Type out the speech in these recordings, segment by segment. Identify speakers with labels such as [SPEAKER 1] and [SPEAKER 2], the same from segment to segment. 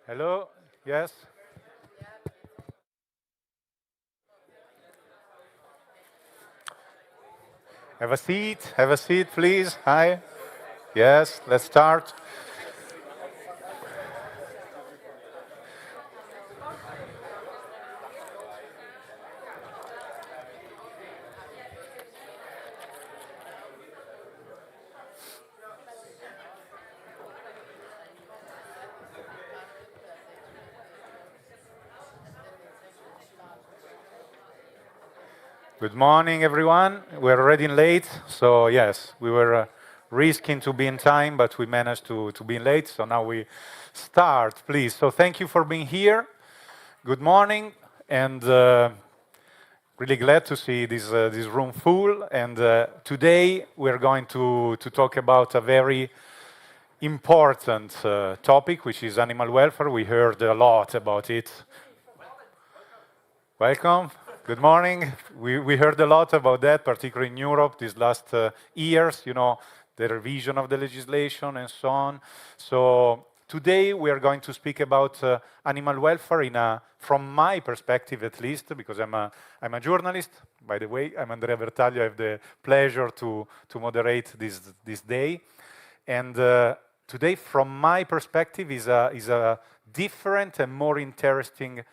[SPEAKER 1] Hello? Yes? Have a seat, please. Hi. Yes, let's start. Good morning, everyone. We're already late, so yes, we were risking to be in time, but we managed to be late, so now we start, please. So thank you for being here. Good morning, and really glad to see this room full. And today we're going to talk about a very important topic, which is animal welfare. We heard a lot about it. Welcome. Good morning. We heard a lot about that, particularly in Europe these last years, the revision of the legislation and so on. So today we are going to speak about animal welfare from my perspective at least, because I'm a journalist. By the way, I'm Andrea Bertaglio. I have the pleasure to moderate this day. And today, from my perspective, is a different and more interesting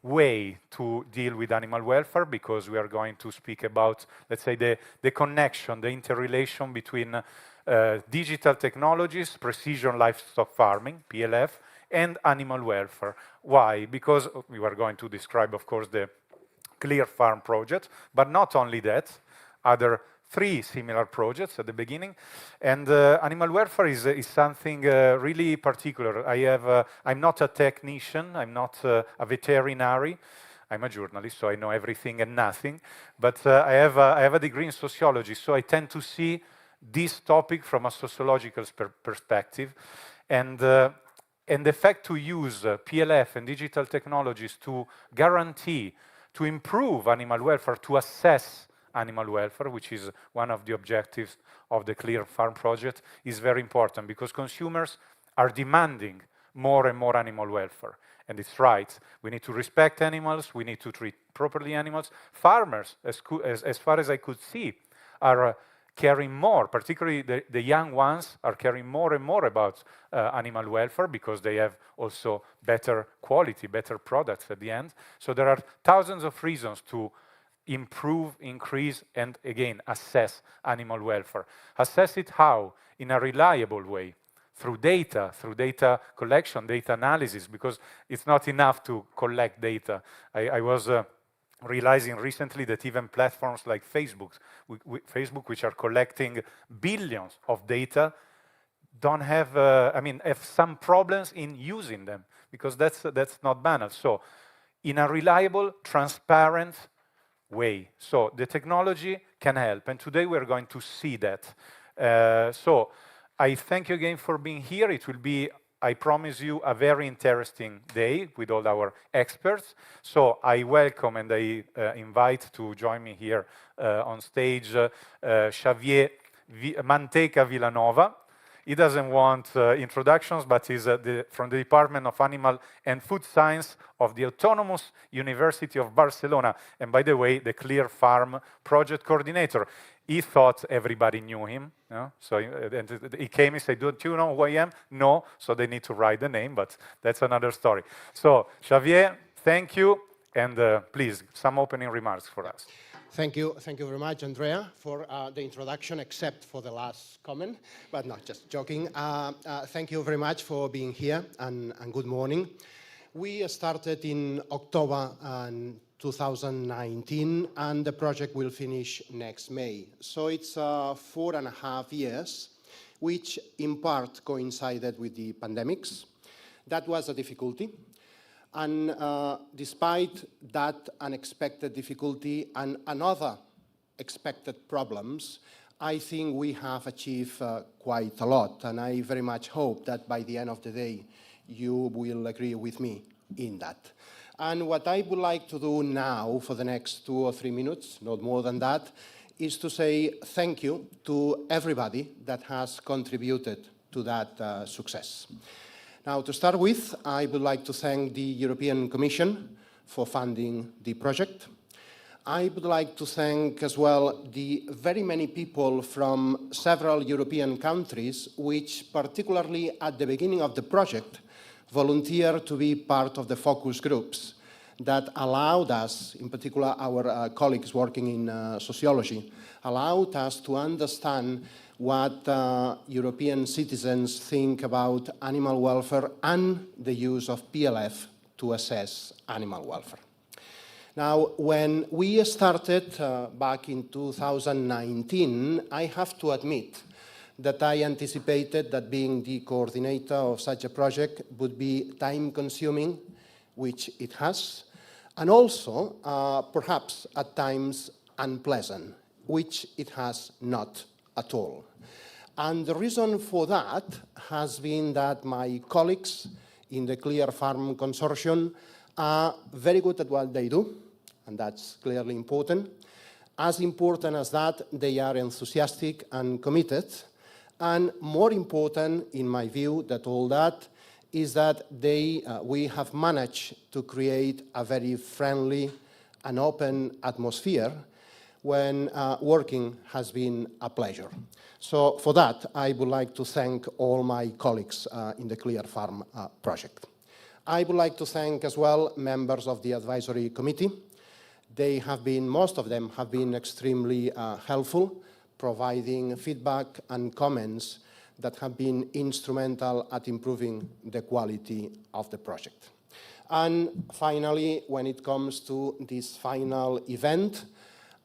[SPEAKER 1] way to deal with animal welfare, because we are going to speak about, let's say, the connection, the interrelation between digital technologies, precision livestock farming, PLF, and animal welfare. Why? Because we are going to describe, of course, the ClearFarm project, but not only that, other 3 similar projects at the beginning. And animal welfare is something really particular. I'm not a technician, I'm not a veterinary, I'm a journalist, so I know everything and nothing. But I have a degree in sociology, so I tend to see this topic from a sociological perspective. And the fact to use PLF and digital technologies to guarantee, to improve animal welfare, to assess animal welfare, which is one of the objectives of the ClearFarm project, is very important, because consumers are demanding more and more animal welfare. And it's right. We need to respect animals. We need to treat properly animals. Farmers, as far as I could see, are caring more, particularly the young ones are caring more and more about animal welfare, because they have also better quality, better products at the end. So there are thousands of reasons to improve, increase, and again, assess animal welfare. Assess it how? In a reliable way, through data collection, data analysis, because it's not enough to collect data. I was realizing recently that even platforms like Facebook, which are collecting billions of data, don't have, have some problems in using them, because that's not banal. So, in a reliable, transparent way. So the technology can help, and today we're going to see that. So I thank you again for being here. It will be, I promise you, a very interesting day with all our experts. So I welcome and I invite to join me here on stage Xavier Manteca Villanova. He doesn't want introductions, but he's from the Department of Animal and Food Science of the Autonomous University of Barcelona. And by the way, the ClearFarm project coordinator. He thought everybody knew him. So he came and said, "Don't you know who I am?" No, so they need to write the name, but that's another story. So Xavier, thank you. And please, some opening remarks for us.
[SPEAKER 2] Thank you very much, Andrea, for the introduction, except for the last comment, but not just joking. Thank you very much for being here, and good morning. We started in October 2019, and the project will finish next May. So it's 4.5 years, which in part coincided with the pandemics. That was a difficulty. And despite that unexpected difficulty and another expected problems, I think we have achieved quite a lot. And I very much hope that by the end of the day, you will agree with me in that. And what I would like to do now for the next 2 or 3 minutes, not more than that, is to say thank you to everybody that has contributed to that success. Now, to start with, I would like to thank the European Commission for funding the project. I would like to thank as well the very many people from several European countries which, particularly at the beginning of the project, volunteered to be part of the focus groups that allowed us, in particular our colleagues working in sociology, allowed us to understand what European citizens think about animal welfare and the use of PLF to assess animal welfare. Now, when we started back in 2019, I have to admit that I anticipated that being the coordinator of such a project would be time-consuming, which it has, and also perhaps at times unpleasant, which it has not at all. And the reason for that has been that my colleagues in the ClearFarm consortium are very good at what they do, and that's clearly important. As important as that, they are enthusiastic and committed. And more important, in my view, than all that, is that we have managed to create a very friendly and open atmosphere when working has been a pleasure. So for that, I would like to thank all my colleagues in the ClearFarm project. I would like to thank as well members of the advisory committee. They have been, most of them have been extremely helpful, providing feedback and comments that have been instrumental at improving the quality of the project. And finally, when it comes to this final event,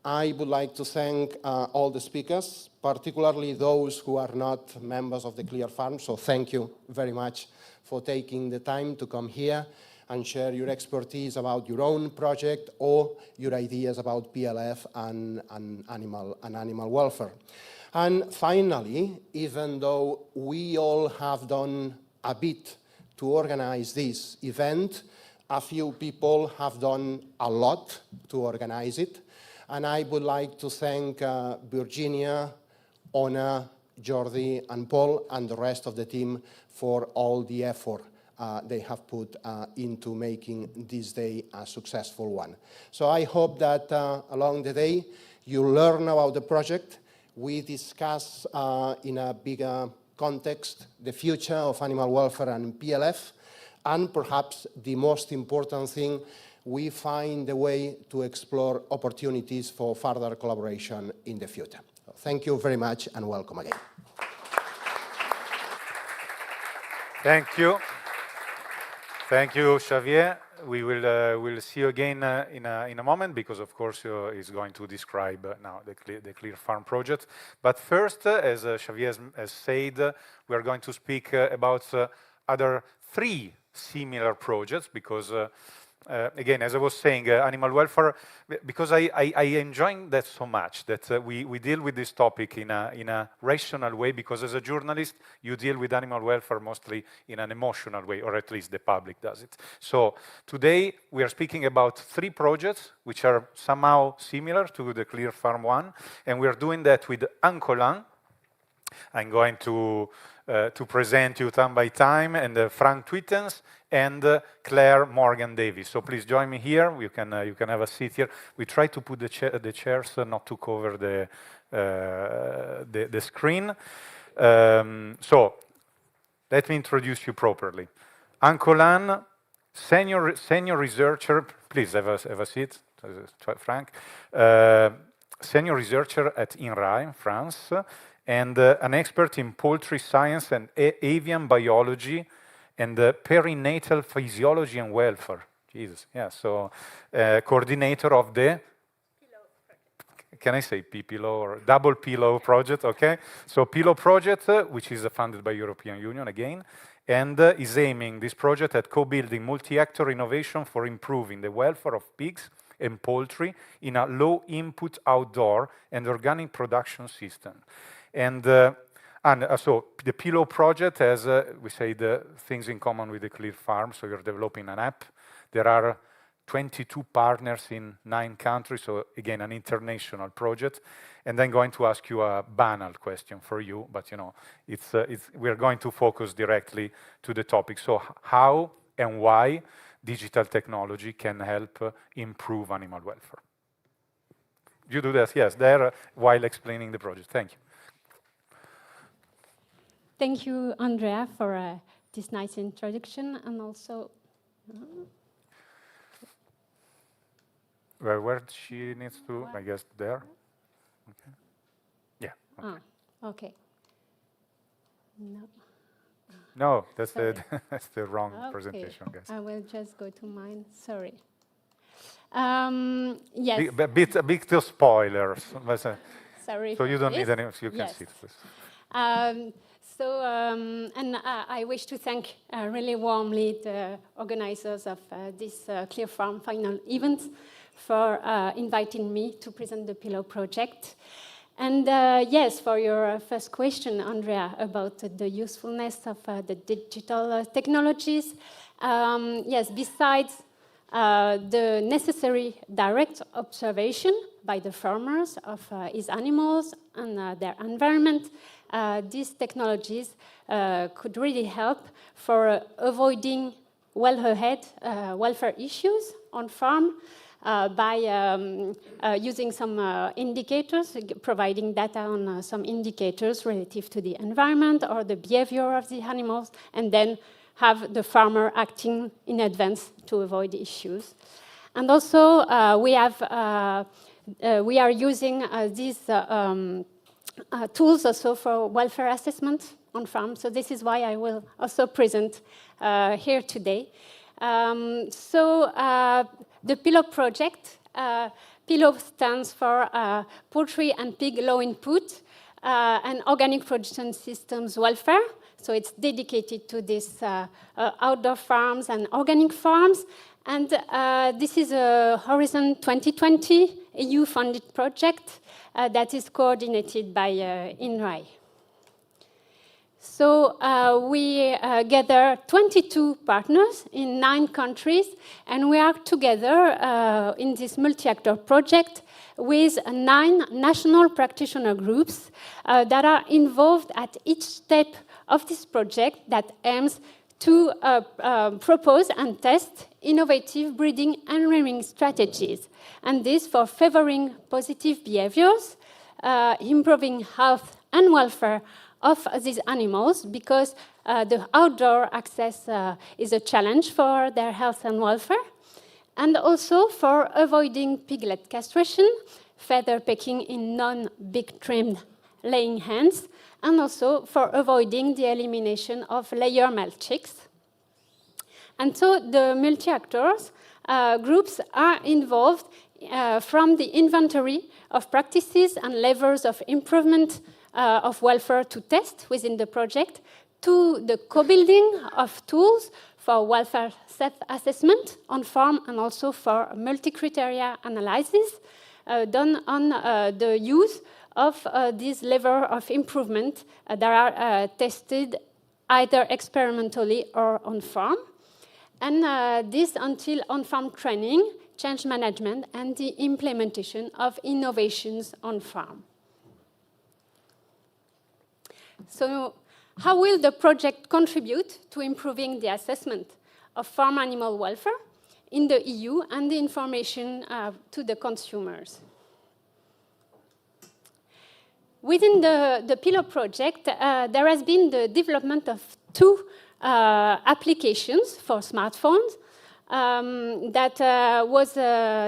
[SPEAKER 2] I would like to thank all the speakers, particularly those who are not members of the ClearFarm. So thank you very much for taking the time to come here and share your expertise about your own project or your ideas about PLF and animal welfare. And finally, even though we all have done a bit to organize this event, a few people have done a lot to organize it. And I would like to thank Virginia, Ona, Jordi, and Paul, and the rest of the team for all the effort they have put into making this day a successful one. So I hope that along the day you learn about the project. We discuss in a bigger context the future of animal welfare and PLF, and perhaps the most important thing, we find a way to explore opportunities for further collaboration in the future. Thank you very much and welcome again.
[SPEAKER 1] Thank you. Thank you, Xavier. We will we'll see you again in a moment, because of course he's going to describe now the ClearFarm project. But first, as Xavier has said, we are going to speak about other 3 similar projects, because again, as I was saying, animal welfare, because I enjoy that so much, that we deal with this topic in a rational way, because as a journalist, you deal with animal welfare mostly in an emotional way, or at least the public does it. So today, we are speaking about 3 projects, which are somehow similar to the ClearFarm one, and we are doing that with Ancolan. I'm going to present you time by time, and Frank Twittens and Claire Morgan Davis. So please join me here. You can have a seat here. We try to put the chairs not to cover the screen. So let me introduce you properly. Ancolan, senior researcher. Please have a seat, Frank. Senior researcher at INRA in France, and an expert in poultry science and avian biology and perinatal physiology and welfare. Jesus, yeah, so coordinator of the, can I say PPILLOW or double PPILLOW project, okay? So PPILLOW project, which is funded by European Union again, and is aiming this project at co-building multi-actor innovation for improving the welfare of pigs and poultry in a low-input outdoor and organic production system. And so the PPILLOW project has, we say, the things in common with the ClearFarm. So you're developing an app. There are 22 partners in 9 countries, so again, an international project. And then going to ask you a banal question for you, but we're going to focus directly to the topic. So how and why digital technology can help improve animal welfare? You do this, yes, there, while explaining the project. Thank you.
[SPEAKER 3] Thank you, Andrea, for this nice introduction, and also...
[SPEAKER 1] Where she needs to, I guess, there. Okay. Yeah. Okay.
[SPEAKER 3] Okay. No.
[SPEAKER 1] No, that's the wrong presentation, guys.
[SPEAKER 3] I will just go to mine. Sorry. Yes.
[SPEAKER 1] A bit to spoilers.
[SPEAKER 3] Sorry.
[SPEAKER 1] So you don't need any. You can sit, please.
[SPEAKER 3] I wish to thank really warmly the organizers of this ClearFarm final event for inviting me to present the Pilo project. And yes, for your first question, Andrea, about the usefulness of the digital technologies, yes, besides the necessary direct observation by the farmers of his animals and their environment, these technologies could really help for avoiding well-ahead welfare issues on farm by using some indicators, providing data on some indicators relative to the environment or the behavior of the animals, and then have the farmer acting in advance to avoid issues. And also, we are using these tools also for welfare assessment on farm. So this is why I will also present here today. The Pilo project, Pilo stands for Poultry and Pig Low Input and Organic Production Systems Welfare. So it's dedicated to these outdoor farms and organic farms. And this is a Horizon 2020 EU-funded project that is coordinated by INRAE. So we gather 22 partners in 9 countries, and we are together in this multi-actor project with 9 national practitioner groups that are involved at each step of this project that aims to propose and test innovative breeding and rearing strategies, and this for favoring positive behaviors, improving health and welfare of these animals, because the outdoor access is a challenge for their health and welfare, and also for avoiding piglet castration, feather pecking in non-big trimmed laying hens, and also for avoiding the elimination of layer male chicks. And so the multi-actors groups are involved from the inventory of practices and levers of improvement of welfare to test within the project, to the co-building of tools for welfare self-assessment on farm, and also for multicriteria analysis done on the use of these levers of improvement that are tested either experimentally or on farm. And this until on-farm training, change management, and the implementation of innovations on farm. So how will the project contribute to improving the assessment of farm animal welfare in the EU and the information to the consumers? Within the Pilo project, there has been the development of 2 applications for smartphones.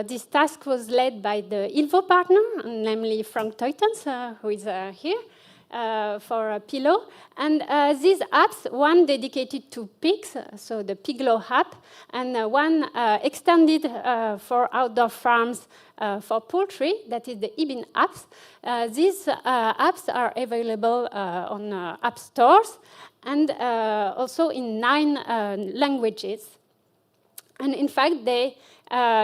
[SPEAKER 3] This task was led by the ILVO partner, namely Frank Teutens, who is here, for Pilo. And these apps, one dedicated to pigs, so the PPILLOW app, and one extended for outdoor farms for poultry, that is the IBIN apps. These apps are available on app stores and also in 9 languages. And in fact, they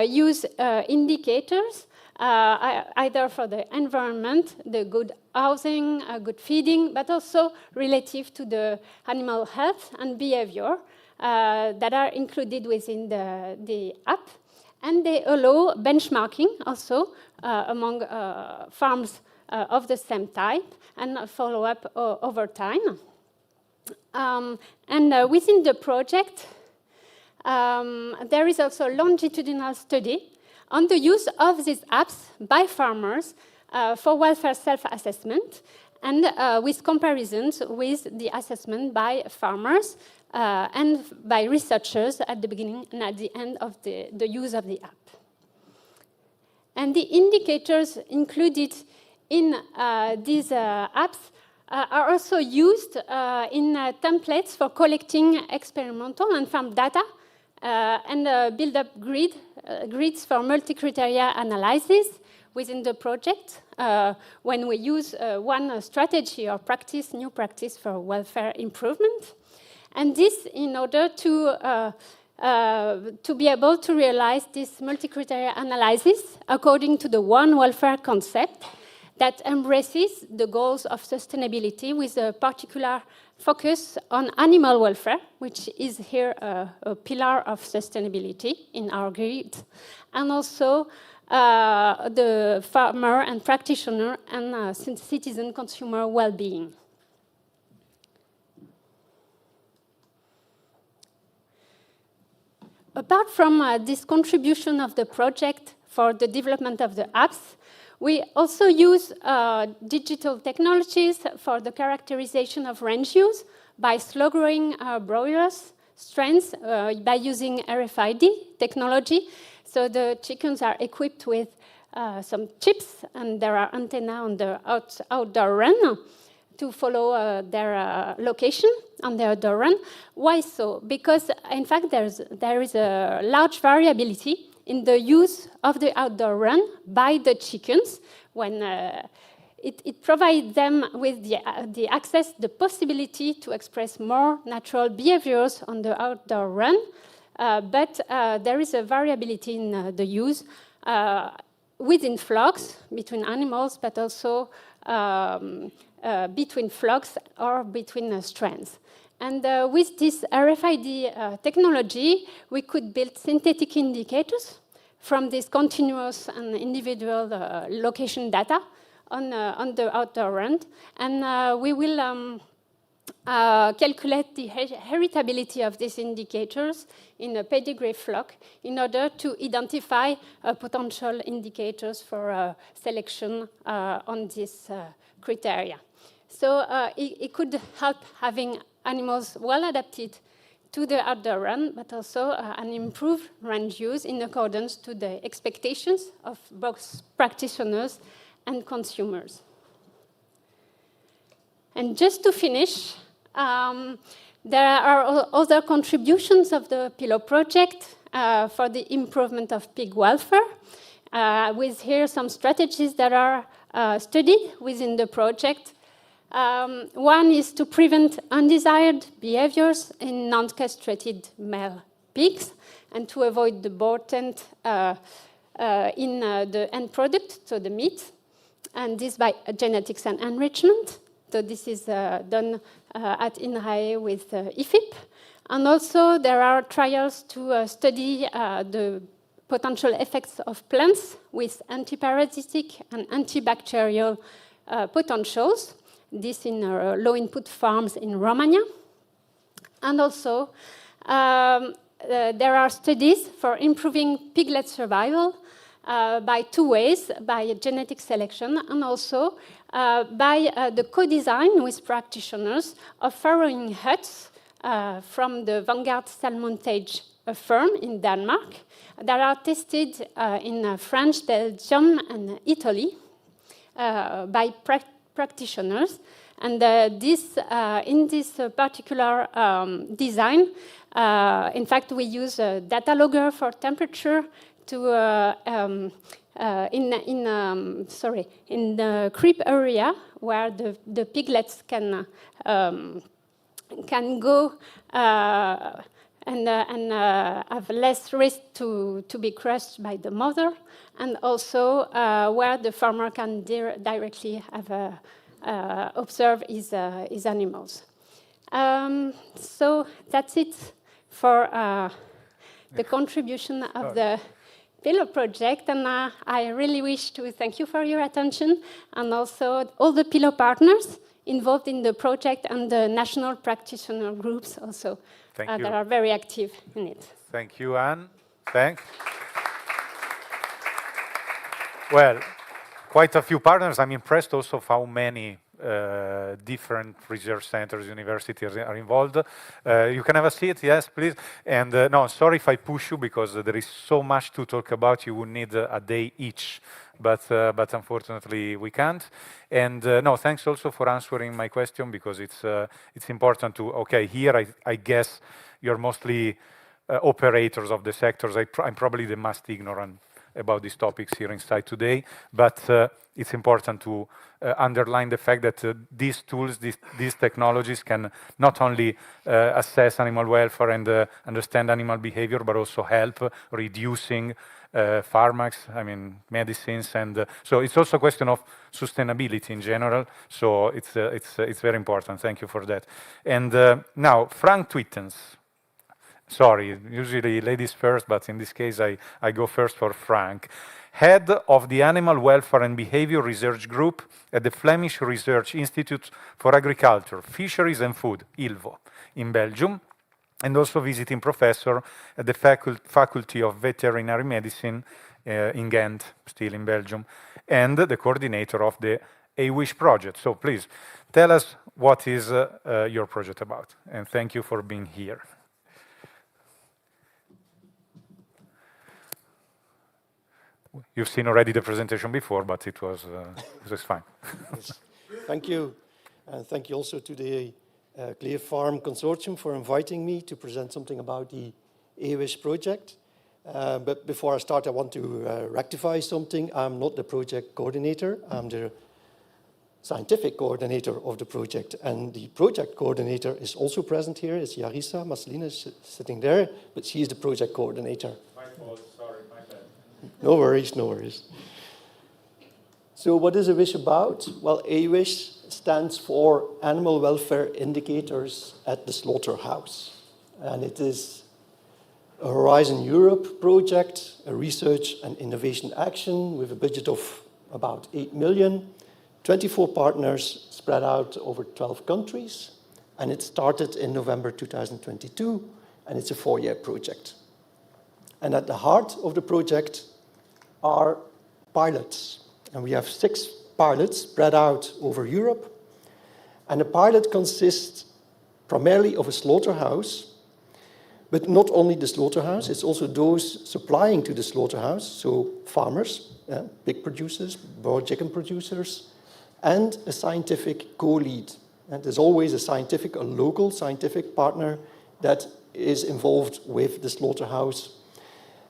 [SPEAKER 3] use indicators either for the environment, the good housing, good feeding, but also relative to the animal health and behavior that are included within the app. And they allow benchmarking also among farms of the same type and follow up over time. Within the project, there is also a longitudinal study on the use of these apps by farmers for welfare self-assessment and with comparisons with the assessment by farmers and by researchers at the beginning and at the end of the use of the app. And the indicators included in these apps are also used in templates for collecting experimental and farm data and build up grids for multi-criteria analysis within the project when we use one strategy or practice, new practice for welfare improvement. And this in order to be able to realize this multi-criteria analysis according to the One Welfare concept that embraces the goals of sustainability with a particular focus on animal welfare, which is here a pillar of sustainability in our grid, and also the farmer and practitioner and citizen consumer well-being. Apart from this contribution of the project for the development of the apps, we also use digital technologies for the characterization of range use by slow-growing broilers strains by using RFID technology. So the chickens are equipped with some chips, and there are antennae on the outdoor run to follow their location on the outdoor run. Why so? Because, in fact, there is a large variability in the use of the outdoor run by the chickens when it provides them with the access, the possibility to express more natural behaviors on the outdoor run. But there is a variability in the use within flocks, between animals, but also between flocks or between strands. And with this RFID technology, we could build synthetic indicators from this continuous and individual location data on the outdoor run. And we will calculate the heritability of these indicators in a pedigree flock in order to identify potential indicators for selection on these criteria. So it could help having animals well adapted to the outdoor run, but also an improved range use in accordance to the expectations of both practitioners and consumers. And just to finish, there are other contributions of the Pilo project for the improvement of pig welfare, with here some strategies that are studied within the project. One is to prevent undesired behaviors in non-castrated male pigs and to avoid the boar tent in the end product, so the meat, and this by genetics and enrichment. So this is done at INRAE with IFIP. And also there are trials to study the potential effects of plants with antiparasitic and antibacterial potentials. This in low-input farms in Romania. And also, there are studies for improving piglet survival by two ways, by genetic selection and also by the co-design with practitioners of farrowing huts from the Vanguard Salmontage firm in Denmark that are tested in France, Belgium, and Italy by practitioners, and in this particular design, in fact, we use a data logger for temperature to in the creep area where the piglets can go and have less risk to be crushed by the mother, and also where the farmer can directly have observe his animals. So that's it for the contribution of the Pilo project, and I really wish to thank you for your attention, and also all the Pilo partners involved in the project and the national practitioner groups also that are very active in it.
[SPEAKER 1] Thank you, Anne. Thanks. Well, quite a few partners. I'm impressed also of how many different research centers, universities are involved. You can have a seat, yes, please. And no, sorry if I push you because there is so much to talk about. You would need a day each, but unfortunately we can't. And no, thanks also for answering my question because it's important to. Okay, here I guess you're mostly operators of the sectors. I'm probably the most ignorant about these topics here inside today, but it's important to underline the fact that these tools, these technologies can not only assess animal welfare and understand animal behavior, but also help reducing pharmacs, I mean medicines, and so it's also a question of sustainability in general. So it's very important. Thank you for that. And now Frank Twittens. Sorry, usually ladies first, but in this case I go first for Frank. Head of the Animal Welfare and Behavior Research Group at the Flemish Research Institute for Agriculture, Fisheries and Food, ILVO, in Belgium, and also visiting professor at the Faculty of Veterinary Medicine in Ghent, still in Belgium, and the coordinator of the aWISH project. So please, tell us what is your project about, and thank you for being here. You've seen already the presentation before, but it was fine.
[SPEAKER 4] Yes. Thank you. And thank you also to the ClearFarm Consortium for inviting me to present something about the aWISH project. But before I start, I want to rectify something. I'm not the project coordinator. I'm the scientific coordinator of the project. And the project coordinator is also present here. It's Yarissa Maslina sitting there, but she is the project coordinator.
[SPEAKER 1] My fault, sorry, my bad.
[SPEAKER 4] No worries, no worries. So what is aWISH about? Well, aWISH stands for Animal Welfare Indicators at the Slaughterhouse. And it is a Horizon Europe project, a research and innovation action with a budget of about 8 million, 24 partners spread out over 12 countries. And it started in November 2022, and it's a 4-year project. And at the heart of the project are pilots. And we have 6 pilots spread out over Europe. And a pilot consists primarily of a slaughterhouse, but not only the slaughterhouse, it's also those supplying to the slaughterhouse, so farmers, pig producers, broad chicken producers, and a scientific co-lead. And there's always a local scientific partner that is involved with the slaughterhouse.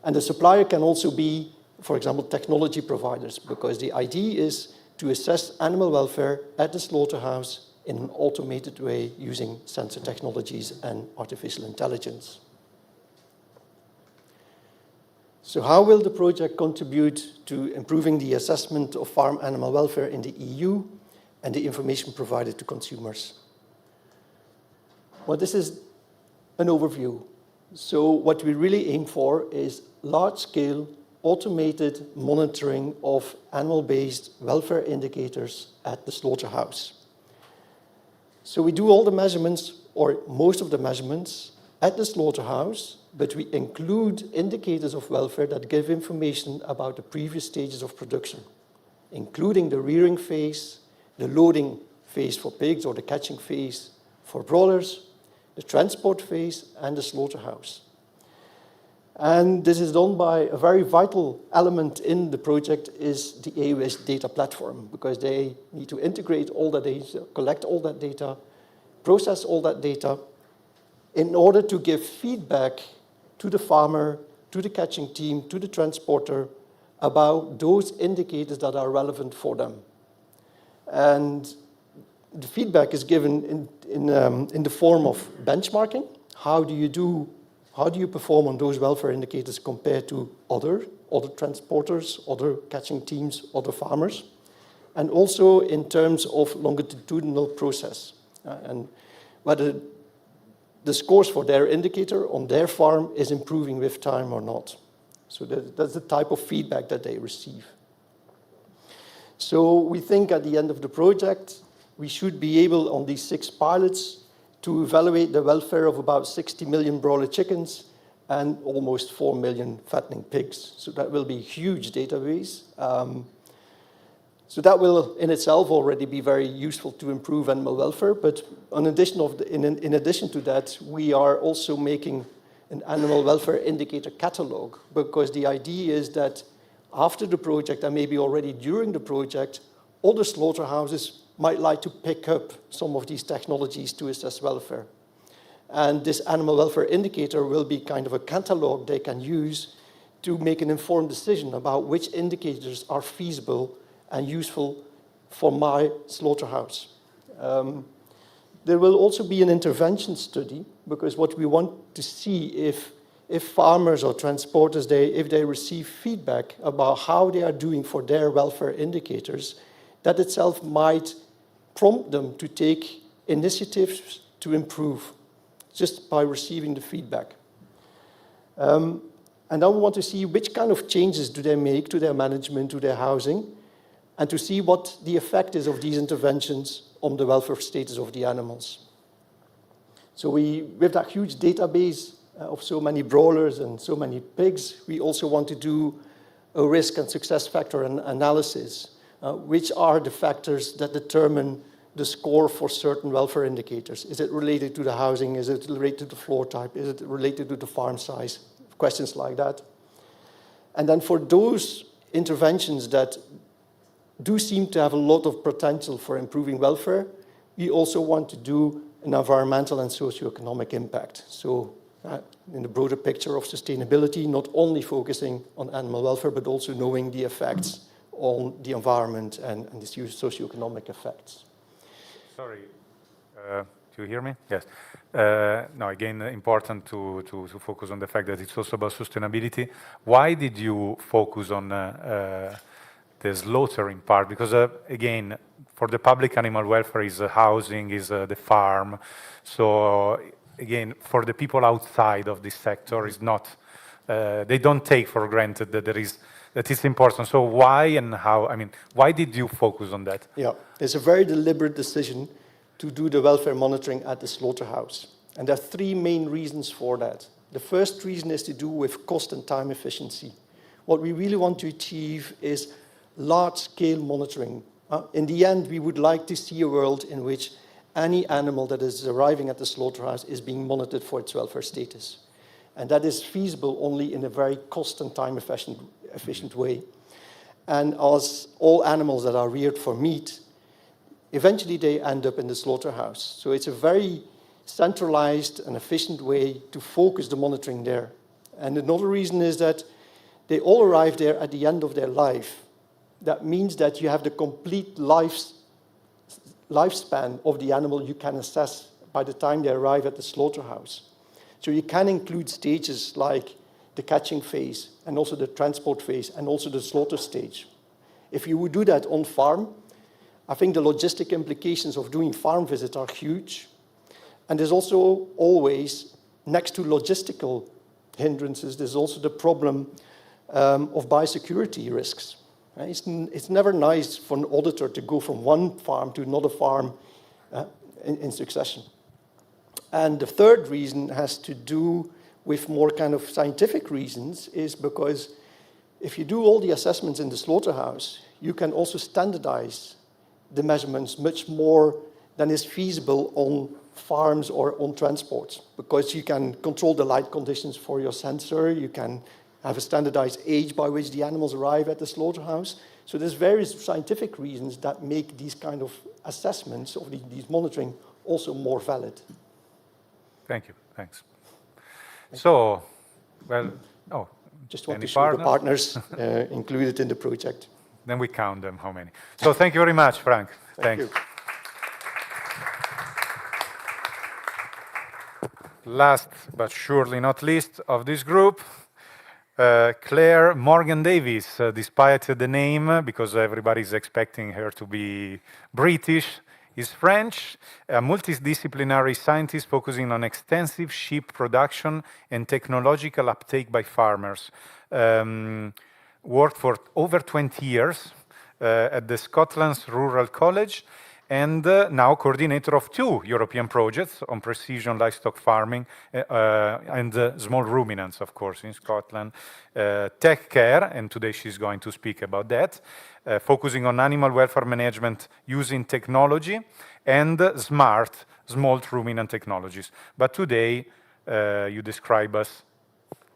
[SPEAKER 4] And the supplier can also be, for example, technology providers, because the idea is to assess animal welfare at the slaughterhouse in an automated way using sensor technologies and artificial intelligence. So how will the project contribute to improving the assessment of farm animal welfare in the EU and the information provided to consumers? Well, this is an overview. So what we really aim for is large-scale automated monitoring of animal-based welfare indicators at the slaughterhouse. So we do all the measurements, or most of the measurements, at the slaughterhouse, but we include indicators of welfare that give information about the previous stages of production, including the rearing phase, the loading phase for pigs, or the catching phase for broilers, the transport phase, and the slaughterhouse. And this is done by a very vital element in the project is the aWISH data platform, because they need to integrate all that data, collect all that data, process all that data, in order to give feedback to the farmer, to the catching team, to the transporter, about those indicators that are relevant for them. And the feedback is given in the form of benchmarking. How do you perform on those welfare indicators compared to other transporters, other catching teams, other farmers? And also in terms of longitudinal process, and whether the scores for their indicator on their farm is improving with time or not. So that's the type of feedback that they receive. So we think at the end of the project, we should be able, on these 6 pilots, to evaluate the welfare of about 60 million broiler chickens and almost 4 million fattening pigs. So that will be a huge database. So that will in itself already be very useful to improve animal welfare. But in addition to that, we are also making an animal welfare indicator catalog, because the idea is that after the project, and maybe already during the project, other slaughterhouses might like to pick up some of these technologies to assess welfare. And this animal welfare indicator will be kind of a catalog they can use to make an informed decision about which indicators are feasible and useful for my slaughterhouse. There will also be an intervention study, because what we want to see if farmers or transporters, if they receive feedback about how they are doing for their welfare indicators, that itself might prompt them to take initiatives to improve just by receiving the feedback. And then we want to see which kind of changes do they make to their management, to their housing, and to see what the effect is of these interventions on the welfare status of the animals. So with that huge database of so many broilers and so many pigs, we also want to do a risk and success factor analysis. Which are the factors that determine the score for certain welfare indicators? Is it related to the housing? Is it related to the floor type? Is it related to the farm size? Questions like that. And then for those interventions that do seem to have a lot of potential for improving welfare, we also want to do an environmental and socioeconomic impact. So in the broader picture of sustainability, not only focusing on animal welfare, but also knowing the effects on the environment and the socioeconomic effects.
[SPEAKER 1] Sorry, do you hear me? Yes. No, again, important to focus on the fact that it's also about sustainability. Why did you focus on the slaughtering part? Because again, for the public, animal welfare is housing, is the farm. So again, for the people outside of this sector, is not. They don't take for granted that that is important. So why and how, why did you focus on that?
[SPEAKER 4] Yeah, it's a very deliberate decision to do the welfare monitoring at the slaughterhouse. And there are 3 main reasons for that. The first reason is to do with cost and time efficiency. What we really want to achieve is large-scale monitoring. In the end, we would like to see a world in which any animal that is arriving at the slaughterhouse is being monitored for its welfare status. And that is feasible only in a very cost and time efficient way. And as all animals that are reared for meat, eventually they end up in the slaughterhouse. So it's a very centralized and efficient way to focus the monitoring there. And another reason is that they all arrive there at the end of their life. That means that you have the complete lifespan of the animal you can assess by the time they arrive at the slaughterhouse. So you can include stages like the catching phase, and also the transport phase, and also the slaughter stage. If you would do that on farm, I think the logistic implications of doing farm visits are huge. And there's also always, next to logistical hindrances, there's also the problem of biosecurity risks. It's never nice for an auditor to go from one farm to another farm in succession. And the third reason has to do with more kind of scientific reasons, is because if you do all the assessments in the slaughterhouse, you can also standardize the measurements much more than is feasible on farms or on transports, because you can control the light conditions for your sensor, you can have a standardized age by which the animals arrive at the slaughterhouse. So there's various scientific reasons that make these kind of assessments of these monitoring also more valid.
[SPEAKER 1] Thank you, thanks. So, well,
[SPEAKER 4] just want to show the partners included in the project.
[SPEAKER 1] Then we count them, how many. So thank you very much, Frank.
[SPEAKER 4] Thank you.
[SPEAKER 1] Last, but surely not least, of this group, Claire Morgan-Davies, despite the name, because everybody's expecting her to be British, He's French, a multidisciplinary scientist focusing on extensive sheep production and technological uptake by farmers. Worked for over 20 years at the Scotland's Rural College, and now coordinator of 2 European projects on precision livestock farming and small ruminants, of course, in Scotland. TechCare, and today she's going to speak about that, focusing on animal welfare management using technology, and smart small ruminant technologies. But today, you describe us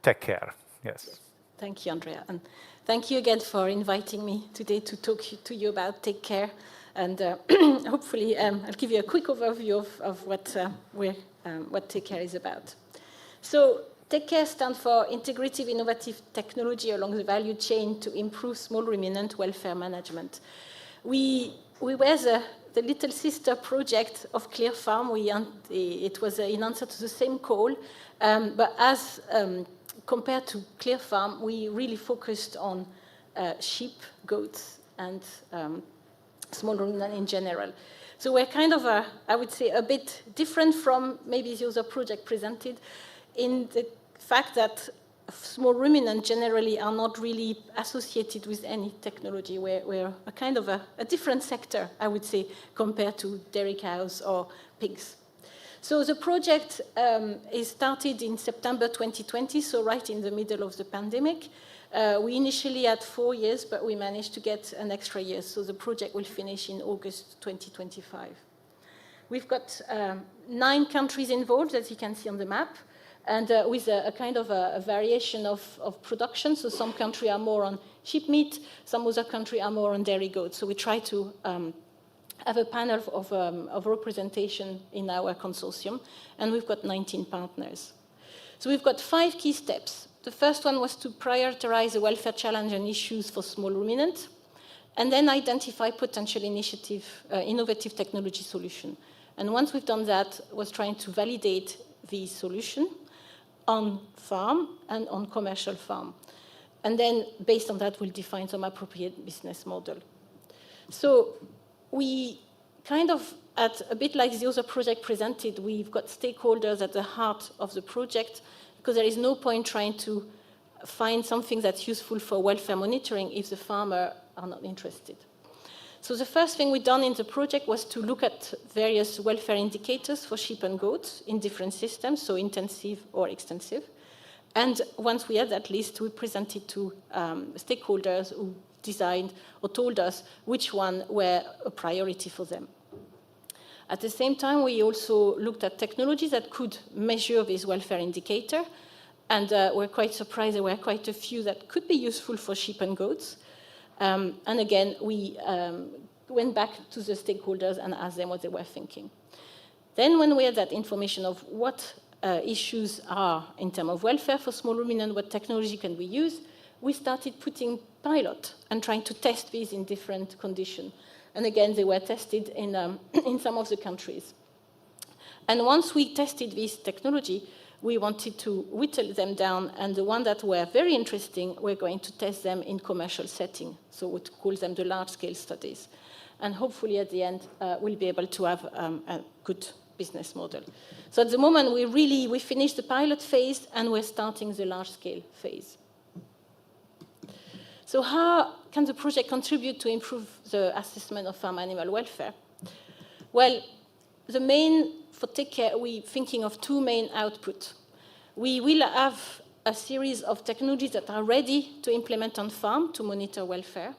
[SPEAKER 1] TechCare. Yes.
[SPEAKER 5] Thank you, Andrea. And thank you again for inviting me today to talk to you about TechCare. And hopefully, I'll give you a quick overview of what TechCare is about. So TechCare stands for Integrative Innovative Technology along the value chain to improve small ruminant welfare management. We were the little sister project of ClearFarm. It was in answer to the same call, but as compared to ClearFarm, we really focused on sheep, goats, and small ruminant in general. So we're kind of, I would say, a bit different from maybe the other project presented in the fact that small ruminants generally are not really associated with any technology. We're a kind of a different sector, I would say, compared to dairy cows or pigs. So the project is started in September 2020, so right in the middle of the pandemic. We initially had 4 years, but we managed to get an extra year, so the project will finish in August 2025. We've got 9 countries involved, as you can see on the map, and with a kind of a variation of production. So some countries are more on sheep meat, some other countries are more on dairy goats. So we try to have a panel of representation in our consortium, and we've got 19 partners. So we've got 5 key steps. The first one was to prioritize the welfare challenge and issues for small ruminants, and then identify potential innovative technology solution. And once we've done that, was trying to validate the solution on farm and on commercial farm. And then, based on that, we'll define some appropriate business model. So we kind of, at a bit like the other project presented, we've got stakeholders at the heart of the project, because there is no point trying to find something that's useful for welfare monitoring if the farmer are not interested. So the first thing we've done in the project was to look at various welfare indicators for sheep and goats in different systems, so intensive or extensive. And once we had that list, we presented to stakeholders who designed or told us which one were a priority for them. At the same time, we also looked at technologies that could measure this welfare indicator, and we're quite surprised there were quite a few that could be useful for sheep and goats. And again, we went back to the stakeholders and asked them what they were thinking. Then when we had that information of what issues are in terms of welfare for small ruminants, what technology can we use, we started putting pilot and trying to test these in different conditions. And again, they were tested in some of the countries. And once we tested this technology, we wanted to whittle them down, and the ones that were very interesting, we're going to test them in commercial setting. So we call them the large-scale studies. And hopefully at the end, we'll be able to have a good business model. So at the moment, we finished the pilot phase, and we're starting the large-scale phase. So how can the project contribute to improve the assessment of farm animal welfare? Well, for TechCare, we're thinking of 2 main outputs. We will have a series of technologies that are ready to implement on farm to monitor welfare,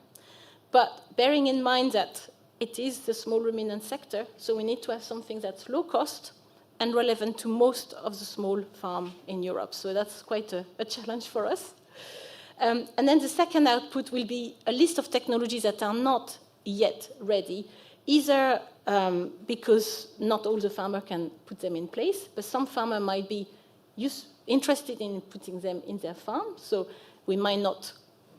[SPEAKER 5] but bearing in mind that it is the small ruminant sector, so we need to have something that's low cost and relevant to most of the small farm in Europe. So that's quite a challenge for us. And then the second output will be a list of technologies that are not yet ready, either because not all the farmers can put them in place, but some farmers might be interested in putting them in their farm, so we might not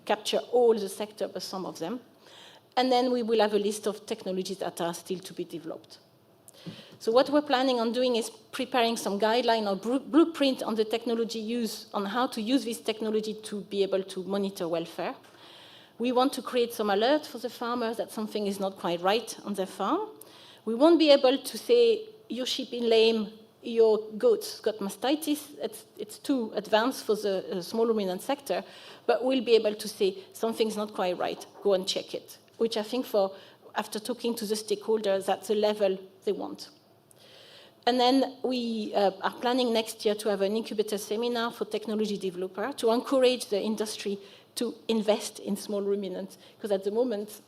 [SPEAKER 5] capture all the sector, but some of them. And then we will have a list of technologies that are still to be developed. So what we're planning on doing is preparing some guideline or blueprint on the technology use, on how to use this technology to be able to monitor welfare. We want to create some alert for the farmers that something is not quite right on their farm. We won't be able to say, your sheep is lame, your goats got mastitis. It's too advanced for the small ruminant sector, but we'll be able to say, something's not quite right, go and check it, which I think after talking to the stakeholders, that's the level they want. And then we are planning next year to have an incubator seminar for technology developers to encourage the industry to invest in small ruminants, because at the moment,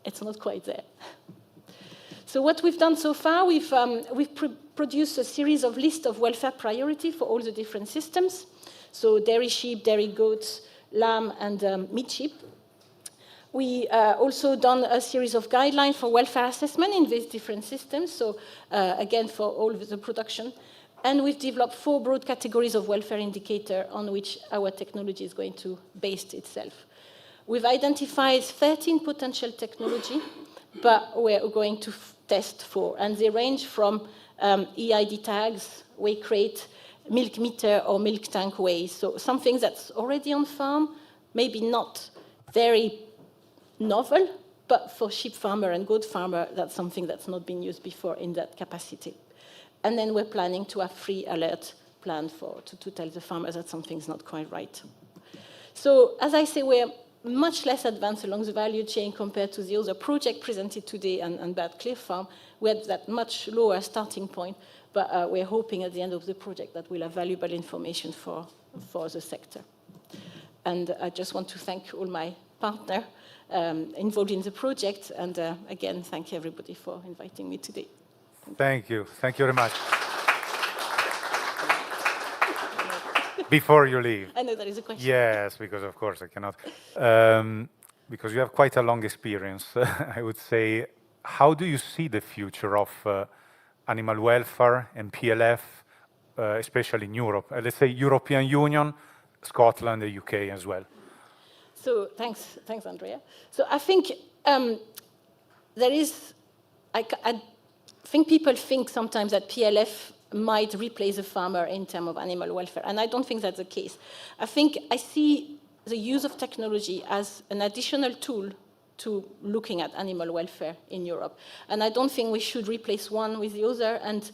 [SPEAKER 5] it's not quite there. So what we've done so far, we've produced a series of lists of welfare priority for all the different systems. So dairy sheep, dairy goats, lamb, and meat sheep. We also done a series of guidelines for welfare assessment in these different systems, so again, for all of the production. And we've developed 4 broad categories of welfare indicator on which our technology is going to base itself. We've identified 13 potential technology, but we're going to test 4, and they range from EID tags, weight crate, milk meter, or milk tank weighs. So something that's already on farm, maybe not very novel, but for sheep farmer and goat farmer, that's something that's not been used before in that capacity. And then we're planning to have free alert plan to tell the farmers that something's not quite right. So as I say, we're much less advanced along the value chain compared to the other project presented today and about ClearFarm. We had that much lower starting point, but we're hoping at the end of the project that we'll have valuable information for the sector. And I just want to thank all my partners involved in the project, and again, thank everybody for inviting me today.
[SPEAKER 1] Thank you. Thank you very much. Before you leave.
[SPEAKER 5] I know there is a question.
[SPEAKER 1] Yes, because of course I cannot. Because you have quite a long experience, I would say. How do you see the future of animal welfare and PLF, especially in Europe? Let's say European Union, Scotland, the UK as well.
[SPEAKER 5] So thanks, Andrea. So I think there is, I think people think sometimes that PLF might replace the farmer in terms of animal welfare, and I don't think that's the case. I think I see the use of technology as an additional tool to looking at animal welfare in Europe, and I don't think we should replace one with the other, and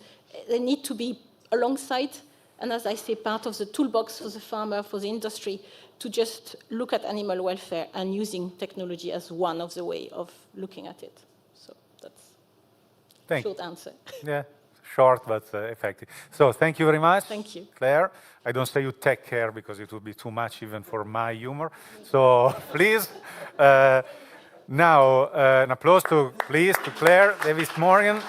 [SPEAKER 5] they need to be alongside, and as I say, part of the toolbox for the farmer, for the industry, to just look at animal welfare and using technology as one of the way of looking at it. So that's a short answer.
[SPEAKER 1] Yeah, short but effective. So thank you very much.
[SPEAKER 5] Thank you.
[SPEAKER 1] Claire. I don't say you take care because it would be too much even for my humor. So please, now an applause to Claire Davis-Morgan.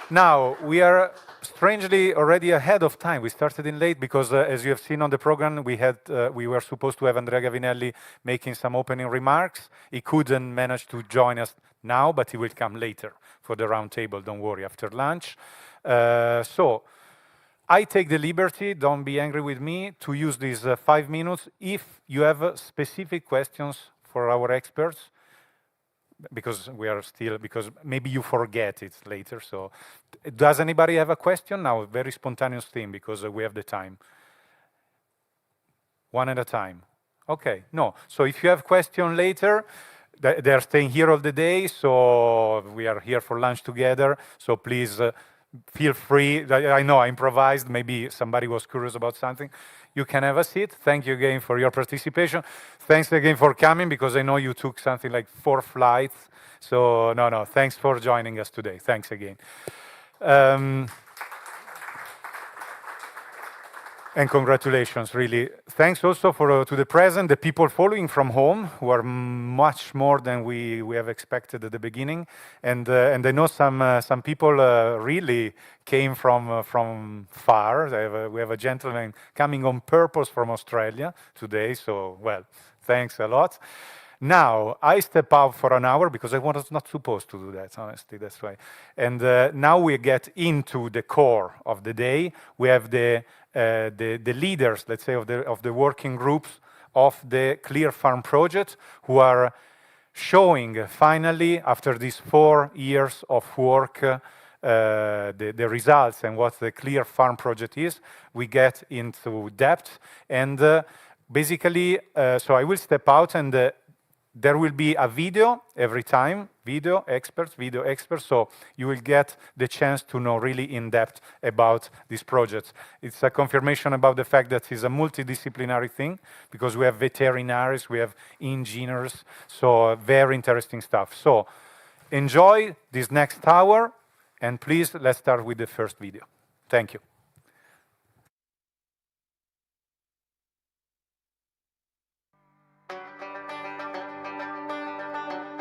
[SPEAKER 1] Now we are strangely already ahead of time. We started in late because, as you have seen on the program, we were supposed to have Andrea Gavinelli making some opening remarks. He couldn't manage to join us now, but he will come later for the round table. Don't worry, after lunch. So I take the liberty, don't be angry with me, to use these 5 minutes if you have specific questions for our experts, because maybe you forget it later. So does anybody have a question? Now, very spontaneous thing, because we have the time. One at a time. Okay, no. So if you have question later, they're staying here all the day, so we are here for lunch together. So please feel free. I know I improvised. Maybe somebody was curious about something. You can have a seat. Thank you again for your participation. Thanks again for coming, because I know you took something like 4 flights. So no, thanks for joining us today. Thanks again. And congratulations, really. Thanks also to the present, the people following from home, who are much more than we have expected at the beginning. And I know some people really came from far. We have a gentleman coming on purpose from Australia today. So, well, thanks a lot. Now, I step out for an hour because I was not supposed to do that, honestly, that's why. And now we get into the core of the day. We have the leaders, let's say, of the working groups of the ClearFarm project, who are showing, finally, after these 4 years of work, the results and what the ClearFarm project is. We get into depth. And basically, so I will step out, and there will be a video every time video experts, so you will get the chance to know really in depth about these projects. It's a confirmation about the fact that it's a multidisciplinary thing, because we have veterinaries, we have engineers, so very interesting stuff. So enjoy this next hour, and please, let's start with the first video. Thank you.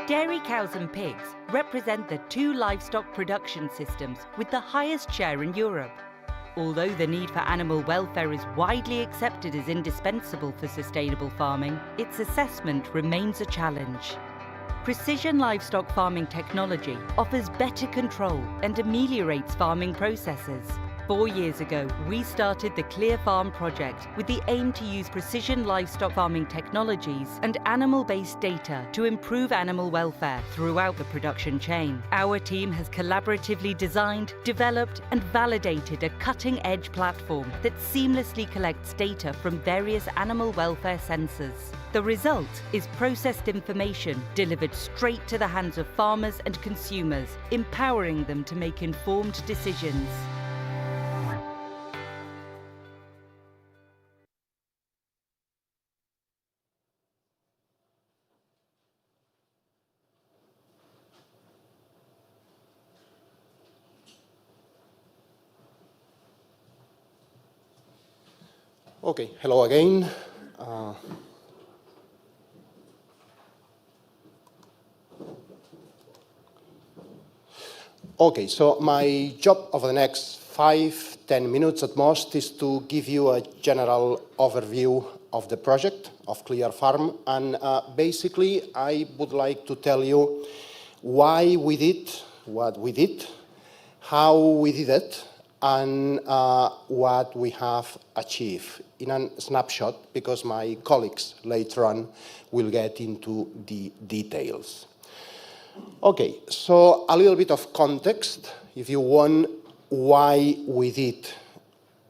[SPEAKER 6] Dairy cows and pigs represent the two livestock production systems with the highest share in Europe. Although the need for animal welfare is widely accepted as indispensable for sustainable farming, its assessment remains a challenge. Precision livestock farming technology offers better control and ameliorates farming processes. 4 years ago, we started the ClearFarm project with the aim to use precision livestock farming technologies and animal-based data to improve animal welfare throughout the production chain. Our team has collaboratively designed, developed, and validated a cutting-edge platform that seamlessly collects data from various animal welfare sensors. The result is processed information delivered straight to the hands of farmers and consumers, empowering them to make informed decisions.
[SPEAKER 2] Okay, hello again. Okay, so my job over the next 5-10 minutes at most is to give you a general overview of the project of ClearFarm, and basically I would like to tell you why we did what we did, how we did it, and what we have achieved in a snapshot, because my colleagues later on will get into the details. Okay, so a little bit of context, if you want, why we did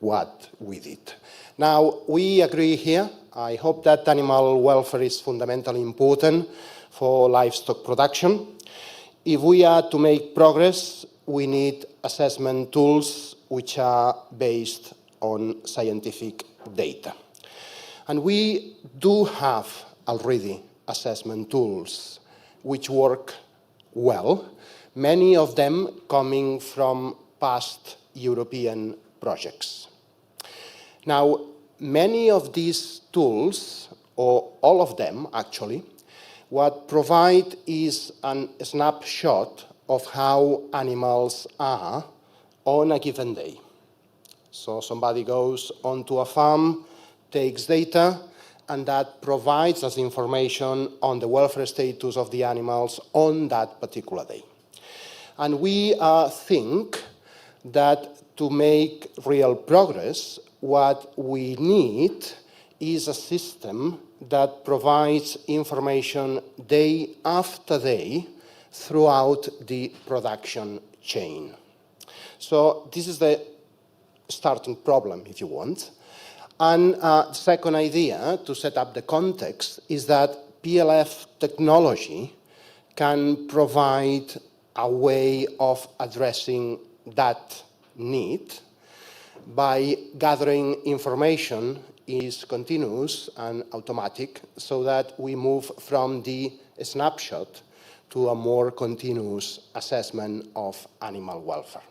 [SPEAKER 2] what we did. Now, we agree here, I hope that animal welfare is fundamentally important for livestock production. If we are to make progress, we need assessment tools which are based on scientific data. And we do have already assessment tools which work well, many of them coming from past European projects. Now, many of these tools, or all of them actually, what provide is a snapshot of how animals are on a given day. So somebody goes onto a farm, takes data, and that provides us information on the welfare status of the animals on that particular day. And we think that to make real progress, what we need is a system that provides information day after day throughout the production chain. So this is the starting problem, if you want. And the second idea, to set up the context, is that PLF technology can provide a way of addressing that need by gathering information is continuous and automatic, so that we move from the snapshot to a more continuous assessment of animal welfare.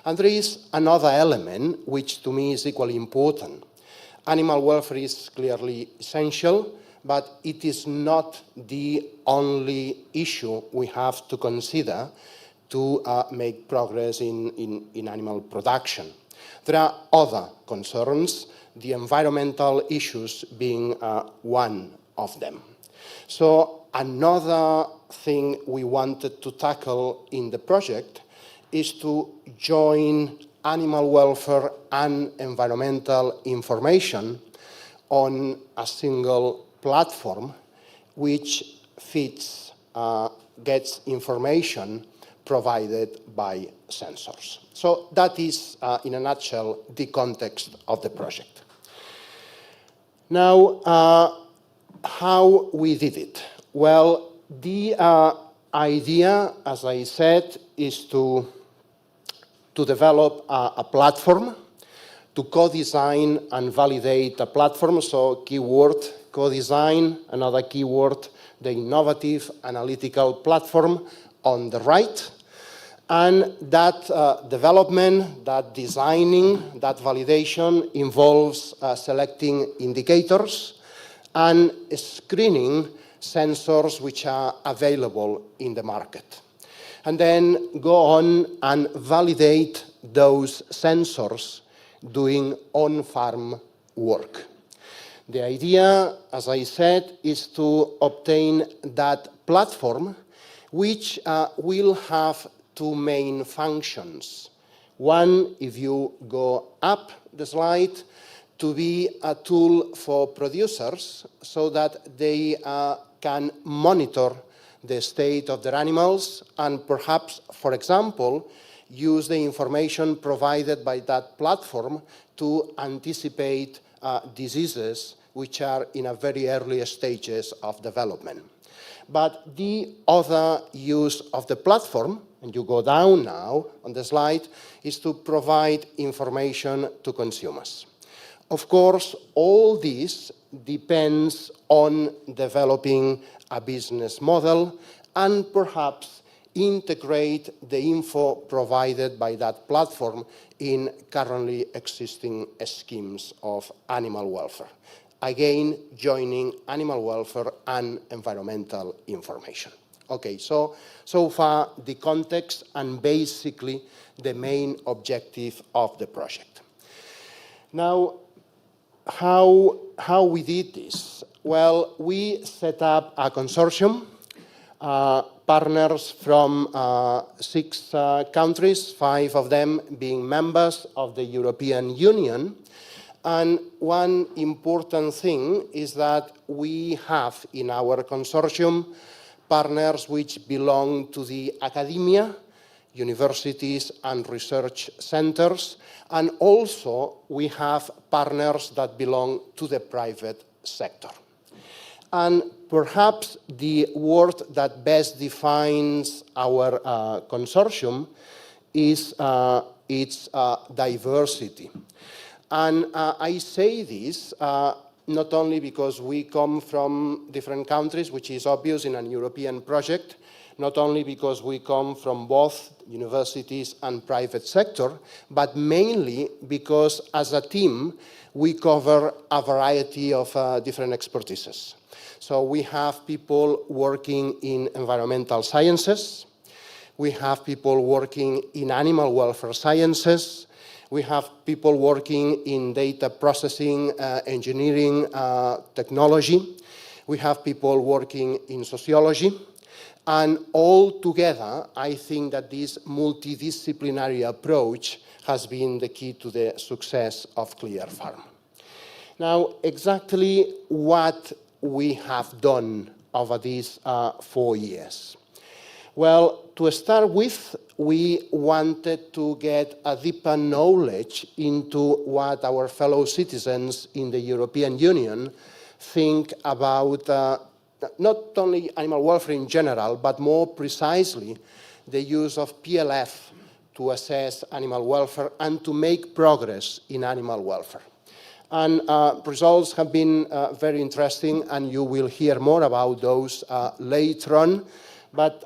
[SPEAKER 2] And there is another element which to me is equally important. Animal welfare is clearly essential, but it is not the only issue we have to consider to make progress in animal production. There are other concerns, the environmental issues being one of them. So another thing we wanted to tackle in the project is to join animal welfare and environmental information on a single platform which gets information provided by sensors. So that is, in a nutshell, the context of the project. Now, how we did it? Well, the idea, as I said, is to develop a platform, to co-design and validate a platform. So keyword, co-design, another keyword, the innovative analytical platform on the right. And that development, that designing, that validation involves selecting indicators and screening sensors which are available in the market. And then go on and validate those sensors doing on-farm work. The idea, as I said, is to obtain that platform which will have two main functions. One, if you go up the slide, to be a tool for producers so that they can monitor the state of their animals and perhaps, for example, use the information provided by that platform to anticipate diseases which are in a very early stages of development. But the other use of the platform, and you go down now on the slide, is to provide information to consumers. Of course, all this depends on developing a business model and perhaps integrate the info provided by that platform in currently existing schemes of animal welfare. Again, joining animal welfare and environmental information. Okay, so far the context and basically the main objective of the project. Now, how we did this? Well, we set up a consortium, partners from 6 countries, 5 of them being members of the European Union. And one important thing is that we have in our consortium partners which belong to the academia, universities and research centers, and also we have partners that belong to the private sector. And perhaps the word that best defines our consortium is its diversity. And I say this not only because we come from different countries, which is obvious in a European project, not only because we come from both universities and private sector, but mainly because as a team, we cover a variety of different expertises. So we have people working in environmental sciences, we have people working in animal welfare sciences, we have people working in data processing, engineering, technology. We have people working in sociology. And all together, I think that this multidisciplinary approach has been the key to the success of ClearFarm. Now, exactly what we have done over these 4 years. Well, to start with, we wanted to get a deeper knowledge into what our fellow citizens in the European Union think about not only animal welfare in general, but more precisely the use of PLF to assess animal welfare and to make progress in animal welfare. And results have been very interesting, and you will hear more about those later on. But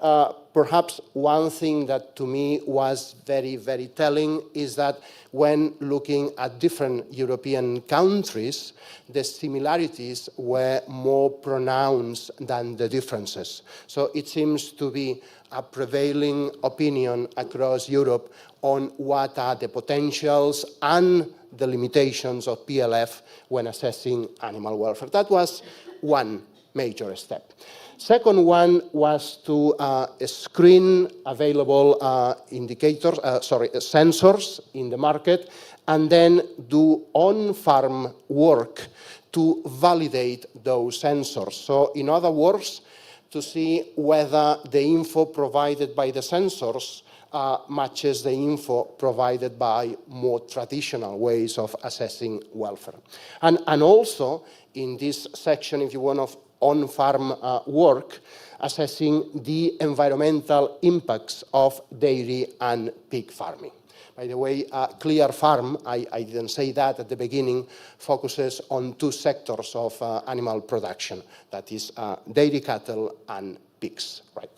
[SPEAKER 2] perhaps one thing that to me was very, very telling is that when looking at different European countries, the similarities were more pronounced than the differences. So it seems to be a prevailing opinion across Europe on what are the potentials and the limitations of PLF when assessing animal welfare. That was one major step. Second one was to screen available sensors in the market and then do on-farm work to validate those sensors. So in other words, to see whether the info provided by the sensors matches the info provided by more traditional ways of assessing welfare. And also in this section, if you want, on-farm work assessing the environmental impacts of dairy and pig farming. By the way, ClearFarm, I didn't say that at the beginning, focuses on two sectors of animal production, that is dairy cattle and pigs, right?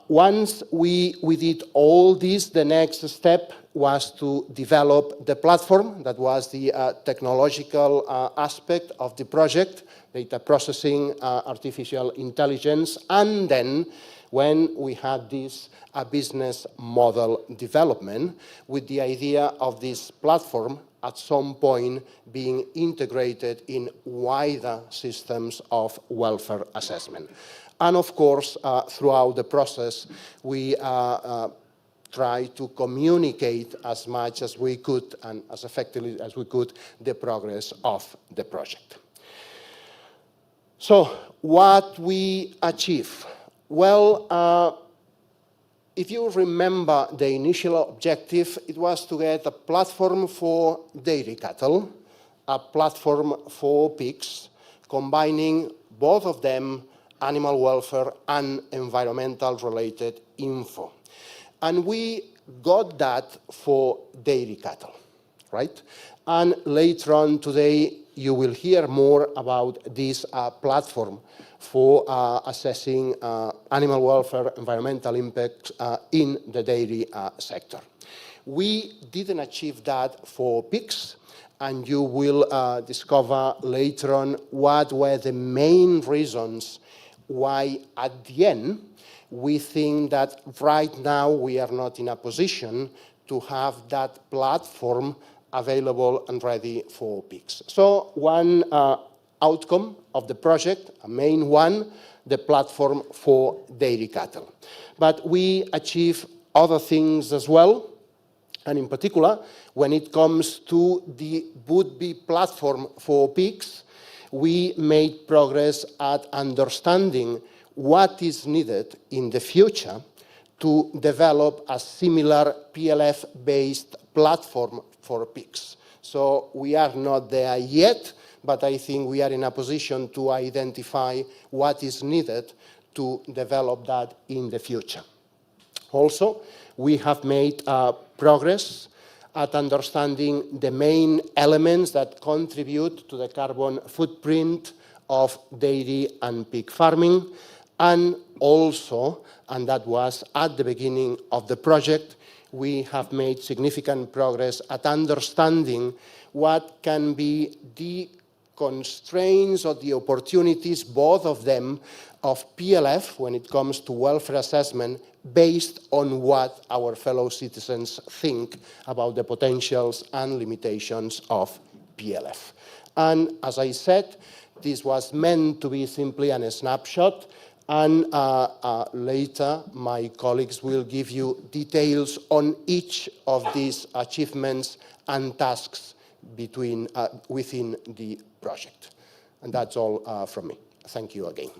[SPEAKER 2] Once we did all this, the next step was to develop the platform. That was the technological aspect of the project, data processing, artificial intelligence, and then when we had this business model development with the idea of this platform at some point being integrated in wider systems of welfare assessment. And of course, throughout the process, we try to communicate as much as we could and as effectively as we could the progress of the project. So what we achieve? Well, if you remember the initial objective, it was to get a platform for dairy cattle, a platform for pigs, combining both of them, animal welfare and environmental related info. And we got that for dairy cattle, right? And later on today, you will hear more about this platform for assessing animal welfare, environmental impact in the dairy sector. We didn't achieve that for pigs, and you will discover later on what were the main reasons why at the end we think that right now we are not in a position to have that platform available and ready for pigs. So one outcome of the project, a main one, the platform for dairy cattle. But we achieve other things as well, and in particular, when it comes to the would-be platform for pigs, we made progress at understanding what is needed in the future to develop a similar PLF-based platform for pigs. So we are not there yet, but I think we are in a position to identify what is needed to develop that in the future. Also, we have made progress at understanding the main elements that contribute to the carbon footprint of dairy and pig farming, and also, and that was at the beginning of the project, we have made significant progress at understanding what can be the constraints or the opportunities, both of them, of PLF when it comes to welfare assessment based on what our fellow citizens think about the potentials and limitations of PLF. And as I said, this was meant to be simply a snapshot, and later my colleagues will give you details on each of these achievements and tasks within the project. And that's all from me. Thank you again.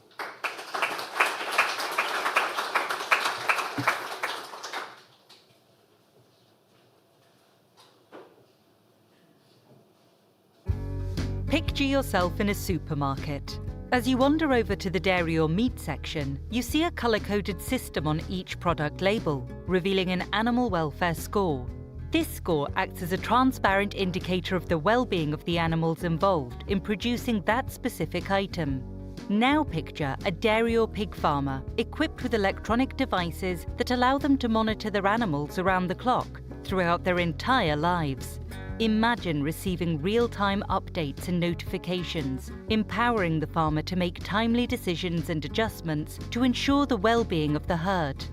[SPEAKER 6] Picture yourself in a supermarket. As you wander over to the dairy or meat section, you see a colour-coded system on each product label, revealing an animal welfare score. This score acts as a transparent indicator of the well-being of the animals involved in producing that specific item. Now picture a dairy or pig farmer equipped with electronic devices that allow them to monitor their animals around the clock throughout their entire lives. Imagine receiving real-time updates and notifications, empowering the farmer to make timely decisions and adjustments to ensure the well-being of the herd.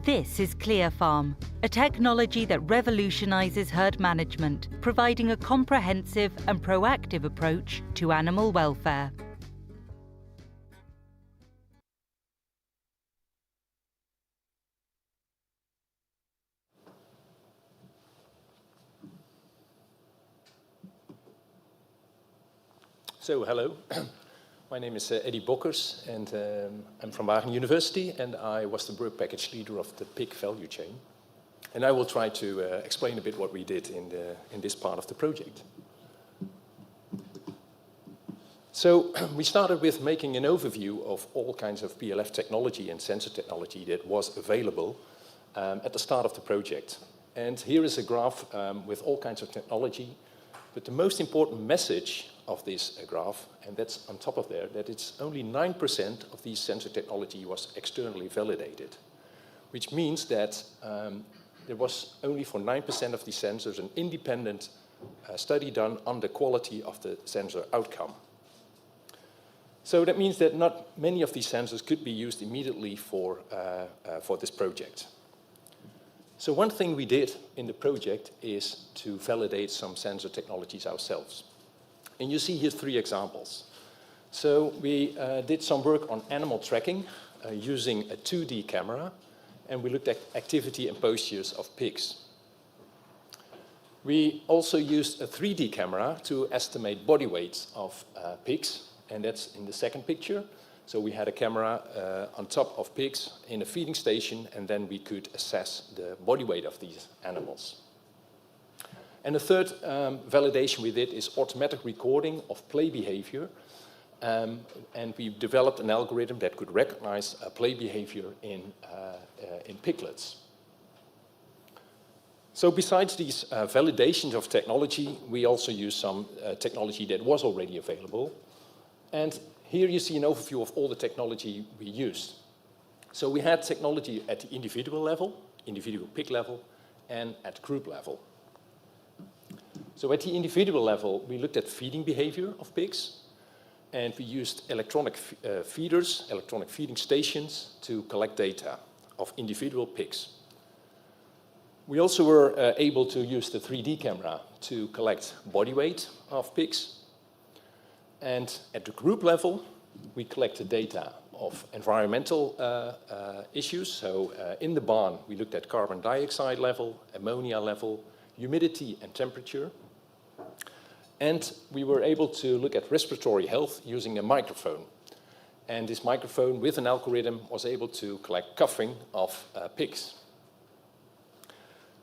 [SPEAKER 6] This is ClearFarm, a technology that revolutionizes herd management, providing a comprehensive and proactive approach to animal welfare.
[SPEAKER 7] So, hello. My name is Eddy Bokkers, and I'm from Wageningen University, and I was the work package leader of the pig value chain. And I will try to explain a bit what we did in this part of the project. So we started with making an overview of all kinds of PLF technology and sensor technology that was available at the start of the project. And here is a graph with all kinds of technology. But the most important message of this graph, and that's on top of there, that it's only 9% of these sensor technology was externally validated, which means that there was only for 9% of these sensors an independent study done on the quality of the sensor outcome. So that means that not many of these sensors could be used immediately for this project. So one thing we did in the project is to validate some sensor technologies ourselves. And you see here 3 examples. So we did some work on animal tracking using a 2D camera, and we looked at activity and postures of pigs. We also used a 3D camera to estimate body weights of pigs, and that's in the second picture. So we had a camera on top of pigs in a feeding station, and then we could assess the body weight of these animals. And the third validation we did is automatic recording of play behavior, and we developed an algorithm that could recognize play behavior in piglets. So besides these validations of technology, we also used some technology that was already available. And here you see an overview of all the technology we used. So we had technology at the individual level, individual pig level, and at group level. So at the individual level, we looked at feeding behavior of pigs, and we used electronic feeders, electronic feeding stations to collect data of individual pigs. We also were able to use the 3D camera to collect body weight of pigs. And at the group level, we collected data of environmental issues. So in the barn, we looked at carbon dioxide level, ammonia level, humidity and temperature. And we were able to look at respiratory health using a microphone. And this microphone with an algorithm was able to collect coughing of pigs.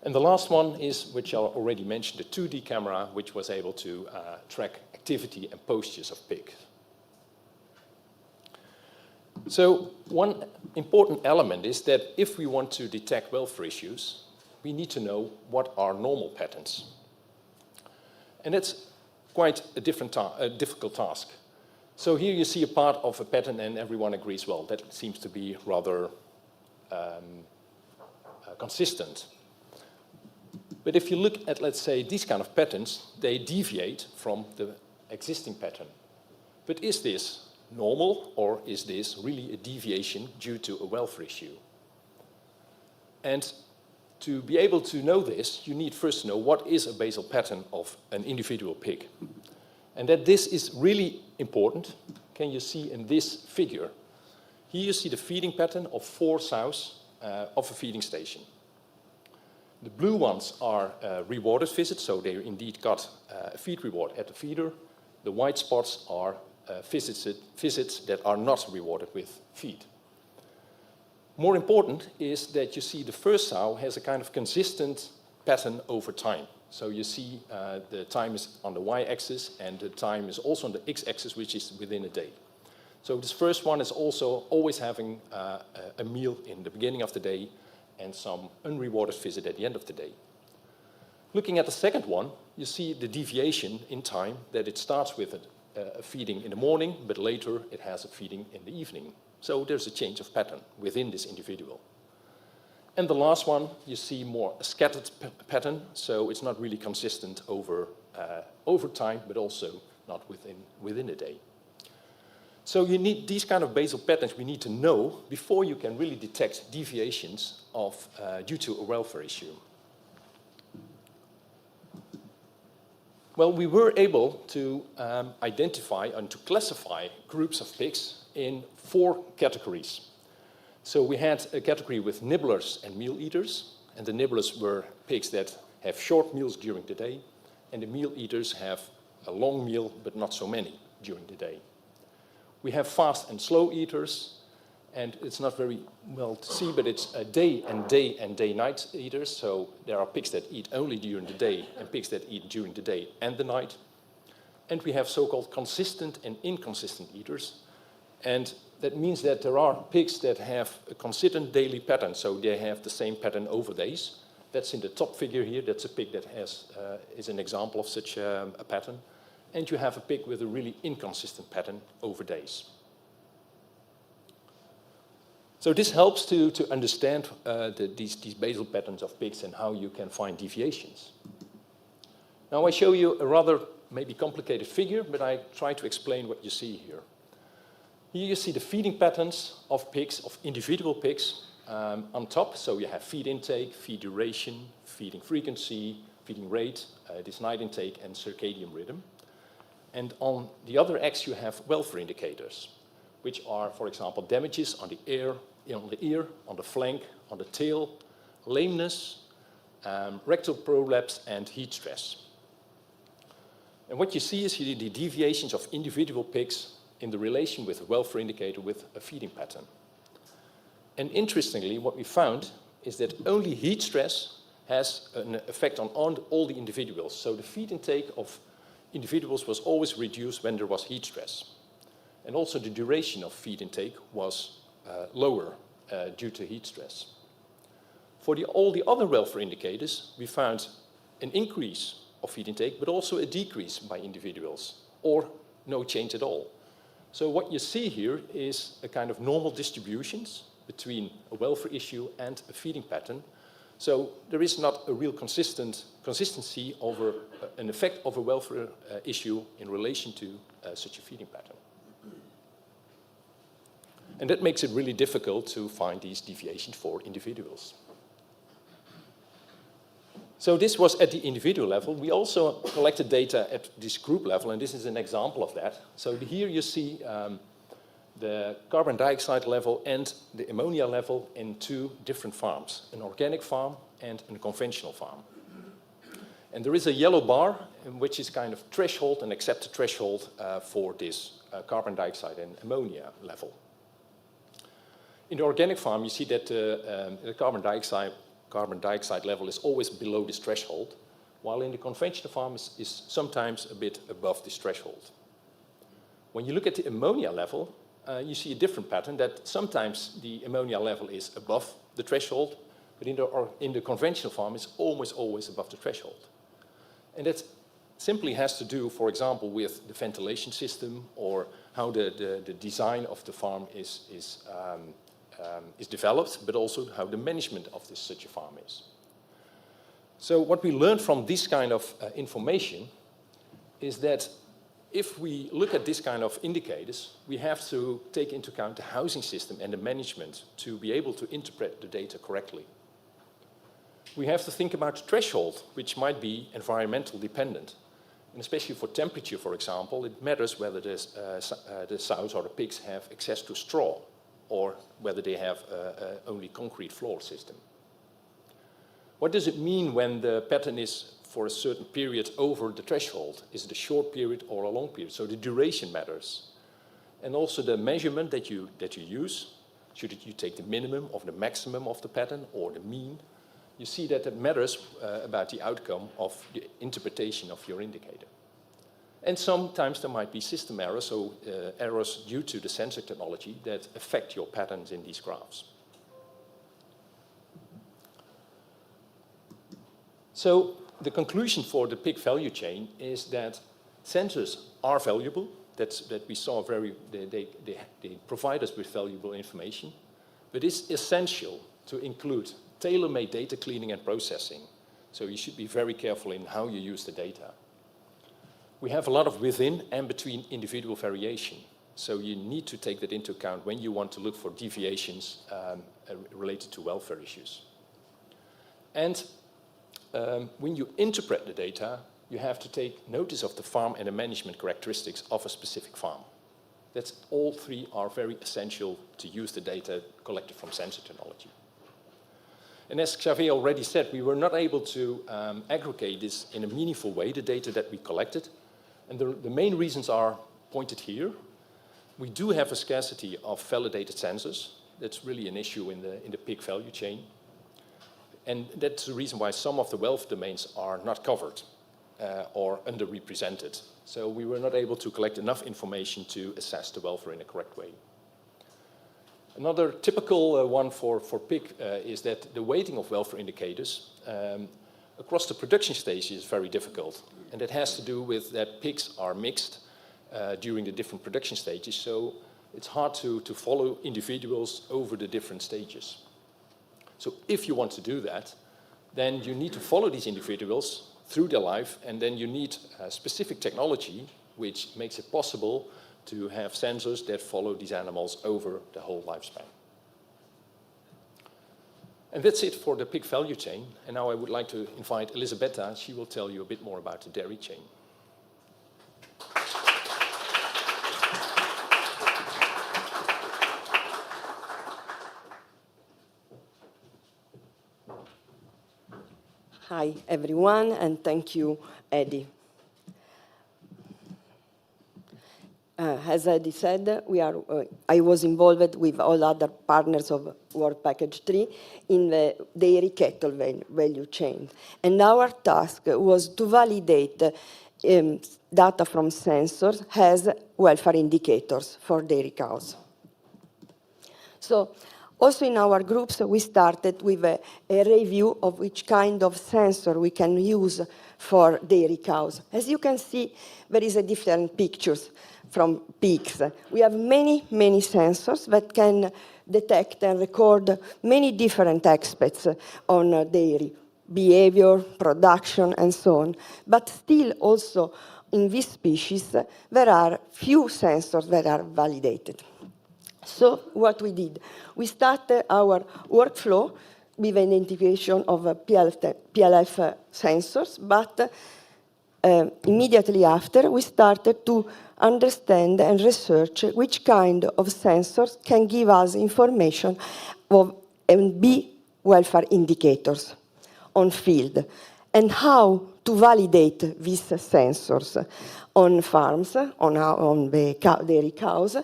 [SPEAKER 7] And the last one is, which I already mentioned, the 2D camera, which was able to track activity and postures of pigs. So one important element is that if we want to detect welfare issues, we need to know what are normal patterns. And that's quite a difficult task. So here you see a part of a pattern and everyone agrees, well, that seems to be rather consistent. But if you look at, let's say, these kind of patterns, they deviate from the existing pattern. But is this normal, or is this really a deviation due to a welfare issue? And to be able to know this, you need first to know what is a basal pattern of an individual pig. And that this is really important, can you see in this figure. Here you see the feeding pattern of 4 sows of a feeding station. The blue ones are rewarded visits, so they indeed got a feed reward at the feeder. The white spots are visits that are not rewarded with feed. More important is that you see the first sow has a kind of consistent pattern over time. So you see the time is on the y-axis and the time is also on the x-axis, which is within a day. So this first one is also always having a meal in the beginning of the day and some unrewarded visit at the end of the day. Looking at the second one, you see the deviation in time, that it starts with a feeding in the morning, but later it has a feeding in the evening. So there's a change of pattern within this individual. And the last one, you see more a scattered pattern, so it's not really consistent over time, but also not within a day. So you need these kind of basal patterns we need to know before you can really detect deviations due to a welfare issue. Well, we were able to identify and to classify groups of pigs in 4 categories. So we had a category with nibblers and meal eaters, and the nibblers were pigs that have short meals during the day, and the meal eaters have a long meal, but not so many during the day. We have fast and slow eaters, and it's not very well to see, but it's a day and day-night eaters. So there are pigs that eat only during the day and pigs that eat during the day and the night. and we have so-called consistent and inconsistent eaters. And that means that there are pigs that have a consistent daily pattern, so they have the same pattern over days. That's in the top figure here. That's a pig that is an example of such a pattern. And you have a pig with a really inconsistent pattern over days. So this helps to understand these basal patterns of pigs and how you can find deviations. Now I show you a rather maybe complicated figure, but I try to explain what you see here. Here you see the feeding patterns of pigs, of individual pigs, on top. So you have feed intake, feed duration, feeding frequency, feeding rate, this night intake, and circadian rhythm. And on the other X you have welfare indicators, which are, for example, damages on the ear, on the flank, on the tail, lameness, rectal prolapse, and heat stress. And what you see is here the deviations of individual pigs in the relation with a welfare indicator with a feeding pattern. And interestingly, what we found is that only heat stress has an effect on all the individuals. So the feed intake of individuals was always reduced when there was heat stress. And also the duration of feed intake was lower due to heat stress. For all the other welfare indicators, we found an increase of feed intake, but also a decrease by individuals, or no change at all. So what you see here is a kind of normal distributions between a welfare issue and a feeding pattern. So there is not a real consistency over an effect of a welfare issue in relation to such a feeding pattern. And that makes it really difficult to find these deviations for individuals. So this was at the individual level. We also collected data at this group level, and this is an example of that. So here you see the carbon dioxide level and the ammonia level in two different farms, an organic farm and a conventional farm. And there is a yellow bar, which is kind of threshold, an accepted threshold for this carbon dioxide and ammonia level. In the organic farm, you see that the carbon dioxide level is always below this threshold, while in the conventional farm is sometimes a bit above this threshold. When you look at the ammonia level, you see a different pattern, that sometimes the ammonia level is above the threshold, but in the conventional farm it's almost always above the threshold. And that simply has to do, for example, with the ventilation system or how the design of the farm is developed, but also how the management of such a farm is. So what we learned from this kind of information is that if we look at this kind of indicators, we have to take into account the housing system and the management to be able to interpret the data correctly. We have to think about the threshold, which might be environmental dependent. And especially for temperature, for example, it matters whether the sows or the pigs have access to straw, or whether they have only concrete floor system. What does it mean when the pattern is for a certain period over the threshold? Is it a short period or a long period? So the duration matters. And also the measurement that you use, should you take the minimum or the maximum of the pattern or the mean? You see that it matters about the outcome of the interpretation of your indicator. And sometimes there might be system errors, so errors due to the sensor technology that affect your patterns in these graphs. So the conclusion for the pig value chain is that sensors are valuable. That we saw they provide us with valuable information, but it's essential to include tailor-made data cleaning and processing. So you should be very careful in how you use the data. We have a lot of within and between individual variation. So you need to take that into account when you want to look for deviations related to welfare issues. And when you interpret the data, you have to take notice of the farm and the management characteristics of a specific farm. That's all three are very essential to use the data collected from sensor technology. And as Xavier already said, we were not able to aggregate this in a meaningful way, the data that we collected. And the main reasons are pointed here. We do have a scarcity of validated sensors. That's really an issue in the pig value chain. And that's the reason why some of the welfare domains are not covered. or underrepresented. So we were not able to collect enough information to assess the welfare in a correct way. Another typical one for pig is that the weighting of welfare indicators across the production stage is very difficult. And that has to do with that pigs are mixed during the different production stages, so it's hard to follow individuals over the different stages. So if you want to do that, then you need to follow these individuals through their life, and then you need specific technology which makes it possible to have sensors that follow these animals over the whole lifespan. And that's it for the pig value chain. And now I would like to invite Elisabetta. She will tell you a bit more about the dairy chain.
[SPEAKER 8] Hi, everyone, and thank you, Eddie. As Eddie said, I was involved with all other partners of Work Package 3 in the dairy cattle value chain. And our task was to validate data from sensors as welfare indicators for dairy cows. So, also in our groups, we started with a review of which kind of sensor we can use for dairy cows. As you can see, there is a different pictures from pigs. We have many sensors that can detect and record many different aspects on dairy behavior, production, and so on. But still also in this species, there are few sensors that are validated. So what we did, we started our workflow with identification of PLF sensors, but immediately after, we started to understand and research which kind of sensors can give us information of and be welfare indicators on field, and how to validate these sensors on farms, on the dairy cows,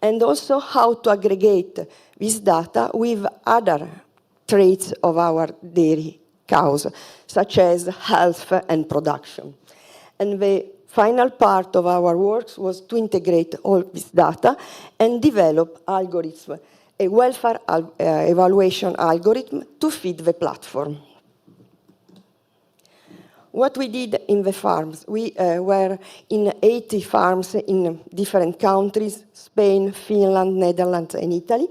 [SPEAKER 8] and also how to aggregate this data with other traits of our dairy cows, such as health and production. And the final part of our work was to integrate all this data and develop algorithms, a welfare evaluation algorithm to feed the platform. What we did in the farms, we were in 80 farms in different countries, Spain, Finland, Netherlands, and Italy.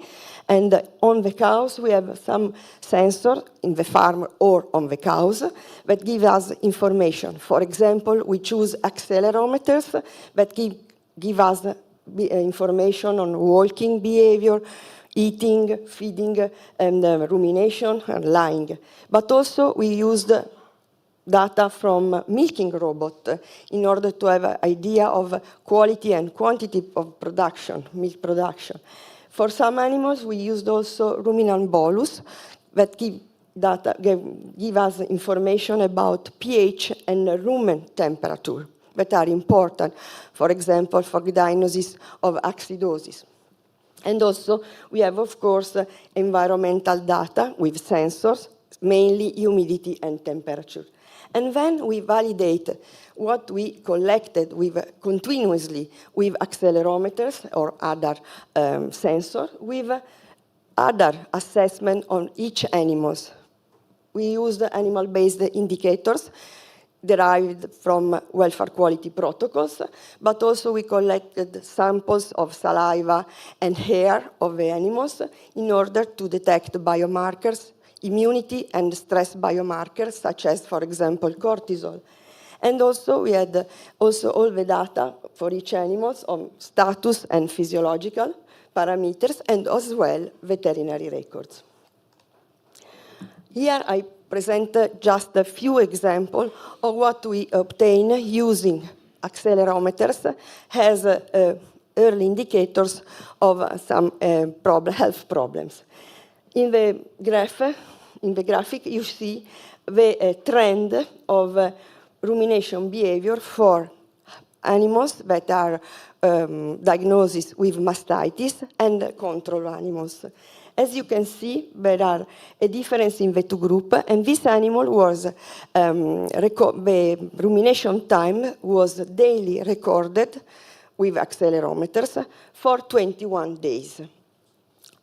[SPEAKER 8] And on the cows, we have some sensors in the farm or on the cows that give us information. For example, we choose accelerometers that give us information on walking behavior, eating, feeding, and rumination, and lying. But also, we used data from milking robot in order to have an idea of quality and quantity of production, milk production. For some animals, we used also ruminant bolus that give us information about pH and rumen temperature that are important, for example, for the diagnosis of acidosis. And also, we have, of course, environmental data with sensors, mainly humidity and temperature. And then we validate what we collected continuously with accelerometers or other sensors with other assessment on each animal. We used animal-based indicators derived from welfare quality protocols, but also we collected samples of saliva and hair of the animals in order to detect biomarkers, immunity and stress biomarkers, such as, for example, cortisol. And also, we had also all the data for each animal on status and physiological parameters, and as well, veterinary records. Here, I present just a few examples of what we obtain using accelerometers as early indicators of some health problems. In the graphic, you see the trend of rumination behavior for animals that are diagnosed with mastitis and control animals. As you can see, there are a difference in the two groups, and this animal was, the rumination time was daily recorded with accelerometers for 21 days.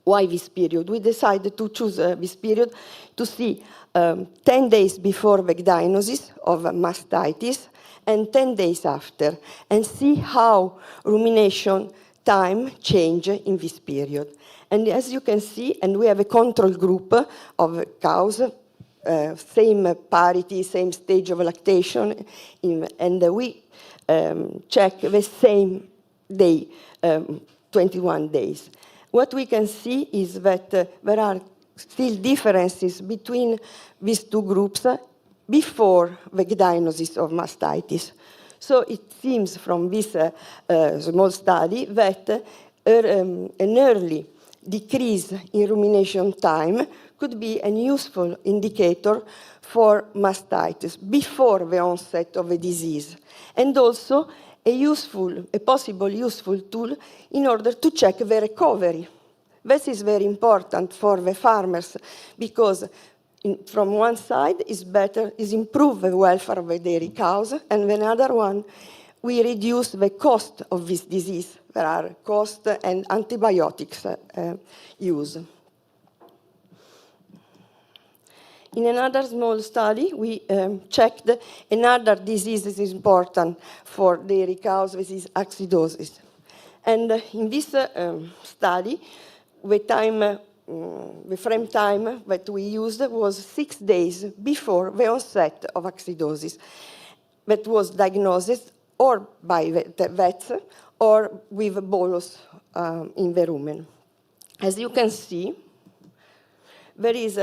[SPEAKER 8] Why this period? We decided to choose this period to see 10 days before the diagnosis of mastitis and 10 days after, and see how rumination time changed in this period. And as you can see, and we have a control group of cows, same parity, same stage of lactation, and we check the same day, 21 days. What we can see is that there are still differences between these two groups before the diagnosis of mastitis. So it seems from this small study that an early decrease in rumination time could be a useful indicator for mastitis before the onset of a disease, and also a possible useful tool in order to check the recovery. This is very important for the farmers because from one side is improve the welfare of the dairy cows, and the other one, we reduce the cost of this disease. There are costs and antibiotics use. In another small study, we checked another disease that is important for dairy cows, which is acidosis. And in this study, the frame time that we used was 6 days before the onset of acidosis, that was diagnosed or by the vets or with bolus in the rumen. As you can see, there is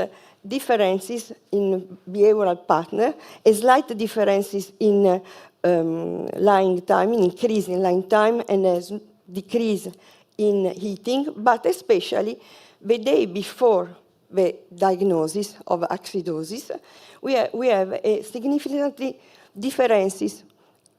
[SPEAKER 8] differences in behavioral pattern, a slight differences in lying time, increase in lying time, and a decrease in eating, but especially the day before the diagnosis of acidosis, we have a significantly differences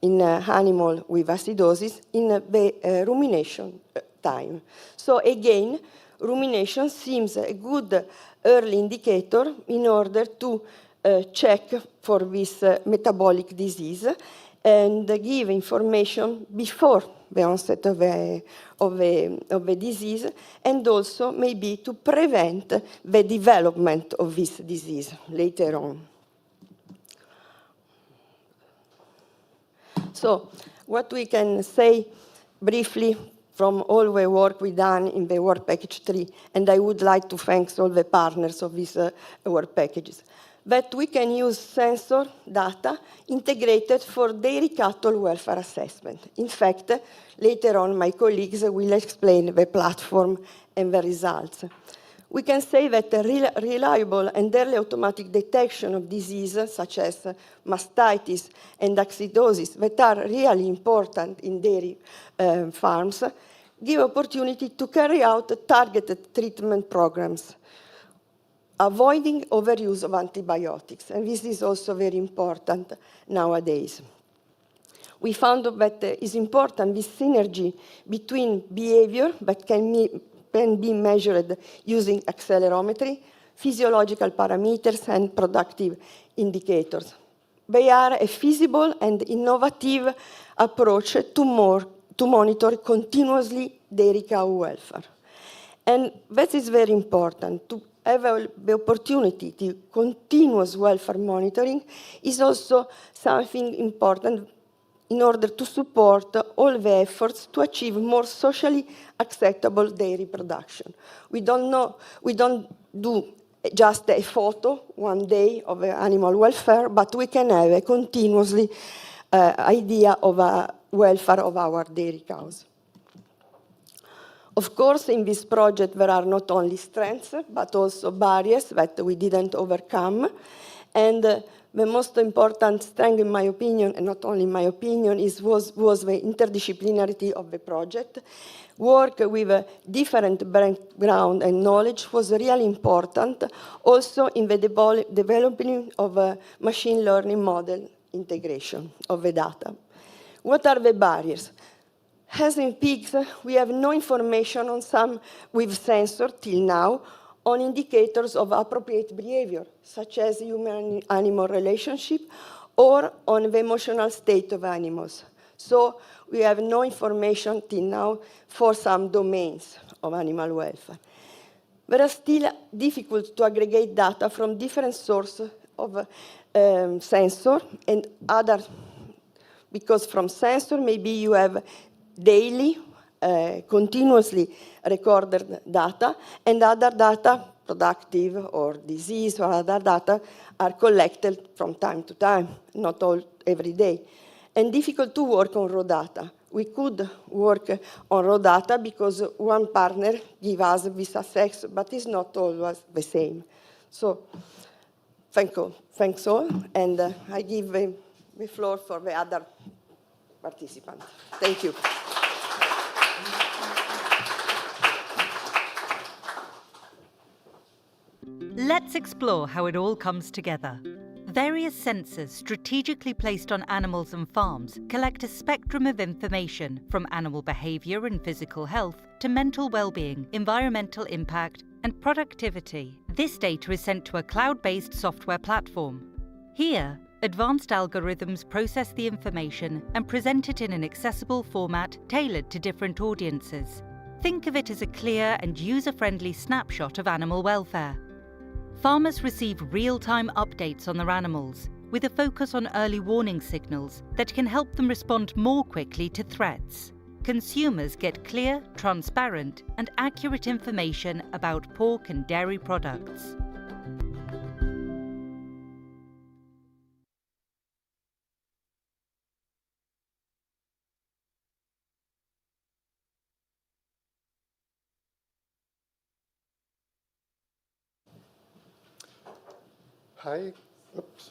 [SPEAKER 8] in animal with acidosis in the rumination time. So again, rumination seems a good early indicator in order to check for this metabolic disease and give information before the onset of a disease, and also maybe to prevent the development of this disease later on. So what we can say briefly from all the work we've done in the work package 3, and I would like to thank all the partners of these work packages, that we can use sensor data integrated for dairy cattle welfare assessment. In fact, later on, my colleagues will explain the platform and the results. We can say that the reliable and early automatic detection of diseases such as mastitis and acidosis that are really important in dairy farms give opportunity to carry out targeted treatment programs, avoiding overuse of antibiotics, and this is also very important nowadays. We found that it is important this synergy between behavior that can be measured using accelerometry, physiological parameters, and productive indicators. They are a feasible and innovative approach to monitor continuously dairy cow welfare. And that is very important. To have the opportunity to continuous welfare monitoring is also something important in order to support all the efforts to achieve more socially acceptable dairy production. We don't do just a photo one day of animal welfare, but we can have a continuously idea of welfare of our dairy cows. Of course, in this project, there are not only strengths, but also barriers that we didn't overcome. And the most important strength, in my opinion, and not only in my opinion, was the interdisciplinarity of the project. Work with a different background and knowledge was really important, also in the developing of a machine learning model integration of the data. What are the barriers? As in pigs, we have no information on some with sensor till now on indicators of appropriate behavior, such as human-animal relationship, or on the emotional state of animals. So we have no information till now for some domains of animal welfare. But it's still difficult to aggregate data from different sources of sensor and other, because from sensor maybe you have daily, continuously recorded data, and other data, productive or disease or other data, are collected from time to time, not all every day. And difficult to work on raw data. We could work on raw data because one partner gives us this success, but it's not always the same. So thanks all, and I give the floor for the other participants. Thank you.
[SPEAKER 6] Let's explore how it all comes together. Various sensors strategically placed on animals and farms collect a spectrum of information from animal behaviour and physical health to mental well-being, environmental impact and productivity. This data is sent to a cloud-based software platform. Here, advanced algorithms process the information and present it in an accessible format tailored to different audiences. Think of it as a clear and user-friendly snapshot of animal welfare. Farmers receive real-time updates on their animals, with a focus on early warning signals that can help them respond more quickly to threats. Consumers get clear, transparent, and accurate information about pork and dairy products.
[SPEAKER 9] Hi. Oops.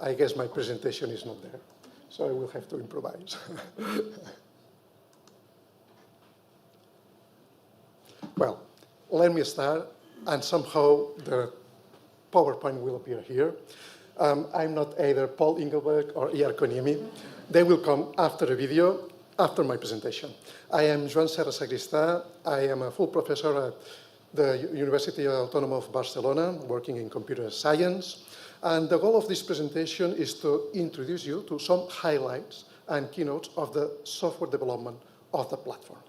[SPEAKER 9] I guess my presentation is not there, so I will have to improvise. Well, let me start, and somehow the PowerPoint will appear here. I'm not either Paul Engelberg or E.R. Koniemi. They will come after the video, after my presentation. I am Joan Serra Sagristà. I am a full professor at the University Autónoma of Barcelona, working in computer science. And the goal of this presentation is to introduce you to some highlights and keynotes of the software development of the platform.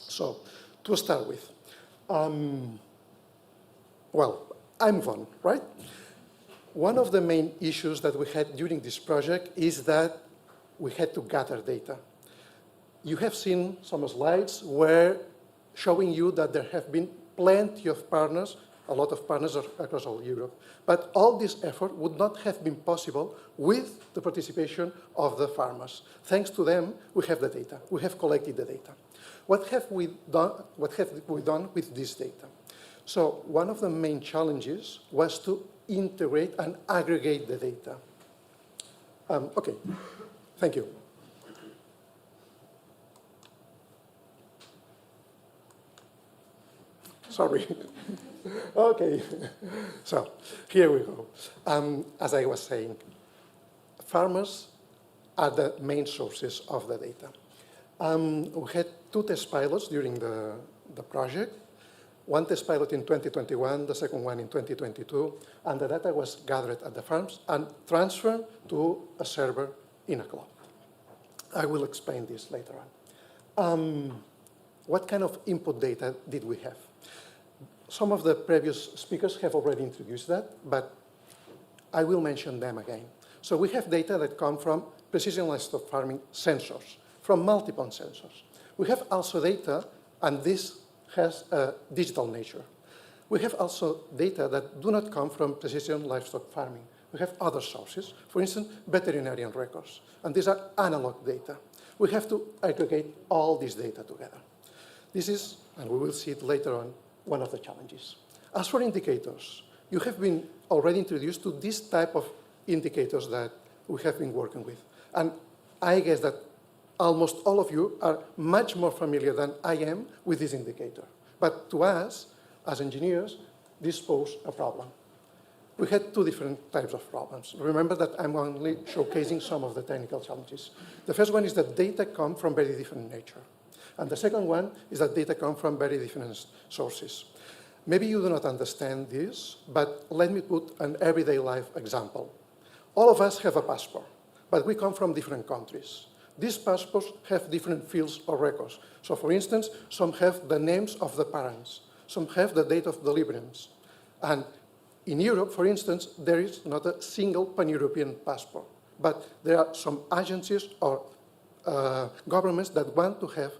[SPEAKER 9] So, to start with, well, I move on, right? One of the main issues that we had during this project is that we had to gather data. You have seen some slides where showing you that there have been plenty of partners, a lot of partners across all Europe. But all this effort would not have been possible with the participation of the farmers. Thanks to them, we have the data. We have collected the data. What have we done with this data? So one of the main challenges was to integrate and aggregate the data. Okay, thank you. Sorry. Okay, so here we go. As I was saying, farmers are the main sources of the data. We had 2 test pilots during the project. One test pilot in 2021, the second one in 2022, and the data was gathered at the farms and transferred to a server in a cloud. I will explain this later on. What kind of input data did we have? Some of the previous speakers have already introduced that, but I will mention them again. So we have data that come from precision livestock farming sensors, from multiple sensors. We have also data, and this has a digital nature. We have also data that do not come from precision livestock farming. We have other sources, for instance, veterinarian records, and these are analog data. We have to aggregate all this data together. This is, and we will see it later on, one of the challenges. As for indicators, you have been already introduced to this type of indicators that we have been working with. And I guess that almost all of you are much more familiar than I am with this indicator. But to us, as engineers, this posed a problem. We had 2 different types of problems. Remember that I'm only showcasing some of the technical challenges. The first one is that data come from very different nature. And the second one is that data come from very different sources. Maybe you do not understand this, but let me put an everyday life example. All of us have a passport, but we come from different countries. These passports have different fields or records. So for instance, some have the names of the parents, some have the date of deliverance. And in Europe, for instance, there is not a single pan-European passport, but there are some agencies or governments that want to have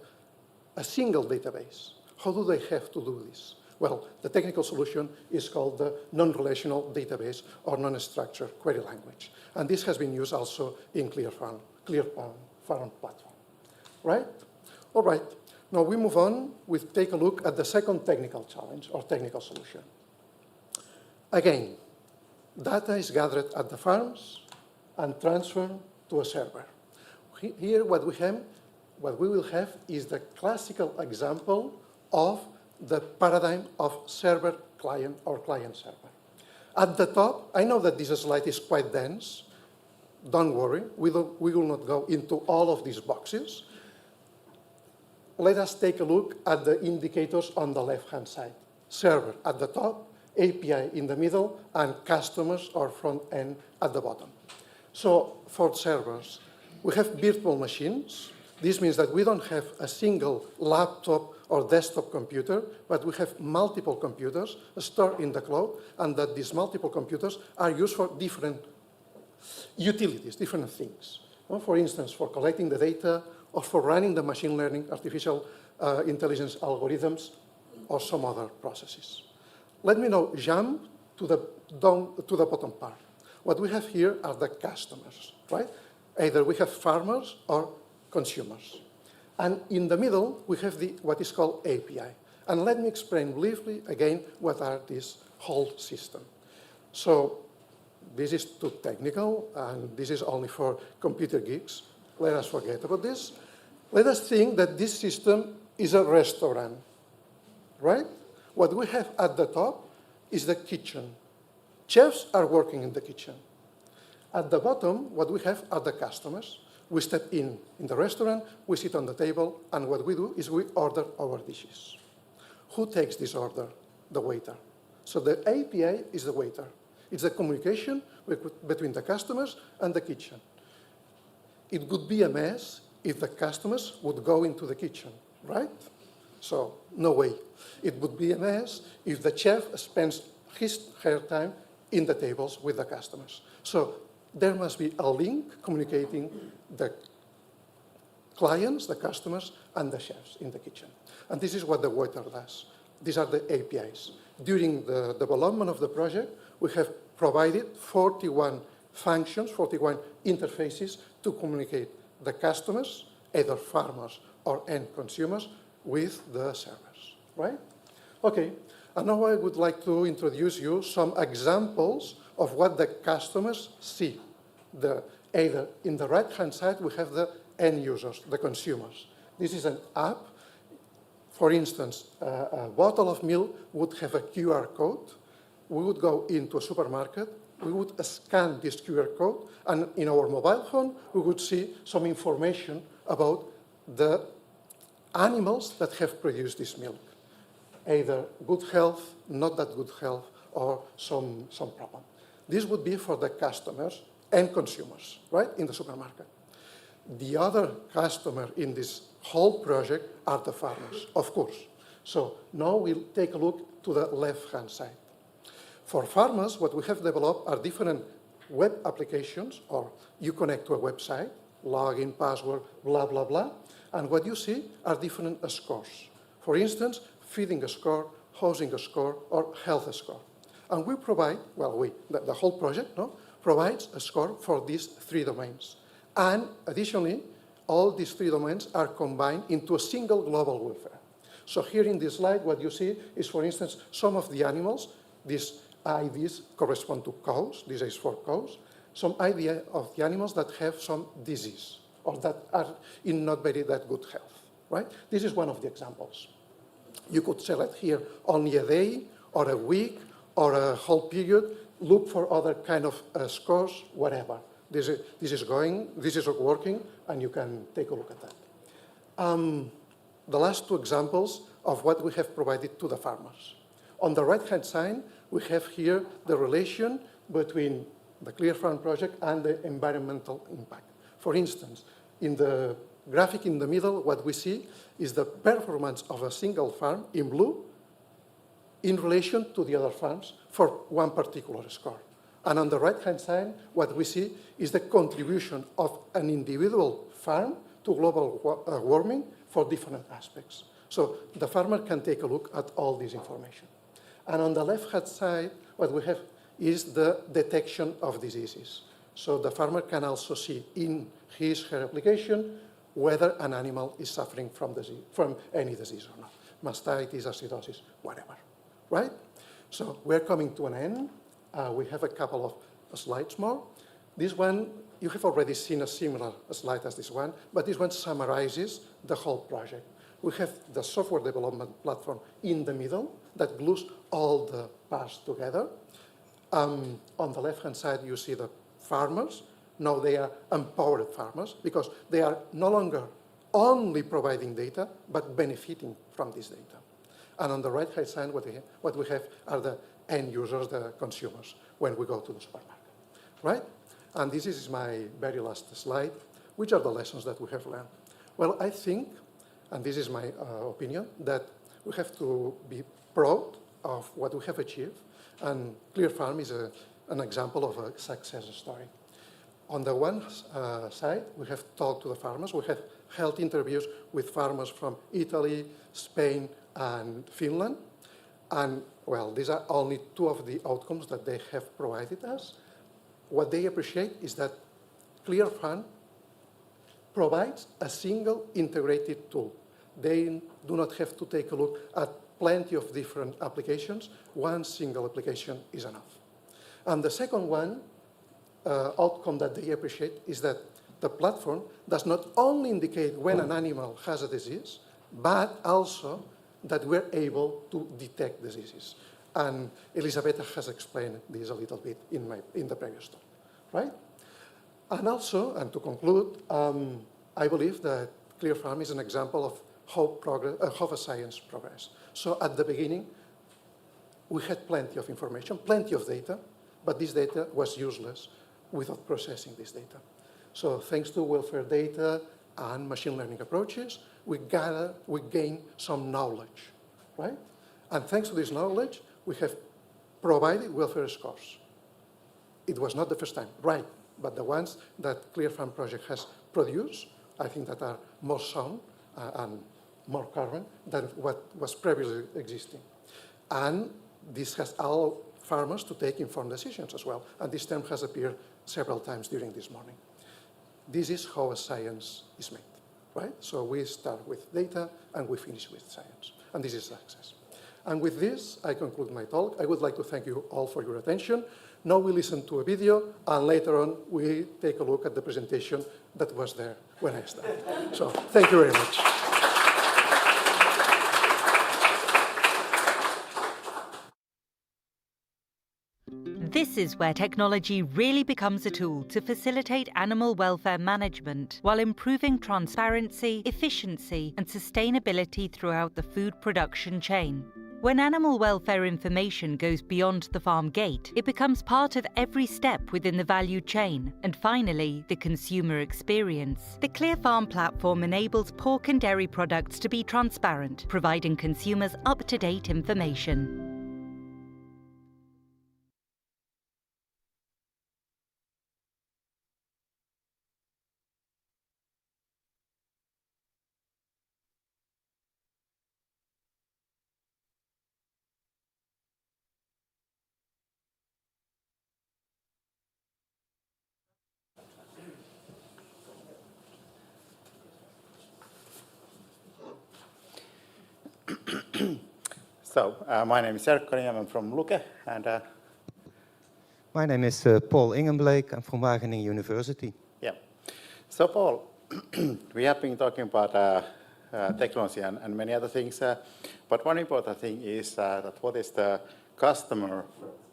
[SPEAKER 9] a single database. How do they have to do this? Well, the technical solution is called the non-relational database or non-structured query language. And this has been used also in ClearFarm platform, right? All right, now we move on. We take a look at the second technical challenge or technical solution. Again, data is gathered at the farms and transferred to a server. Here what we will have is the classical example of the paradigm of server-client or client-server. At the top, I know that this slide is quite dense. Don't worry, we will not go into all of these boxes. Let us take a look at the indicators on the left-hand side. Server at the top, API in the middle, and customers or front end at the bottom. So for servers, we have virtual machines. This means that we don't have a single laptop or desktop computer, but we have multiple computers stored in the cloud, and that these multiple computers are used for different utilities, different things. For instance, for collecting the data, or for running the machine learning, artificial intelligence algorithms, or some other processes. Let me now jump to the bottom part. What we have here are the customers, right? Either we have farmers or consumers. And in the middle, we have what is called API. And let me explain briefly again what are this whole system. So this is too technical, and this is only for computer geeks. Let us forget about this. Let us think that this system is a restaurant, right? What we have at the top is the kitchen. Chefs are working in the kitchen. At the bottom, what we have are the customers. We step in the restaurant, we sit on the table, and what we do is we order our dishes. Who takes this order? The waiter. So the API is the waiter. It's the communication between the customers and the kitchen. It would be a mess if the customers would go into the kitchen, right? So no way. It would be a mess if the chef spends her time in the tables with the customers. So there must be a link communicating the clients, the customers, and the chefs in the kitchen. And this is what the waiter does. These are the APIs. During the development of the project, we have provided 41 functions, 41 interfaces to communicate the customers, either farmers or end consumers, with the servers, right? Okay, and now I would like to introduce you some examples of what the customers see. Either in the right-hand side, we have the end users, the consumers. This is an app. For instance, a bottle of milk would have a QR code. We would go into a supermarket, we would scan this QR code, and in our mobile phone, we would see some information about the animals that have produced this milk. Either good health, not that good health, or some problem. This would be for the customers and consumers, right, in the supermarket. The other customer in this whole project are the farmers, of course. So now we'll take a look to the left-hand side. For farmers, what we have developed are different web applications, or you connect to a website, login, password, blah, blah, blah, and what you see are different scores. For instance, feeding a score, housing a score, or health score. And we provide, well, the whole project provides a score for these 3 domains. And additionally, all these 3 domains are combined into a single global welfare. So here in this slide, what you see is, for instance, some of the animals. These IDs correspond to cows. This is for cows. Some idea of the animals that have some disease or that are in not very that good health, right? This is one of the examples. You could select here only a day or a week or a whole period. Look for other kind of scores, whatever. This is working, and you can take a look at that. the last two examples of what we have provided to the farmers. On the right-hand side, we have here the relation between the ClearFarm project and the environmental impact. For instance, in the graphic in the middle, what we see is the performance of a single farm in blue in relation to the other farms for one particular score. And on the right-hand side, what we see is the contribution of an individual farm to global warming for different aspects. So the farmer can take a look at all this information. And on the left-hand side, what we have is the detection of diseases. So the farmer can also see in her application whether an animal is suffering from any disease or not. Mastitis, acidosis, whatever, right? So we're coming to an end. We have a couple of slides more. This one, you have already seen a similar slide as this one, but this one summarizes the whole project. We have the software development platform in the middle that glues all the parts together. On the left-hand side, you see the farmers. Now they are empowered farmers because they are no longer only providing data, but benefiting from this data. And on the right-hand side, what we have are the end users, the consumers, when we go to the supermarket, right? And this is my very last slide. Which are the lessons that we have learned? Well, I think, and this is my opinion, that we have to be proud of what we have achieved. And ClearFarm is an example of a success story. On the one side, we have talked to the farmers. We have held interviews with farmers from Italy, Spain, and Finland. And, well, these are only two of the outcomes that they have provided us. What they appreciate is that ClearFarm provides a single integrated tool. They do not have to take a look at plenty of different applications. One single application is enough. And the second one, outcome that they appreciate is that the platform does not only indicate when an animal has a disease, but also that we're able to detect diseases. And Elisabetta has explained this a little bit in the previous talk, right? And also, and to conclude, I believe that ClearFarm is an example of how a science progress. So at the beginning, we had plenty of information, plenty of data, but this data was useless without processing this data. So thanks to welfare data and machine learning approaches, we gain some knowledge, right? And thanks to this knowledge, we have provided welfare scores. It was not the first time, right? But the ones that ClearFarm project has produced, I think that are more sound and more current than what was previously existing. And this has allowed farmers to take informed decisions as well. And this term has appeared several times during this morning. This is how a science is made, right? So we start with data and we finish with science. And this is success. And with this, I conclude my talk. I would like to thank you all for your attention. Now we listen to a video, and later on, we take a look at the presentation that was there when I started. So thank you very much.
[SPEAKER 6] This is where technology really becomes a tool to facilitate animal welfare management while improving transparency, efficiency, and sustainability throughout the food production chain. When animal welfare information goes beyond the farm gate, it becomes part of every step within the value chain, and finally, the consumer experience. The ClearFarm platform enables pork and dairy products to be transparent, providing consumers up-to-date information.
[SPEAKER 10] So, my name is Erkka and I'm from Luke. And
[SPEAKER 11] my name is Paul Ingenbleek. I'm from Wageningen University.
[SPEAKER 10] Yeah. So, Paul, we have been talking about technology and many other things, but one important thing is that what is the customer?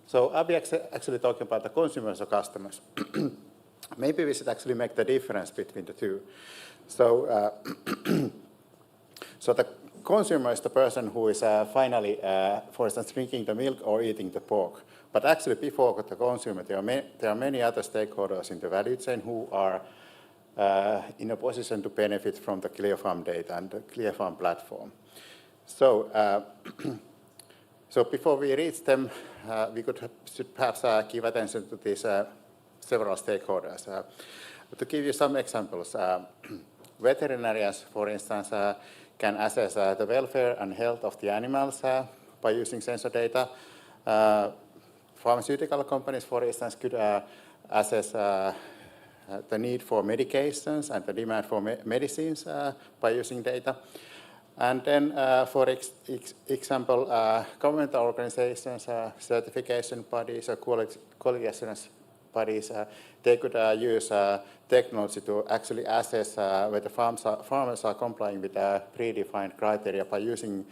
[SPEAKER 10] So, are we actually talking about the consumers or customers? Maybe we should actually make the difference between the two. So, So the consumer is the person who is finally, for instance, drinking the milk or eating the pork. But actually, before the consumer, there are many other stakeholders in the value chain who are in a position to benefit from the ClearFarm data and the ClearFarm platform. So, so before we reach them, we should perhaps give attention to these several stakeholders. To give you some examples, veterinarians, for instance, can assess the welfare and health of the animals by using sensor data. Pharmaceutical companies, for instance, could assess the need for medications and the demand for medicines by using data. And then, for example, government organizations, certification bodies, or quality assurance bodies, they could use technology to actually assess whether farmers are complying with predefined criteria by using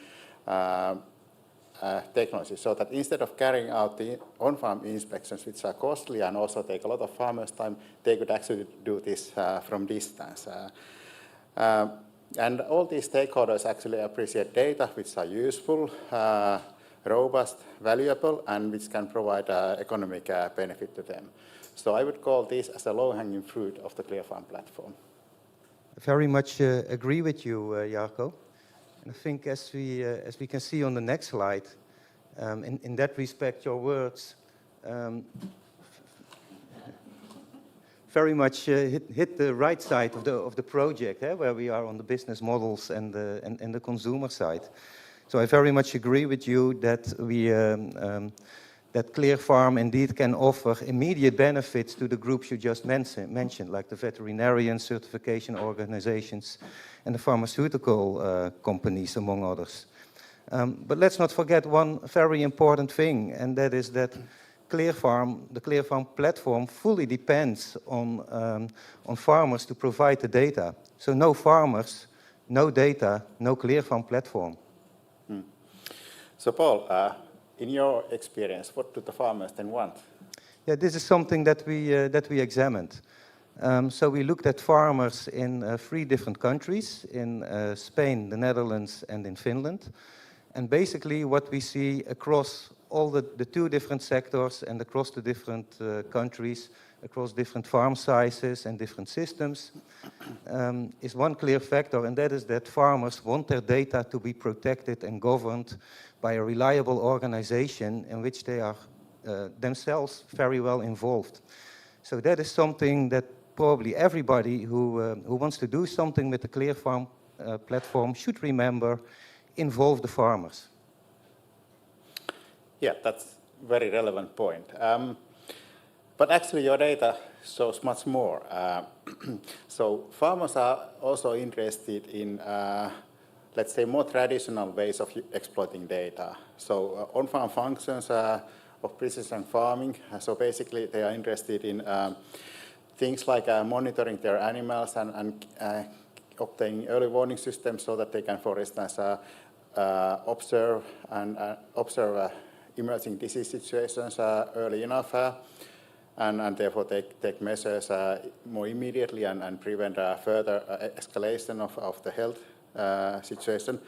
[SPEAKER 10] technology, so that instead of carrying out the on-farm inspections, which are costly and also take a lot of farmers' time, they could actually do this from distance. And all these stakeholders actually appreciate data which are useful, robust, valuable, and which can provide economic benefit to them. So I would call this as a low-hanging fruit of the ClearFarm platform.
[SPEAKER 11] I very much agree with you, Jarkko. And I think as we can see on the next slide, in that respect, your words very much hit the right side of the project, where we are on the business models and the consumer side. So I very much agree with you that that ClearFarm indeed can offer immediate benefits to the groups you just mentioned, like the veterinarian certification organizations and the pharmaceutical companies, among others. But let's not forget one very important thing, and that is that the ClearFarm platform fully depends on farmers to provide the data. So no farmers, no data, no ClearFarm platform.
[SPEAKER 10] So Paul, in your experience, what do the farmers then want?
[SPEAKER 11] Yeah, this is something that we examined. So we looked at farmers in 3 different countries, in Spain, the Netherlands, and in Finland. And basically what we see across all the 2 different sectors and across the different countries, across different farm sizes and different systems, is one clear factor, and that is that farmers want their data to be protected and governed by a reliable organization in which they are themselves very well involved. So that is something that probably everybody who wants to do something with the ClearFarm platform should remember: involve the farmers.
[SPEAKER 10] Yeah, that's a very relevant point. But actually your data shows much more. So farmers are also interested in, let's say, more traditional ways of exploiting data. So on-farm functions of precision farming. So basically they are interested in things like monitoring their animals and obtaining early warning systems so that they can, for instance, observe emerging disease situations early enough, and therefore take measures more immediately and prevent further escalation of the health situation.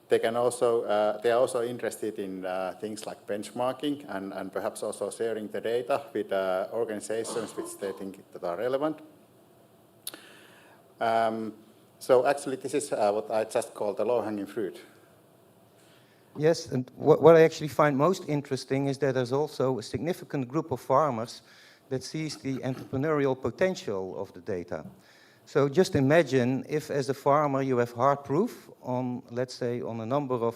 [SPEAKER 10] They are also interested in things like benchmarking and perhaps also sharing the data with organizations which they think that are relevant. So actually this is what I just call the low-hanging fruit.
[SPEAKER 11] Yes, and what I actually find most interesting is that there's also a significant group of farmers that sees the entrepreneurial potential of the data. So just imagine if, as a farmer, you have hard proof on, let's say, on a number of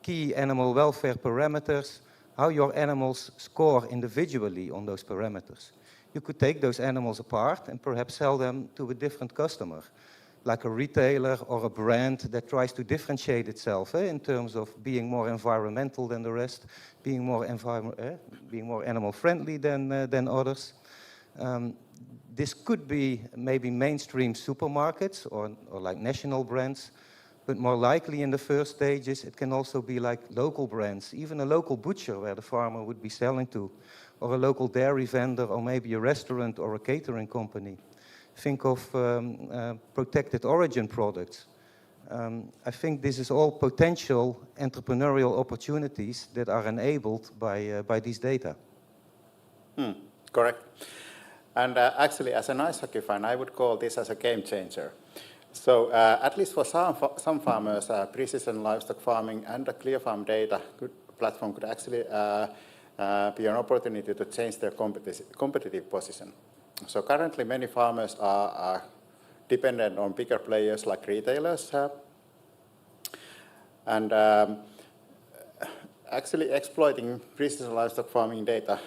[SPEAKER 11] key animal welfare parameters, how your animals score individually on those parameters. You could take those animals apart and perhaps sell them to a different customer, like a retailer or a brand that tries to differentiate itself in terms of being more environmental than the rest, being more animal friendly than others. This could be maybe mainstream supermarkets or like national brands, but more likely in the first stages it can also be like local brands, even a local butcher where the farmer would be selling to, or a local dairy vendor, or maybe a restaurant or a catering company. Think of protected origin products. I think this is all potential entrepreneurial opportunities that are enabled by these data.
[SPEAKER 10] Correct. And actually, as an ice hockey fan, I would call this as a game changer. So at least for some farmers, precision livestock farming and the ClearFarm data platform could actually be an opportunity to change their competitive position. So currently, many farmers are dependent on bigger players like retailers. And actually exploiting precision livestock farming data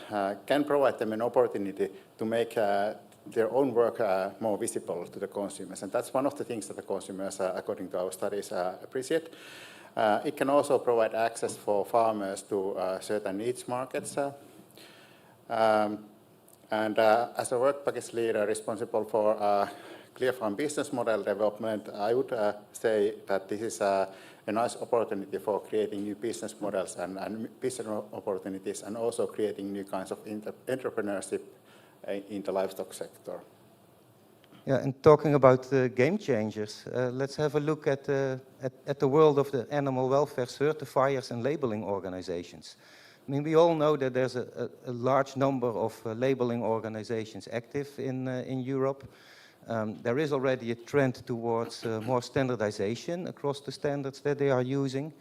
[SPEAKER 10] can provide them an opportunity to make their own work more visible to the consumers. And that's one of the things that the consumers, according to our studies, appreciate. It can also provide access for farmers to certain niche markets. And as a work package leader responsible for ClearFarm business model development, I would say that this is a nice opportunity for creating new business models and business opportunities, and also creating new kinds of entrepreneurship in the livestock sector.
[SPEAKER 11] Yeah, and talking about game changers, let's have a look at the world of the animal welfare certifiers and labeling organizations. I mean, we all know that there's a large number of labeling organizations active in Europe. There is already a trend towards more standardization across the standards that they are using.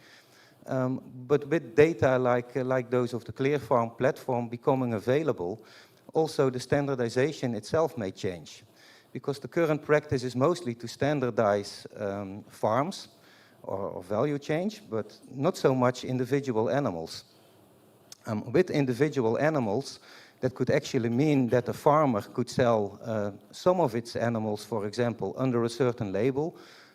[SPEAKER 11] But with data like those of the ClearFarm platform becoming available, also the standardization itself may change. Because the current practice is mostly to standardize farms or value change, but not so much individual animals. With individual animals, that could actually mean that a farmer could sell some of its animals, for example, under a certain label,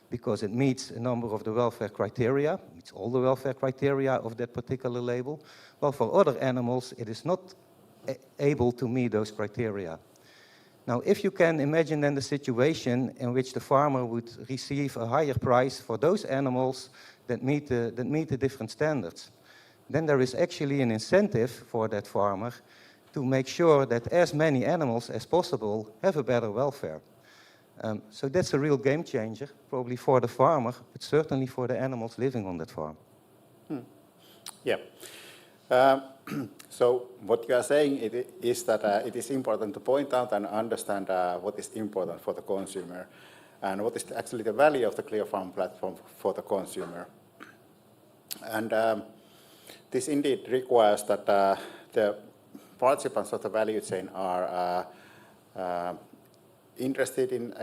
[SPEAKER 11] because it meets a number of the welfare criteria, meets all the welfare criteria of that particular label. Well, for other animals, it is not able to meet those criteria. Now, if you can imagine then the situation in which the farmer would receive a higher price for those animals that meet the different standards, then there is actually an incentive for that farmer to make sure that as many animals as possible have a better welfare. So that's a real game changer, probably for the farmer, but certainly for the animals living on that farm.
[SPEAKER 10] Yeah. So what you are saying is that it is important to point out and understand what is important for the consumer, and what is actually the value of the ClearFarm platform for the consumer. And this indeed requires that the participants of the value chain are interested in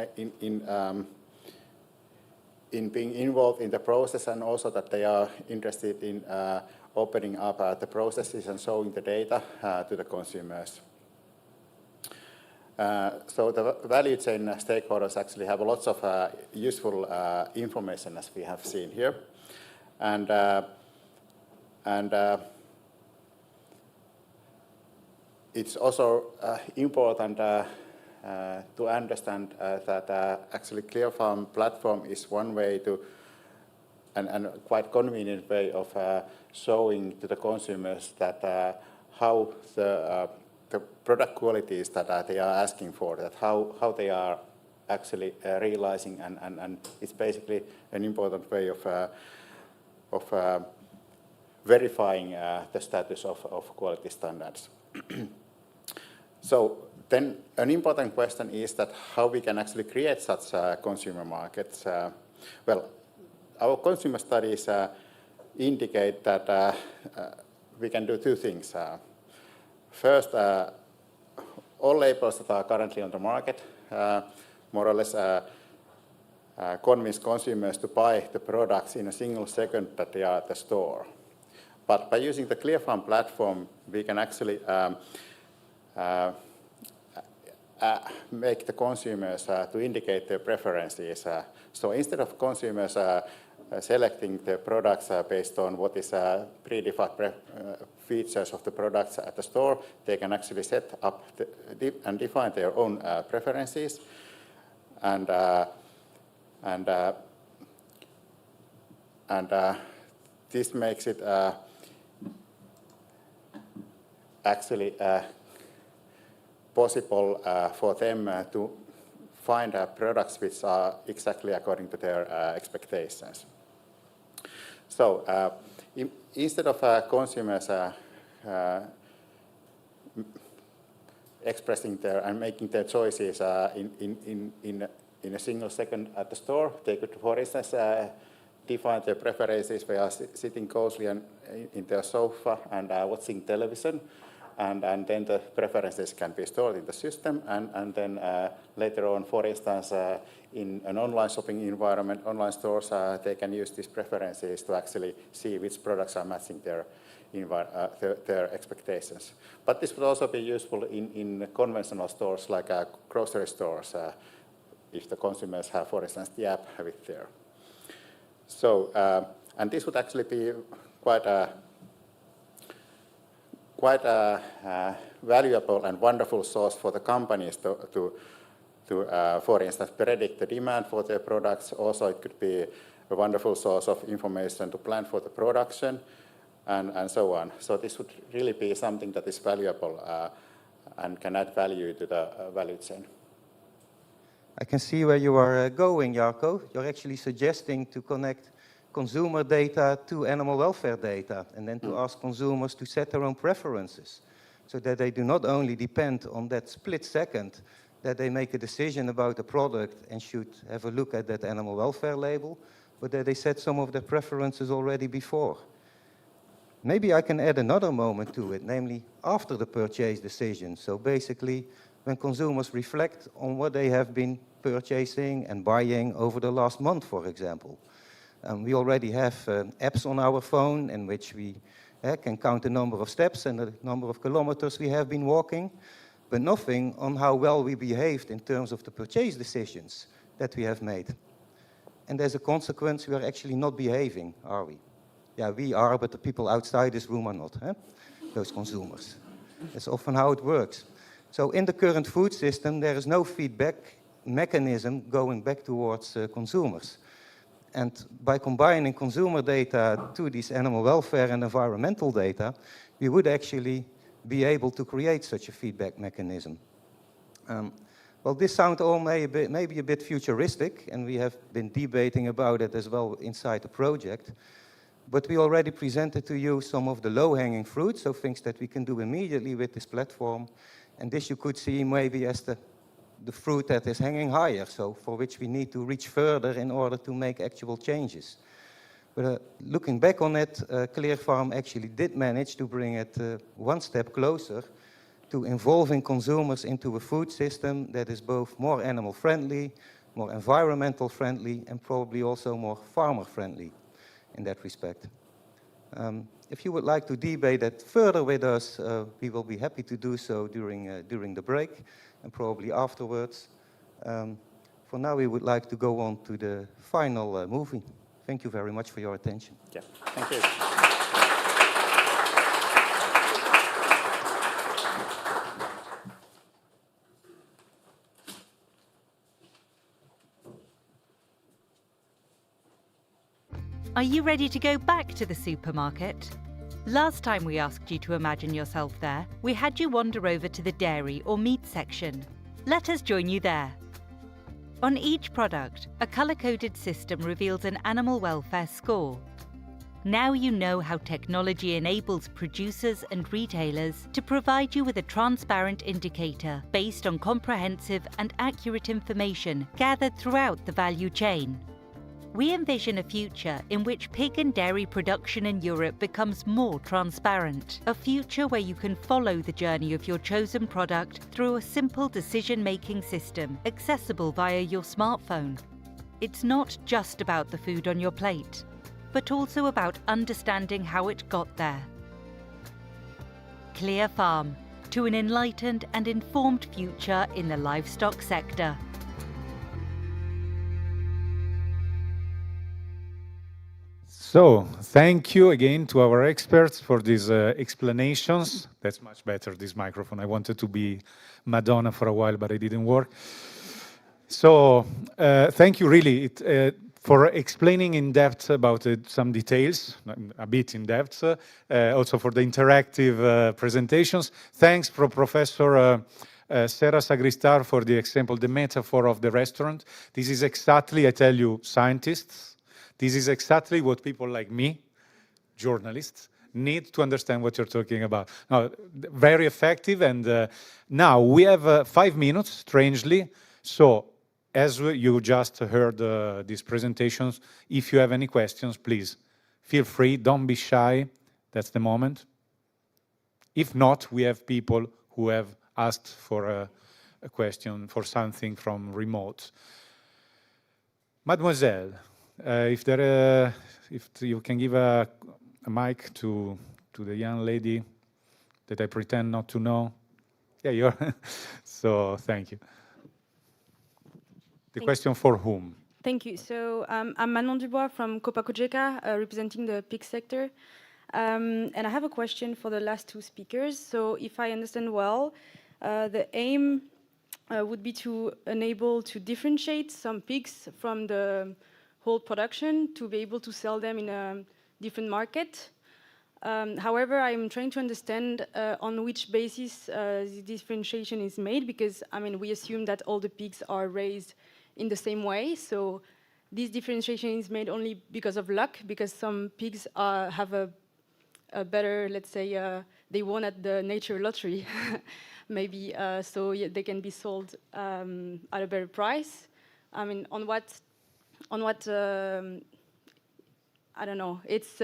[SPEAKER 10] being involved in the process, and also that they are interested in opening up the processes and showing the data to the consumers. So the value chain stakeholders actually have lots of useful information, as we have seen here. And it's also important to understand that actually ClearFarm platform is one way to, and quite convenient way of showing to the consumers that how the product qualities that they are asking for, that how they are actually realizing, and it's basically an important way of verifying the status of quality standards. So then an important question is that how we can actually create such consumer markets. Well, our consumer studies indicate that we can do two things. First, all labels that are currently on the market more or less convince consumers to buy the products in a single second that they are at the store. But by using the ClearFarm platform, we can actually make the consumers to indicate their preferences. So instead of consumers selecting the products based on what is predefined features of the products at the store, they can actually set up and define their own preferences. And this makes it actually possible for them to find products which are exactly according to their expectations. So instead of consumers expressing their and making their choices in a single second at the store, they could, for instance, define their preferences by sitting cozily in their sofa and watching television. And then the preferences can be stored in the system, and then later on, for instance, in an online shopping environment, online stores, they can use these preferences to actually see which products are matching their expectations. But this would also be useful in conventional stores like grocery stores, if the consumers have, for instance, the app with there. So, and this would actually be quite a valuable and wonderful source for the companies to for instance, predict the demand for their products. Also, it could be a wonderful source of information to plan for the production and so on. So this would really be something that is valuable and can add value to the value chain.
[SPEAKER 11] I can see where you are going, Jarkko. You're actually suggesting to connect consumer data to animal welfare data, and then to ask consumers to set their own preferences, so that they do not only depend on that split second that they make a decision about a product and should have a look at that animal welfare label, but that they set some of their preferences already before. Maybe I can add another moment to it, namely after the purchase decision. So basically, when consumers reflect on what they have been purchasing and buying over the last month, for example. We already have apps on our phone in which we can count the number of steps and the number of kilometers we have been walking, but nothing on how well we behaved in terms of the purchase decisions that we have made. And as a consequence, we are actually not behaving, are we? Yeah, we are, but the people outside this room are not, those consumers. That's often how it works. So in the current food system, there is no feedback mechanism going back towards consumers. And by combining consumer data to these animal welfare and environmental data, we would actually be able to create such a feedback mechanism. Well, this sounds all maybe a bit futuristic, and we have been debating about it as well inside the project. But we already presented to you some of the low-hanging fruits, so things that we can do immediately with this platform. And this you could see maybe as the fruit that is hanging higher, so for which we need to reach further in order to make actual changes. But looking back on it, ClearFarm actually did manage to bring it one step closer to involving consumers into a food system that is both more animal-friendly, more environmental-friendly, and probably also more farmer-friendly in that respect. If you would like to debate that further with us, we will be happy to do so during the break and probably afterwards. For now, we would like to go on to the final movie. Thank you very much for your attention.
[SPEAKER 10] Yeah, thank you.
[SPEAKER 6] Are you ready to go back to the supermarket? Last time we asked you to imagine yourself there, we had you wander over to the dairy or meat section. Let us join you there. On each product, a colour-coded system reveals an animal welfare score. Now you know how technology enables producers and retailers to provide you with a transparent indicator based on comprehensive and accurate information gathered throughout the value chain. We envision a future in which pig and dairy production in Europe becomes more transparent. A future where you can follow the journey of your chosen product through a simple decision-making system accessible via your smartphone. It's not just about the food on your plate, but also about understanding how it got there. ClearFarm, to an enlightened and informed future in the livestock sector.
[SPEAKER 1] So, thank you again to our experts for these explanations. That's much better, this microphone. I wanted to be Madonna for a while, but it didn't work. So, thank you really for explaining in depth about some details, a bit in depth, also for the interactive presentations. Thanks for Professor Sarah Sagristar for the example, the metaphor of the restaurant. This is exactly, I tell you, scientists, this is exactly what people like me, journalists, need to understand what you're talking about. Now, very effective, and now we have 5 minutes, strangely. So, as you just heard these presentations, if you have any questions, please feel free, don't be shy, that's the moment. If not, we have people who have asked for a question, for something from remote. Mademoiselle, if you can give a mic to the young lady that I pretend not to know. Yeah, you're. So, thank you. The question for whom?
[SPEAKER 12] Thank you. So I'm Manon Dubois from Copa Cogeca, representing the pig sector. And I have a question for the last two speakers. So if I understand well, the aim would be to enable to differentiate some pigs from the whole production to be able to sell them in a different market. However, I'm trying to understand on which basis the differentiation is made, because I mean, we assume that all the pigs are raised in the same way. So this differentiation is made only because of luck, because some pigs have a better, let's say, they won at the nature lottery, maybe, so yeah, they can be sold at a better price. I mean, on what I don't know. It's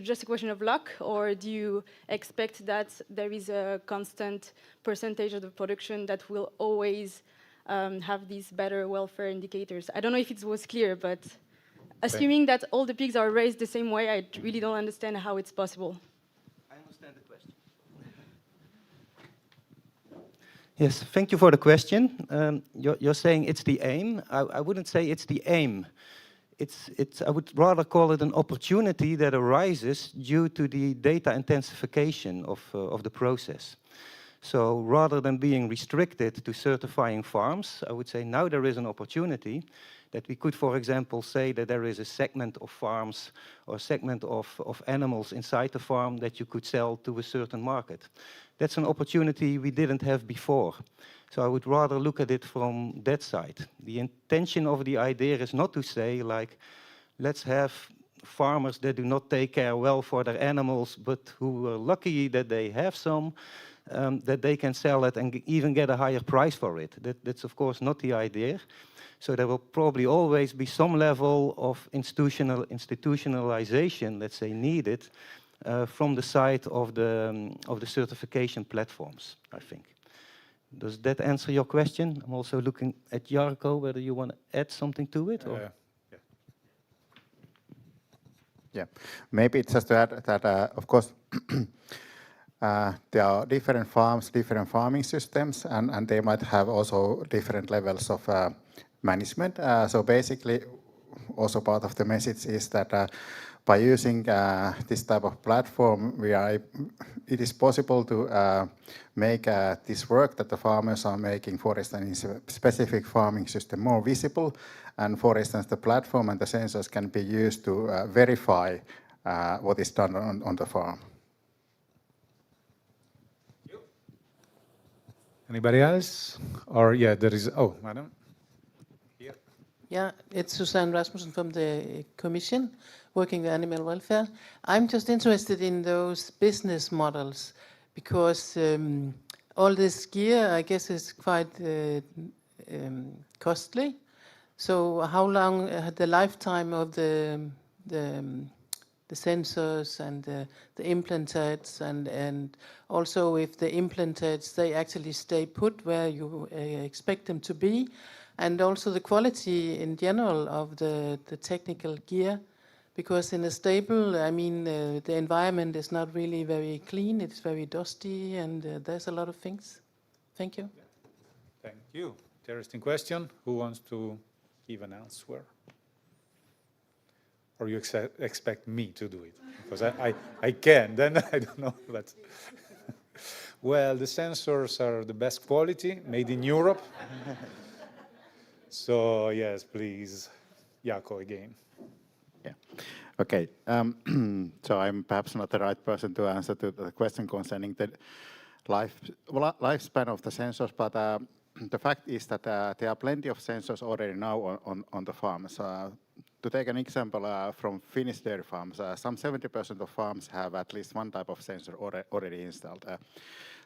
[SPEAKER 12] just a question of luck, or do you expect that there is a constant percentage of the production that will always have these better welfare indicators? I don't know if it was clear, but assuming that all the pigs are raised the same way, I really don't understand how it's possible.
[SPEAKER 11] I understand the question. Yes, thank you for the question. You're saying it's the aim. I wouldn't say it's the aim. I would rather call it an opportunity that arises due to the data intensification of the process. So rather than being restricted to certifying farms, I would say now there is an opportunity that we could, for example, say that there is a segment of farms or segment of animals inside the farm that you could sell to a certain market. That's an opportunity we didn't have before. So I would rather look at it from that side. The intention of the idea is not to say, like, let's have farmers that do not take care well for their animals, but who are lucky that they have some, that they can sell it and even get a higher price for it. That's of course not the idea. So there will probably always be some level of institutionalization, let's say, needed from the side of the certification platforms, I think. Does that answer your question? I'm also looking at Jarko, whether you want to add something to it? Or?
[SPEAKER 10] Yeah, maybe it's just to add that, of course, there are different farms, different farming systems, and they might have also different levels of management. So basically, also part of the message is that by using this type of platform, it is possible to make this work that the farmers are making, for instance, in a specific farming system more visible. And for instance, the platform and the sensors can be used to verify what is done on the farm.
[SPEAKER 1] Anybody else? Or yeah, there is, oh, madam. Here.
[SPEAKER 13] Yeah, it's Susanne Rasmussen from the Commission, working with animal welfare. I'm just interested in those business models, because all this gear, I guess, is quite costly. So how long the lifetime of the sensors and the implantates, and also if the implantates, they actually stay put where you expect them to be, and also the quality in general of the technical gear, because in a stable, I mean, the environment is not really very clean, it's very dusty, and there's a lot of things. Thank you.
[SPEAKER 1] Thank you. Interesting question. Who wants to give an answer? Or you expect me to do it? Because I can, then I don't know. But well, the sensors are the best quality, made in Europe. So yes, please, Jaakko again.
[SPEAKER 10] Yeah. Okay. So I'm perhaps not the right person to answer to the question concerning the lifespan of the sensors, but the fact is that there are plenty of sensors already now on the farms. To take an example from Finnish dairy farms, some 70% of farms have at least one type of sensor already installed.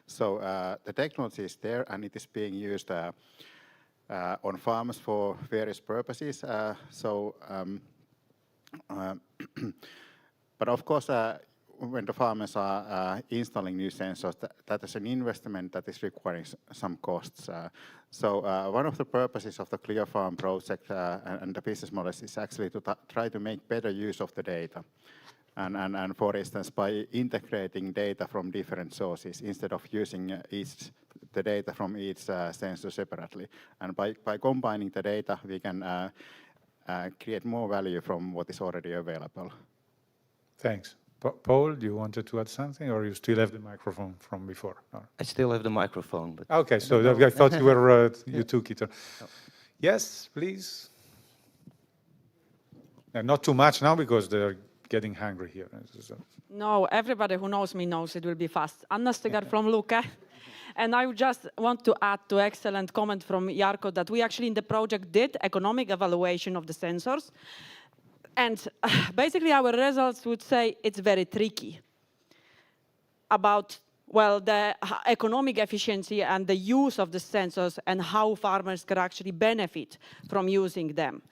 [SPEAKER 10] So the technology is there and it is being used on farms for various purposes. But of course, when the farmers are installing new sensors, that is an investment that is requiring some costs. So one of the purposes of the ClearFarm project and the business models is actually to try to make better use of the data. And for instance, by integrating data from different sources instead of using the data from each sensor separately. And by combining the data, we can create more value from what is already available.
[SPEAKER 1] Thanks. Paul, do you wanted to add something, or you still have the microphone from before? No.
[SPEAKER 11] I still have the microphone. But
[SPEAKER 1] okay, so I thought you were you took it. Yes, please. Not too much now because they're getting hungry here.
[SPEAKER 14] No, everybody who knows me knows it will be fast. Anna Stegar from Luke. And I just want to add to excellent comment from Jarkko that we actually in the project did economic evaluation of the sensors. And basically our results would say it's very tricky about, well, the economic efficiency and the use of the sensors and how farmers can actually benefit from using them.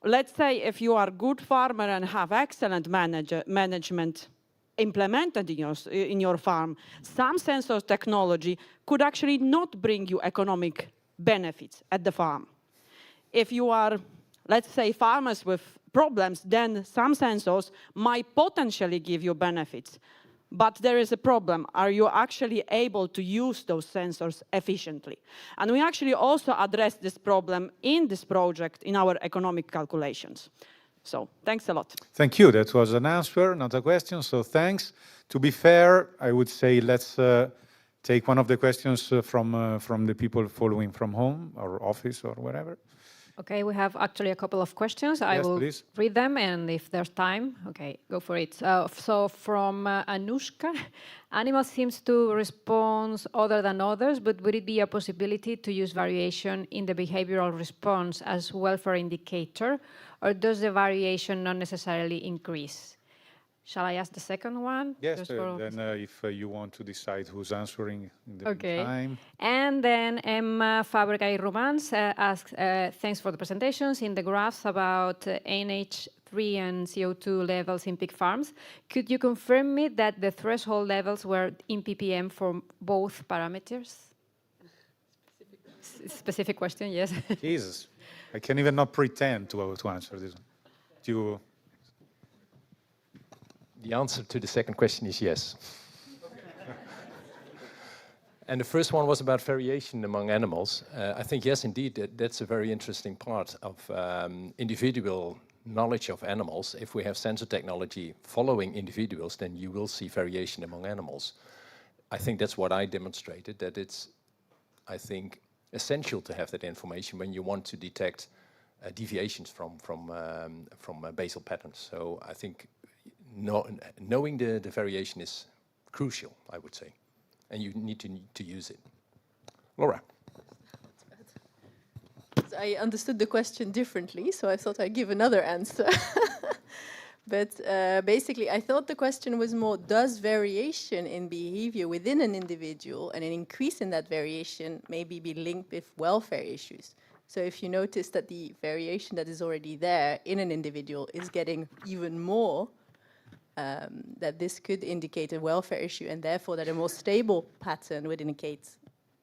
[SPEAKER 14] Let's say if you are a good farmer and have excellent management implemented in your farm, some sensor technology could actually not bring you economic benefits at the farm. If you are, let's say, farmers with problems, then some sensors might potentially give you benefits. But there is a problem. Are you actually able to use those sensors efficiently? And we actually also address this problem in this project in our economic calculations. So thanks a lot.
[SPEAKER 1] Thank you. That was an answer, not a question. So thanks. To be fair, I would say let's take one of the questions from the people following from home or office or wherever.
[SPEAKER 15] Okay, we have actually a couple of questions. I will read them, and if there's time, okay, go for it. So from Anushka, animals seems to respond other than others, but would it be a possibility to use variation in the behavioral response as welfare indicator, or does the variation not necessarily increase? Shall I ask the second one?
[SPEAKER 1] Yes, then if you want to decide who's answering in the meantime.
[SPEAKER 15] And then Emma Fabregai-Romans asks, thanks for the presentations in the graphs about NH3 and CO2 levels in pig farms. Could you confirm me that the threshold levels were in ppm for both parameters? Specific question, yes.
[SPEAKER 1] Jesus, I can even not pretend to answer this.
[SPEAKER 7] The answer to the second question is yes. And the first one was about variation among animals. I think, yes, indeed, that's a very interesting part of individual knowledge of animals. If we have sensor technology following individuals, then you will see variation among animals. I think that's what I demonstrated, that it's, I think, essential to have that information when you want to detect deviations from basal patterns. So I think knowing the variation is crucial, I would say, and you need to use it. Laura.
[SPEAKER 16] I understood the question differently, so I thought I'd give another answer. But basically, I thought the question was more, does variation in behavior within an individual and an increase in that variation maybe be linked with welfare issues? So if you notice that the variation that is already there in an individual is getting even more, that this could indicate a welfare issue, and therefore that a more stable pattern would indicate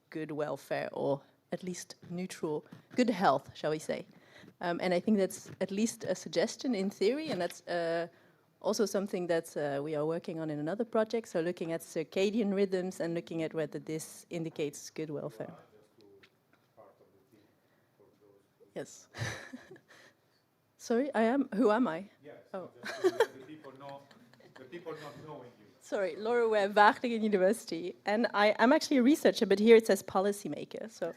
[SPEAKER 16] good welfare, or at least neutral, good health, shall we say. And I think that's at least a suggestion in theory, and that's also something that we are working on in another project, so looking at circadian rhythms and looking at whether this indicates good welfare. Yes. Sorry, who am I?
[SPEAKER 1] Yes,
[SPEAKER 16] oh.
[SPEAKER 1] The people not knowing you.
[SPEAKER 16] Sorry, Laura Webb, Wageningen University. And I'm actually a researcher, but here it says policymaker. So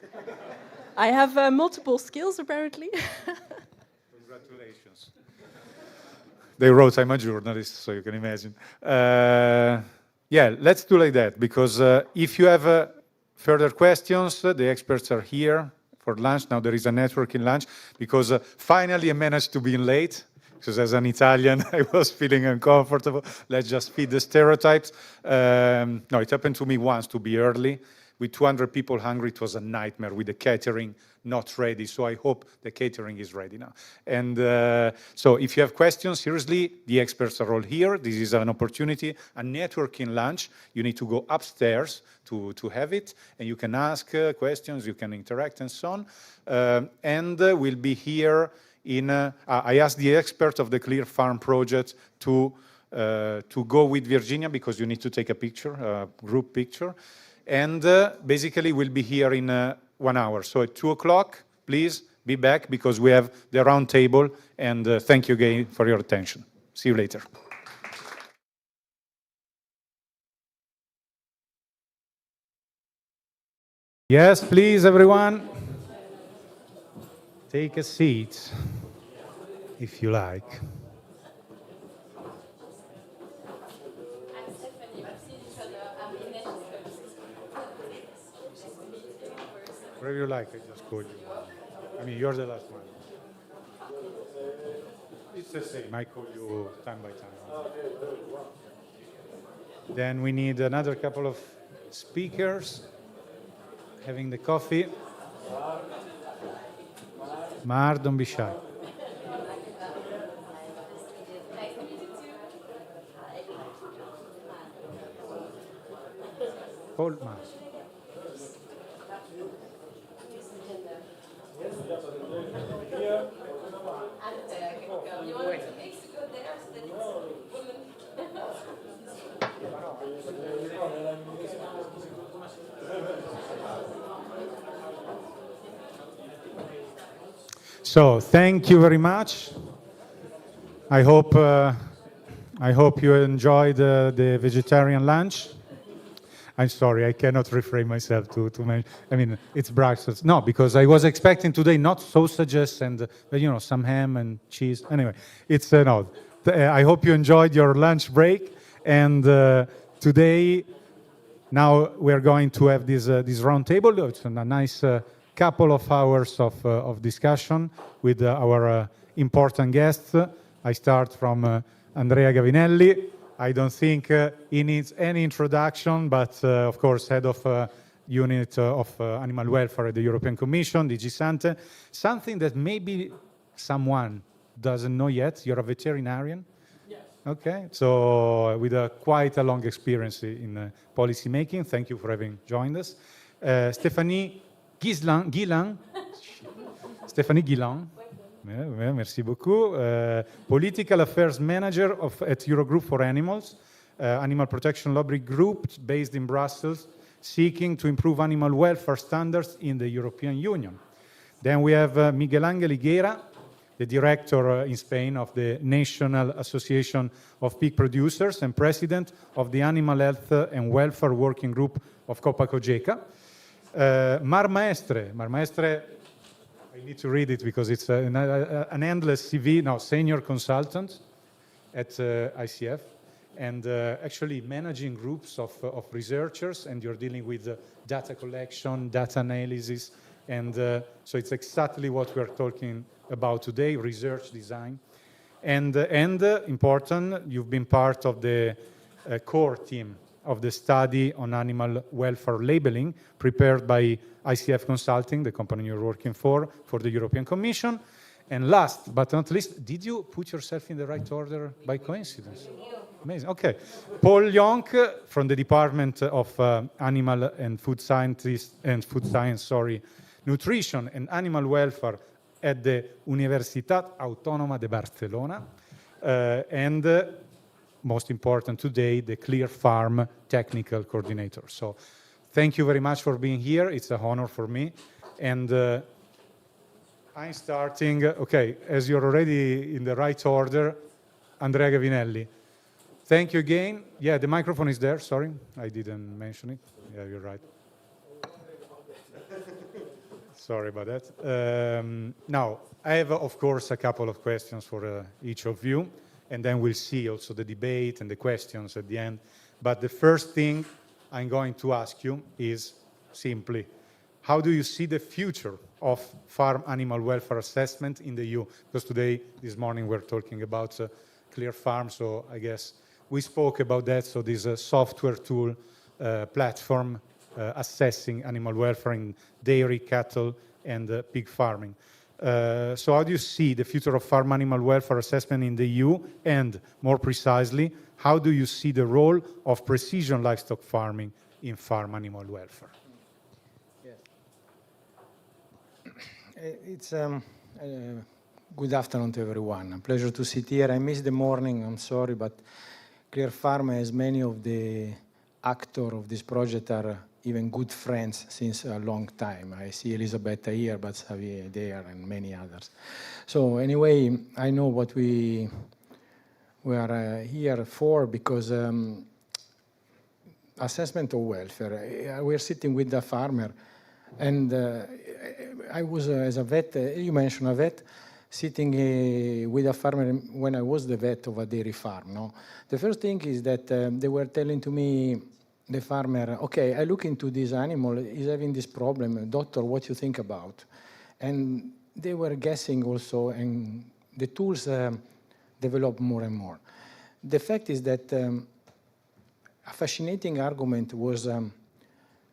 [SPEAKER 16] I have multiple skills, apparently.
[SPEAKER 1] Congratulations. They wrote, I'm a journalist, so you can imagine. Yeah, let's do like that, because if you have further questions, the experts are here for lunch. Now there is a networking lunch, because finally I managed to be in late, because as an Italian, I was feeling uncomfortable. Let's just feed the stereotypes. No, it happened to me once to be early. With 200 people hungry, it was a nightmare with the catering not ready. So I hope the catering is ready now. And so if you have questions, seriously, the experts are all here. This is an opportunity, a networking lunch. You need to go upstairs to have it, and you can ask questions, you can interact and so on. And we'll be here in, I asked the expert of the ClearFarm project to go with Virginia, because you need to take a picture, a group picture. And basically we'll be here in 1 hour. So at 2 o'clock, please be back, because we have the round table. And thank you again for your attention. See you later. Yes, please, everyone. Take a seat, if you like. Whatever you like, I just call you. I mean, you're the last one. It's the same. I call you time by time. Then we need another couple of speakers having the coffee. Mar, don't be shy. Hold Mar. So thank you very much. I hope you enjoyed the vegetarian lunch. I'm sorry, I cannot refrain myself to mention. I mean, it's Brussels. No, because I was expecting today not sausages and some ham and cheese. Anyway, it's no. I hope you enjoyed your lunch break. And today, now we're going to have this round table. It's a nice couple of hours of discussion with our important guests. I start from Andrea Gavinelli. I don't think he needs any introduction, but of course, head of unit of animal welfare at the European Commission, DG Sante. Something that maybe someone doesn't know yet, you're a veterinarian? Yes. Okay, so with quite a long experience in policy making. Thank you for having joined us. Stéphanie Guillain. Stéphanie Guillain. Merci beaucoup. Political Affairs Manager at Eurogroup for Animals, animal protection lobby group based in Brussels, seeking to improve animal welfare standards in the European Union. Then we have Miguel Ángel Higuera, the director in Spain of the National Association of Pig Producers and president of the Animal Health and Welfare Working Group of Copa-Cogeca. Mar Maestre, I need to read it because it's an endless CV. Now, senior consultant at ICF, and actually managing groups of researchers, and you're dealing with data collection, data analysis, and so it's exactly what we're talking about today, research design. And important, you've been part of the core team of the study on animal welfare labeling prepared by ICF Consulting, the company you're working for the European Commission. And last but not least, did you put yourself in the right order by coincidence? Amazing. Okay. Paul Yonk from the Department of Animal and Food Science, Nutrition and Animal Welfare at the Universitat Autònoma de Barcelona. And most important today, the ClearFarm Technical Coordinator. So thank you very much for being here. It's an honor for me. And I'm starting, okay, as you're already in the right order, Andrea Gavinelli. Thank you again. Yeah, the microphone is there, sorry. I didn't mention it. Yeah, you're right. Sorry about that. Now, I have, of course, a couple of questions for each of you, and then we'll see also the debate and the questions at the end. But the first thing I'm going to ask you is simply, how do you see the future of farm animal welfare assessment in the EU? Because today, this morning, we're talking about ClearFarm, so I guess we spoke about that. So this software tool platform assessing animal welfare in dairy, cattle, and pig farming. So how do you see the future of farm animal welfare assessment in the EU? And more precisely, how do you see the role of precision livestock farming in farm animal welfare?
[SPEAKER 17] It's good afternoon to everyone. A pleasure to sit here. I missed the morning, I'm sorry, but ClearFarm, as many of the actors of this project are even good friends since a long time. I see Elisabetta here, but Xavier there and many others. So anyway, I know what we are here for, because assessment of welfare. We're sitting with the farmer, and I was, as a vet, you mentioned a vet, sitting with a farmer when I was the vet of a dairy farm. No? The first thing is that they were telling to me, the farmer, okay, I look into this animal, he's having this problem, doctor, what you think about? And they were guessing also, and the tools develop more and more. The fact is that a fascinating argument was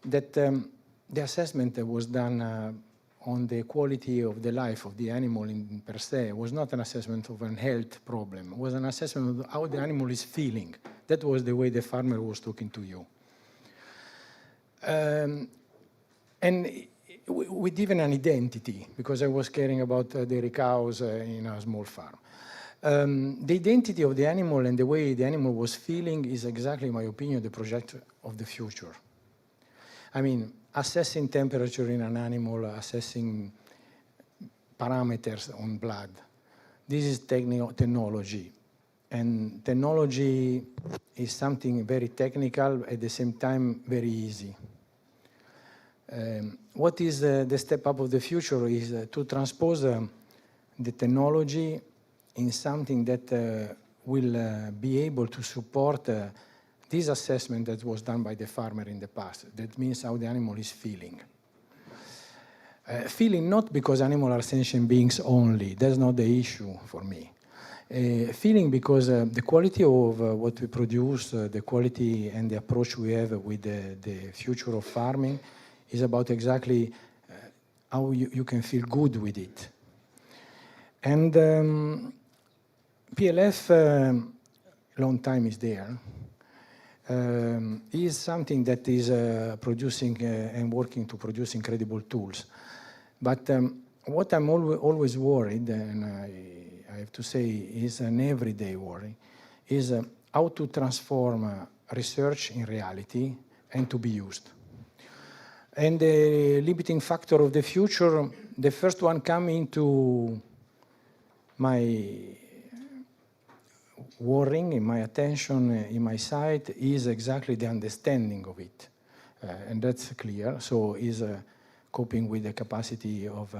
[SPEAKER 17] that the assessment that was done on the quality of the life of the animal in per se was not an assessment of an health problem. It was an assessment of how the animal is feeling. That was the way the farmer was talking to you. And with even an identity, because I was caring about dairy cows in a small farm. The identity of the animal and the way the animal was feeling is exactly, in my opinion, the project of the future. I mean, assessing temperature in an animal, assessing parameters on blood. This is technology. And technology is something very technical, at the same time, very easy. What is the step up of the future is to transpose the technology in something that will be able to support this assessment that was done by the farmer in the past. That means how the animal is feeling. Feeling not because animals are sentient beings only. That's not the issue for me. Feeling because the quality of what we produce, the quality and the approach we have with the future of farming is about exactly how you can feel good with it. And PLF, long time is there, is something that is producing and working to produce incredible tools. But what I'm always worried, and I have to say is an everyday worry, is how to transform research in reality and to be used. And the limiting factor of the future, the first one coming into my worrying, in my attention, in my sight, is exactly the understanding of it. And that's clear. So is coping with the capacity of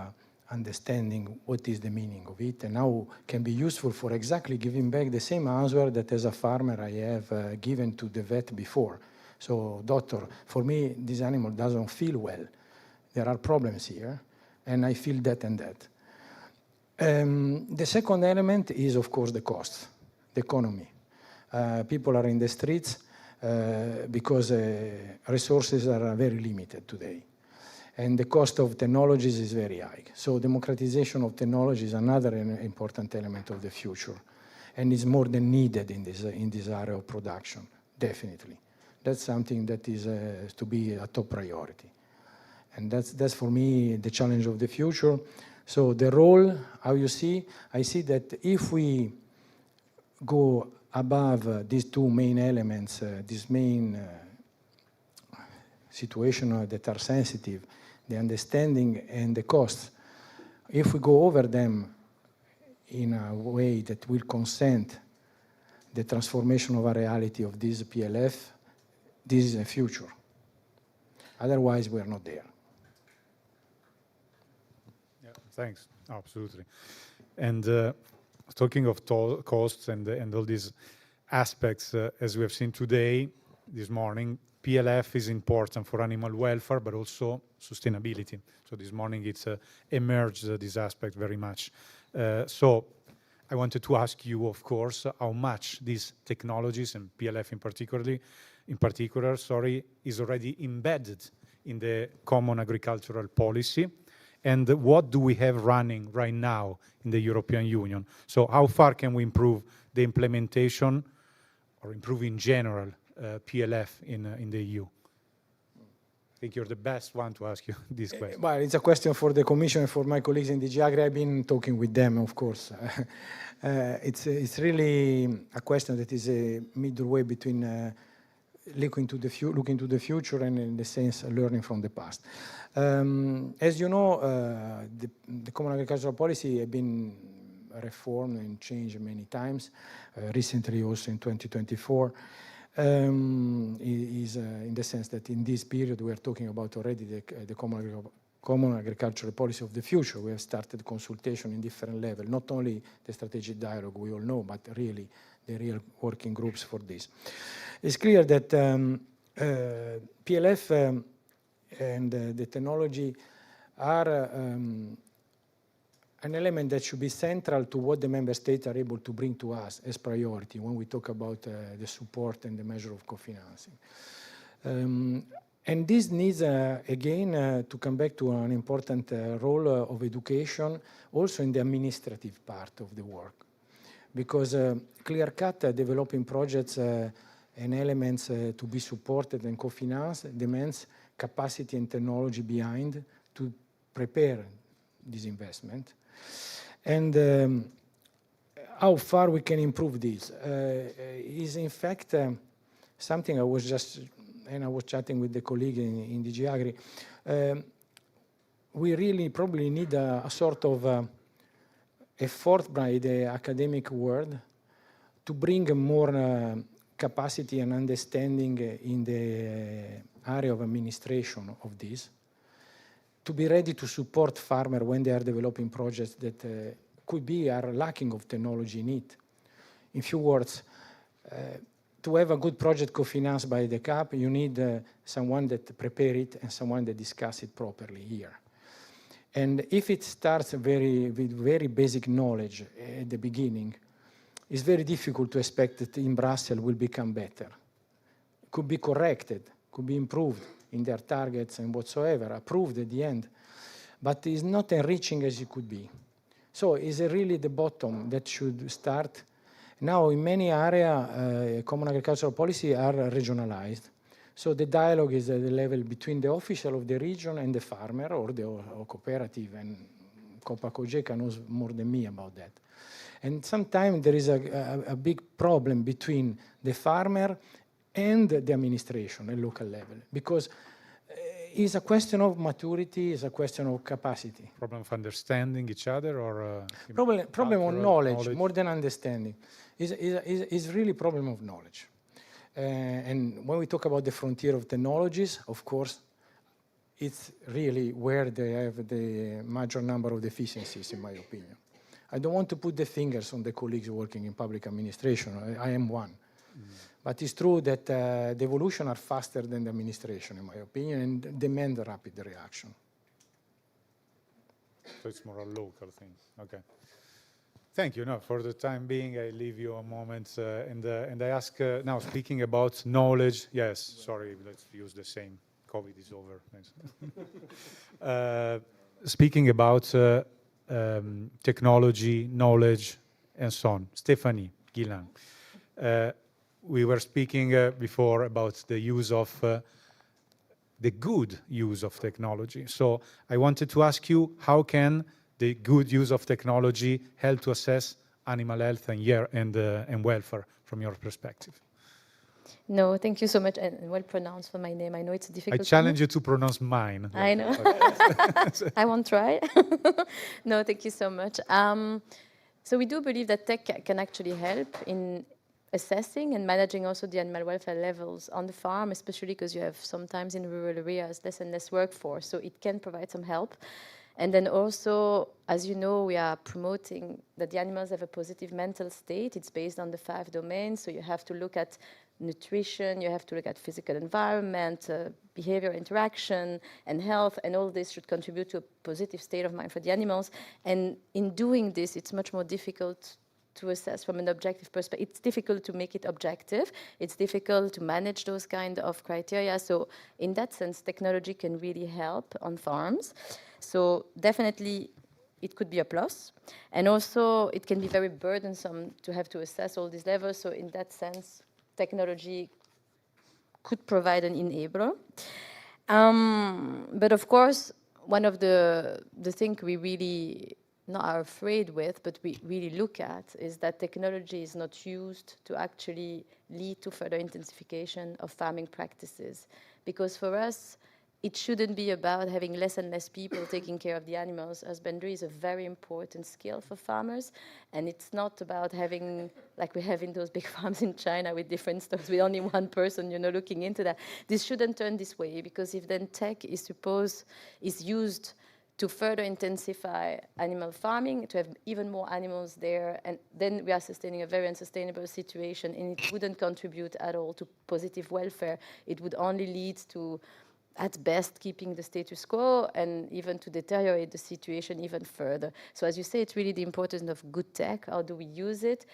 [SPEAKER 17] understanding what is the meaning of it and how can be useful for exactly giving back the same answer that as a farmer I have given to the vet before. So, doctor, for me, this animal doesn't feel well. There are problems here, and I feel that and that. The second element is, of course, the cost, the economy. People are in the streets because resources are very limited today. And the cost of technologies is very high. So democratization of technology is another important element of the future. And is more than needed in this area of production, definitely. That's something that is to be a top priority. And that's for me the challenge of the future. So the role, how you see, I see that if we go above these two main elements, these main situations that are sensitive, the understanding and the costs, if we go over them in a way that will consent the transformation of a reality of this PLF, this is a future. Otherwise, we are not there.
[SPEAKER 1] Yeah, thanks. Absolutely. And talking of costs and all these aspects, as we have seen today, this morning, PLF is important for animal welfare, but also sustainability. So this morning it's emerged this aspect very much. So I wanted to ask you, of course, how much these technologies, and PLF in particular, is already embedded in the common agricultural policy, and what do we have running right now in the European Union? So how far can we improve the implementation or improve in general PLF in the EU? I think you're the best one to ask you this question.
[SPEAKER 17] Well, it's a question for the Commission and for my colleagues in DG Agri. I've been talking with them, of course. It's really a question that is a middle way between looking to the future and, in the sense, learning from the past. As you know, the Common Agricultural Policy has been reformed and changed many times, recently also in 2024. Is in the sense that in this period we are talking about already the common agricultural policy of the future. We have started consultation in different levels, not only the strategic dialogue we all know, but really the real working groups for this. It's clear that PLF and the technology are an element that should be central to what the member states are able to bring to us as priority when we talk about the support and the measure of co-financing. And this needs, again, to come back to an important role of education, also in the administrative part of the work. Because clear-cut developing projects and elements to be supported and co-financed demands capacity and technology behind to prepare this investment. And how far we can improve this is, in fact, something I was chatting with the colleague in DG Agri. We really probably need a sort of effort by the academic world to bring more capacity and understanding in the area of administration of this, to be ready to support farmers when they are developing projects that are lacking of technology in it. In few words, to have a good project co-financed by the CAP, you need someone that prepare it and someone that discuss it properly here. And if it starts with very basic knowledge at the beginning, it's very difficult to expect that in Brussels will become better. It could be corrected, could be improved in their targets and whatsoever, approved at the end, but it's not enriching as it could be. So it's really the bottom that should start. Now, in many areas, common agricultural policy are regionalized. So the dialogue is at the level between the official of the region and the farmer or the cooperative, and Copa-Cogeca knows more than me about that. And sometimes there is a big problem between the farmer and the administration at local level, because it's a question of maturity, it's a question of capacity.
[SPEAKER 1] Problem of understanding each other, or
[SPEAKER 17] problem of knowledge, more than understanding. Is really problem of knowledge. And when we talk about the frontier of technologies, of course, it's really where they have the major number of deficiencies, in my opinion. I don't want to put the fingers on the colleagues working in public administration. I am one. But it's true that the evolution are faster than the administration, in my opinion, and demand a rapid reaction.
[SPEAKER 1] So it's more a local thing. Okay. Thank you. No, for the time being, I leave you a moment, and I ask now, speaking about knowledge. Yes, sorry, let's use the same. COVID is over. Speaking about technology, knowledge, and so on. Stephanie Guillain. We were speaking before about the use of the good use of technology. So I wanted to ask you, how can the good use of technology help to assess animal health and welfare from your perspective?
[SPEAKER 18] No, thank you so much, and well pronounced for my name. I know it's a difficult.
[SPEAKER 1] I challenge you to pronounce mine.
[SPEAKER 18] I know. I won't try. No, thank you so much. So we do believe that tech can actually help in assessing and managing also the animal welfare levels on the farm, especially because you have sometimes in rural areas less and less workforce, so it can provide some help. And then also, as you know, we are promoting that the animals have a positive mental state. It's based on the 5 domains. So you have to look at nutrition, you have to look at physical environment, behavior, interaction, and health, and all this should contribute to a positive state of mind for the animals. And in doing this, it's much more difficult to assess from an objective perspective. It's difficult to make it objective. It's difficult to manage those kind of criteria. So in that sense, technology can really help on farms. So definitely it could be a plus. And also it can be very burdensome to have to assess all these levels. So in that sense, technology could provide an enabler. But of course, one of the things we really not are afraid with, but we really look at, is that technology is not used to actually lead to further intensification of farming practices. Because for us, it shouldn't be about having less and less people taking care of the animals. Husbandry is a very important skill for farmers, and it's not about having, like we have in those big farms in China with different stores, with only one person, you know, looking into that. This shouldn't turn this way, because if then tech is used to further intensify animal farming, to have even more animals there, and then we are sustaining a very unsustainable situation, and it wouldn't contribute at all to positive welfare. It would only lead to, at best, keeping the status quo, and even to deteriorate the situation even further. So as you say, it's really the importance of good tech. How do we use it?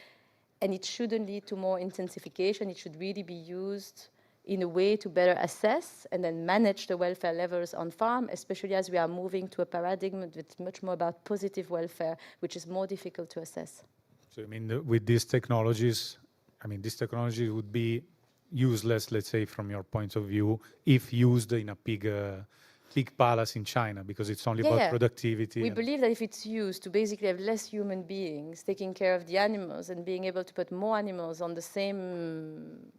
[SPEAKER 18] And it shouldn't lead to more intensification. It should really be used in a way to better assess and then manage the welfare levels on farm, especially as we are moving to a paradigm that's much more about positive welfare, which is more difficult to assess.
[SPEAKER 1] So I mean, with these technologies, this technology would be useless, let's say, from your point of view, if used in a pig palace in China, because it's only about productivity.
[SPEAKER 18] We believe that if it's used to basically have less human beings taking care of the animals and being able to put more animals on the same,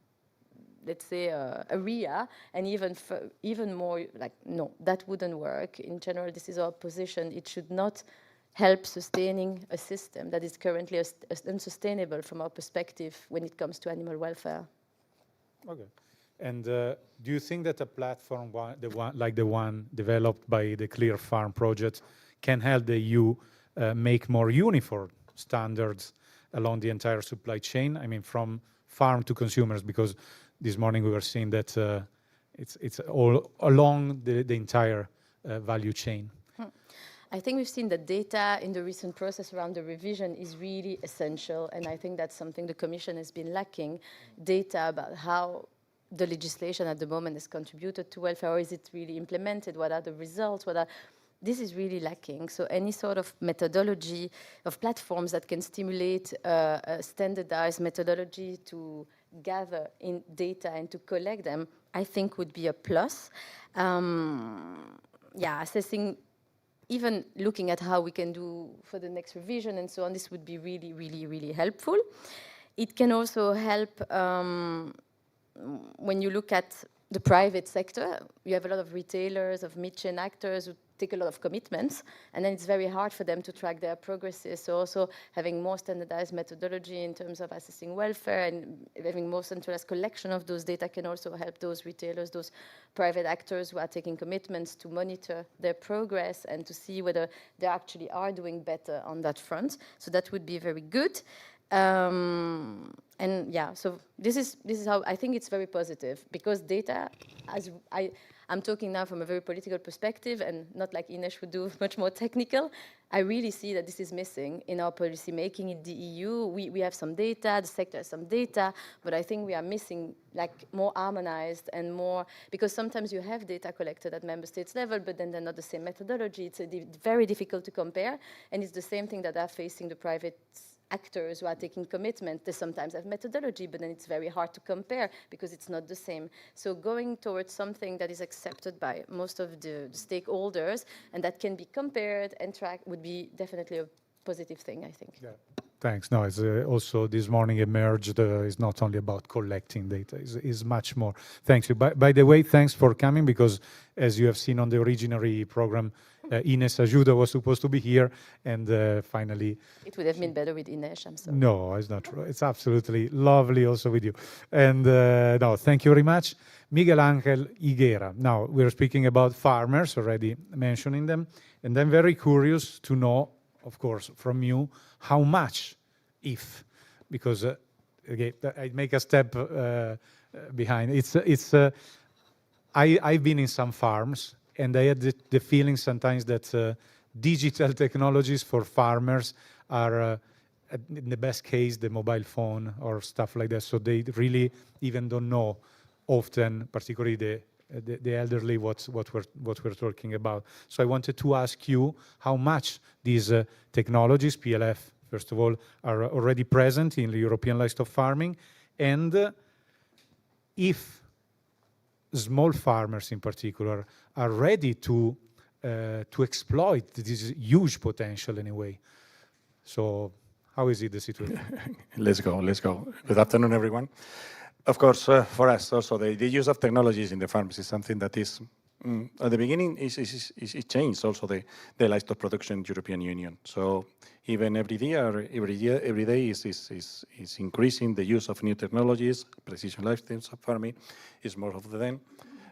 [SPEAKER 18] let's say, area, and even more, like, no, that wouldn't work. In general, this is our position. It should not help sustaining a system that is currently unsustainable from our perspective when it comes to animal welfare.
[SPEAKER 1] Okay. And do you think that a platform like the one developed by the ClearFarm project can help the EU make more uniform standards along the entire supply chain? I mean, from farm to consumers, because this morning we were seeing that it's all along the entire value chain.
[SPEAKER 18] I think we've seen that data in the recent process around the revision is really essential, and I think that's something the Commission has been lacking, data about how the legislation at the moment has contributed to welfare, or is it really implemented, what are the results, this is really lacking. So any sort of methodology of platforms that can stimulate a standardized methodology to gather in data and to collect them, I think would be a plus. Assessing, even looking at how we can do for the next revision and so on, this would be really, really, really helpful. It can also help when you look at the private sector. You have a lot of retailers, of mid-chain actors who take a lot of commitments, and then it's very hard for them to track their progresses. So also having more standardized methodology in terms of assessing welfare and having more centralized collection of those data can also help those retailers, those private actors who are taking commitments to monitor their progress and to see whether they actually are doing better on that front. So that would be very good. So this is how I think it's very positive, because data, as I'm talking now from a very political perspective and not like Ines would do, much more technical. I really see that this is missing in our policy making in the EU. We have some data, the sector has some data, but I think we are missing like more harmonized and more, because sometimes you have data collected at member states level, but then they're not the same methodology. It's very difficult to compare, and it's the same thing that are facing the private actors who are taking commitment. They sometimes have methodology, but then it's very hard to compare because it's not the same. So going towards something that is accepted by most of the stakeholders and that can be compared and tracked would be definitely a positive thing, I think.
[SPEAKER 1] Yeah. Thanks. No, it's also this morning emerged, it's not only about collecting data, it's much more. Thanks you. By the way, thanks for coming, because as you have seen on the originary program, Ines Ajuda was supposed to be here, and finally...
[SPEAKER 18] It would have been better with Ines, I'm sorry.
[SPEAKER 1] No, it's not true. It's absolutely lovely also with you. And no, thank you very much. Miguel Angel Higuera. Now, we're speaking about farmers, already mentioning them, and I'm very curious to know, of course, from you, how much, if, because, again, I make a step behind. I've been in some farms, and I had the feeling sometimes that digital technologies for farmers are, in the best case, the mobile phone or stuff like that. So they really even don't know often, particularly the elderly, what we're talking about. So I wanted to ask you how much these technologies, PLF, first of all, are already present in the European livestock farming, and if small farmers in particular are ready to exploit this huge potential anyway. So how is it the situation?
[SPEAKER 19] Let's go. Good afternoon, everyone. Of course, for us also, the use of technologies in the farms is something that is, at the beginning, it changed also the livestock production in the European Union. So even every day is increasing the use of new technologies. Precision livestock farming is more of them.